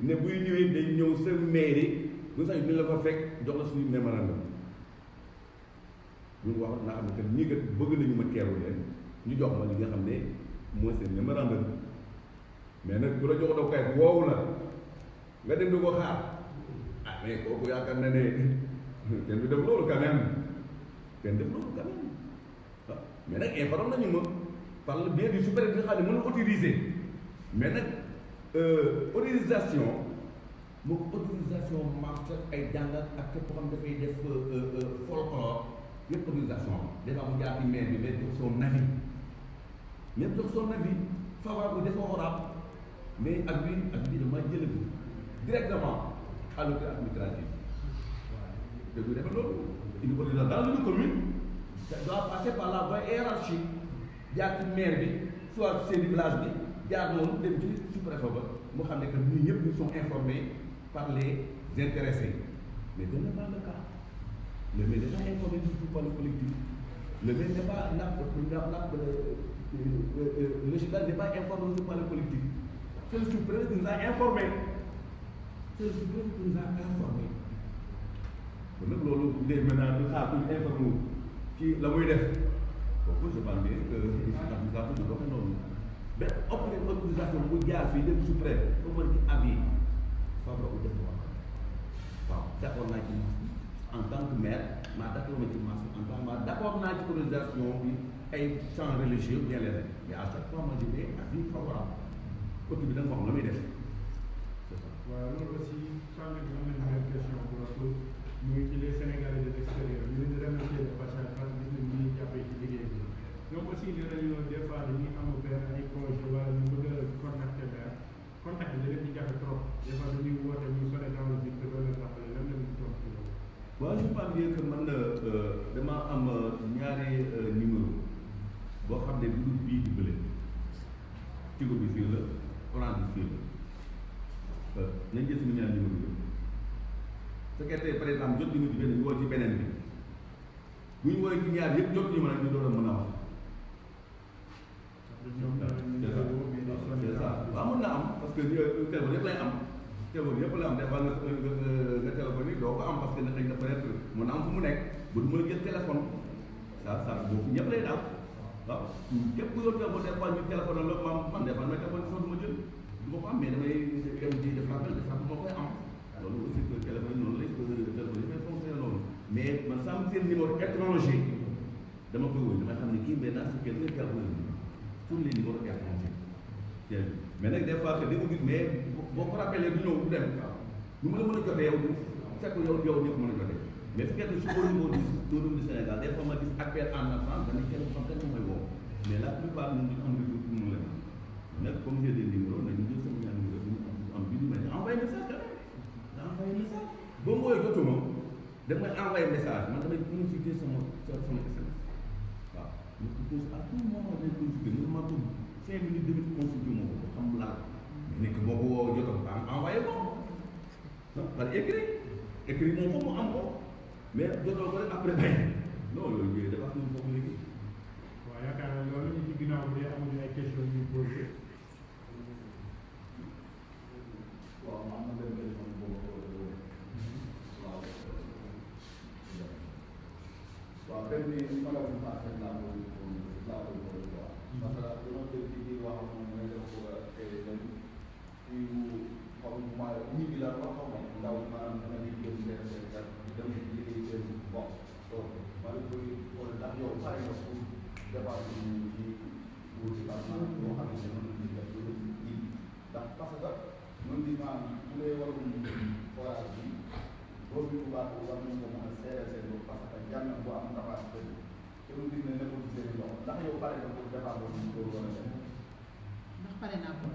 ne buy ñëwee dañ ñëw sa mairie bu sax ñu la fa fekk jox la suñu mémorandum ñu wax naa xam ne que ñii kat bëgg nañu ma teewu leen ñu jox ma li nga xam ne mooy seen mémorandum mais nag bu la jox doo kayit woowu la nga dem di ko xaar mais kooku yaakaar na ne kenn du def loolu quand même kenn def loolu quand même waaw mais nag informé nañu ma par le biais du supérieur bi nga xam ne mën na autoriser mais nag autorisation moom autorisation marche ay jàngat ak képp xam dafay def folklore yëpp autorisation des fois mu jaar ci maire bi mais jox son avis même jox son avis favorable défavorable mais ak bi dama jëlee ko directement à l'autorité administrative dégg nga loolu une autorisation dans une commune ça doit passer par la voie hiérarchique jaar ci maire bi soit chef du village bi jaar noonu dem ci sous-préfet ba mu xam ne que ñun ñëpp nous sont informés par les intéressés mais ce n'est pas le cas le maire n'est pas informé du tout par le collectif le maire n'est pas le chef n'est pas informé du tout par le collectif c'est le sous-préfet qui nous a informés c'est le sous-préfet qui nous a informés kon nag loolu day maintenant du xaar tuuti informé ci la muy def kooku je pense bien que administration du doxe noonu benn autorisation bu jaar fii dem sous-préfet ba mën ci avis foofu la ko def waaw d'accord naa ci en tant que maire maa d'accord na ci marché en tant que d'accord naa ci autorisation bi ay champs religieux bien leneen mais à chaque fois ma jëlee avis favorable côté bi da nga wax la muy def c'est ça. waaw loolu aussi changé bi am nañu benn question bu rafetlu muy ci les Sénégalais de l'extérieur ñu leen di remercier de passage parce que gis nañ ni ñuy jàppee ci liggéey bi ñoom aussi nee nañu des fois dañuy am benn ay projet wala ñu bëgg a contacter maire contact bi da leen di jafe trop des fois dañuy woote ñu sonné dans le vide te doo leen rappelé lan la ñu toog ci loolu. waaw je pense bien que man dama am ñaari numéro boo xam ne du bii di bële Tigo bi fii la Orange bi fii la nañ jël suñu ñaari numéro yi su fekkee tey par exemple jot nañu ci benn ñu woo ci beneen bi bu ñu woowee ci ñaar yëpp jot ñu mën a ñu door a mën a wax. c'est ça waaw mën na am parce que téléphone yëpp lay am téléphone yëpp la am des fois nga téléphone yi doo ko am parce que xëy na peut-être mën na am fu mu nekk ba du mën a jël téléphone ça boobu ñëpp lay daal waaw képp ku yor téléphone des fois ñu téléphone la man des fois may téléphone sax du ma jël du ma ko am mais damay dem di def rappel moo koy am loolu aussi que téléphone yi noonu lay téléphone yi may fonctionné noonu mais man saa mu seen numéro étranger dama koy wóor damay xam ne kii maintenant c'est quelqu'un qui a pour les numéros étrangers mais nag des fois que di ko gis mais boo ko rappelé du ñëw du dem ñu mën a jotee yow du fekk yow ñëpp mën a jotee mais su fekkee su au niveau du Sénégal des fois ma gis appel en absence dana kenn xam kenn mooy woo mais la plupart ñun duñ am retour pour mu leen nag comme j'ai des numéros nañu jël sama ñaar numéro ñu am bi ñu mel envoyé message da envoyé message boo mooy jotuma damay envoyé message man damay consulter sama SMS waaw ñu ko pose à tout moment day consulter ñu ma ko 5 minutes 2 minutes consulter moo ko xam laa nit ki moo ko woo jotoon ba am envoyé ko non par écrit moom foog mu am ko mais jotoo ko rek après bay non loolu yooyu dafa am foofu léegi. waaw yaakaar naa loolu ñu ci ginnaaw bi amuñu ay questions yu posé. waaw am na benn question boobu waaw waaw benn bi ma la ko passé laa koy quoi parce que dama dégg ci biir wax moom mooy dafa bëgg a dem ci xaw ma ñibbi la wax xaw ma ndaw maanaam dama di jëm seen dem liggéey seen bopp donc ma la koy xool ndax yow pare nga pour départ ci pour ci maanaam boo xam ne mën nañu def lu ji ndax parce que mën di maanaam bu dee waroon forage bi boobu bu baax war nañu ko mën a seere seen bopp parce que jàng bu am capacité te lu gis ne nekkul ci seen loxo ndax yow pare nga pour départ boobu ñu ko war a def ndax pare naa ko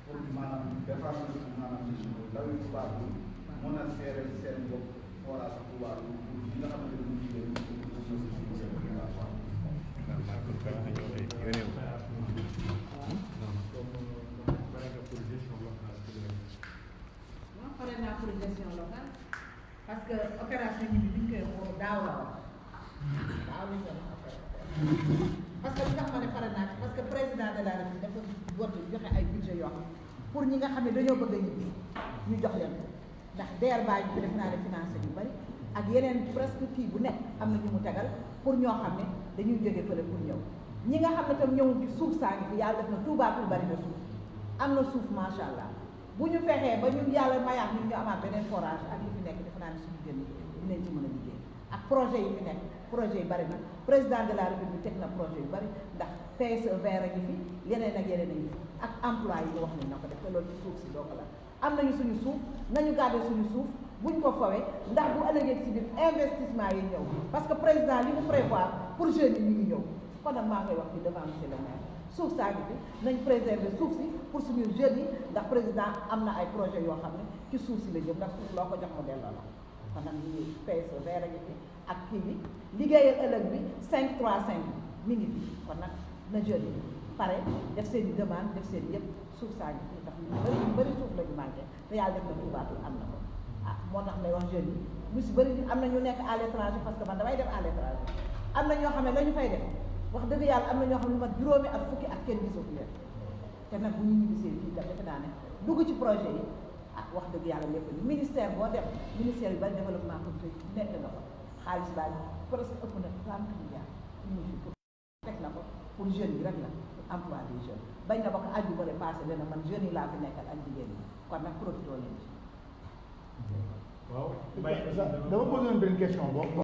pour maanaam départ maanaam ndaw yi bu baax bi mën a seere seen bopp forage ak tubaab pour ñi nga xamante ne ñu jigéen pare naa pour gestion locale parce que opération ñi bi ñu koy xool daaw la wax daaw lañ ko parce que li tax ma ne pare naa parce que président de la République dafa voté joxe ay budget yoo xam pour ñi nga xam ne dañoo bëgg a ñibbi ñu jox leen ko ndax DER baa ñu def naa ne financé yu bari ak yeneen presque kii bu nekk am na ñu mu tegal pour ñoo xam ne dañuy jóge fële pour ñëw ñi nga xam ne tam ñëwul ci suuf saa ngi fi yàlla def na Touba bari na suuf am na suuf macha allah bu ñu fexee ba ñun yàlla mayaat ñu amaat beneen forage ak li fi nekk defe naa ne suñu jën dinañ ci mën a liggéey ak projet yi fi nekk projet yi bari na président de la République teg na projet yu bari ndax PSE vert a ngi fi yeneen ak yeneen a ngi fi ak emploi yi ñu wax nañ na ko def te loolu ci suuf si doo ko la am nañu suñu suuf nañu garder suñu suuf buñ ko fawee ndax bu ëllëgee si biir investissement yi ñëw parce que président li mu prévoir pour jeunes yi ñu ngi ñëw kon nag maa koy wax fii devant monsieur le maire suuf saa ngi fi nañ préserver suuf si pour suñu jeunes yi ndax président am na ay projet yoo xam ne ci suuf si la jëm ndax suuf loo ko jox mu delloo la kon nag ñu PSE vert a ngi fi ak kii bi liggéeyal ëllëg bi 5-3-5 mi ngi fi kon nag na jeunes yi pare def seen i demande def seen yëpp suuf saa ngi fi ndax ñu bëri suuf la ñu manqué te yàlla def na Touba am na ko ah moo tax may wax jeunes yi lu si bëri am na ñu nekk à l'étranger parce que man damay dem à l'étranger am na ñoo xam ne la ñu fay def wax dëgg yàlla am na ñoo xam ne mat juróomi ak fukki ak kenn gisatu leen te nag bu ñu ñibbisee fii kat defe naa ne dugg ci projet yi ah wax dëgg yàlla lépp ministère boo def ministère yu bari développement communautaire nekk na ko xaalis baa presque ëpp na 30 milliards ñu fi pour teg na ko pour jeunes yi rek la emploi des jeunes bañ na ba ko aju bële passé dana man jeunes yi laa fi nekkal ak jigéen ñi kon nag profité leen ci waaw dama posé woon benn question boobu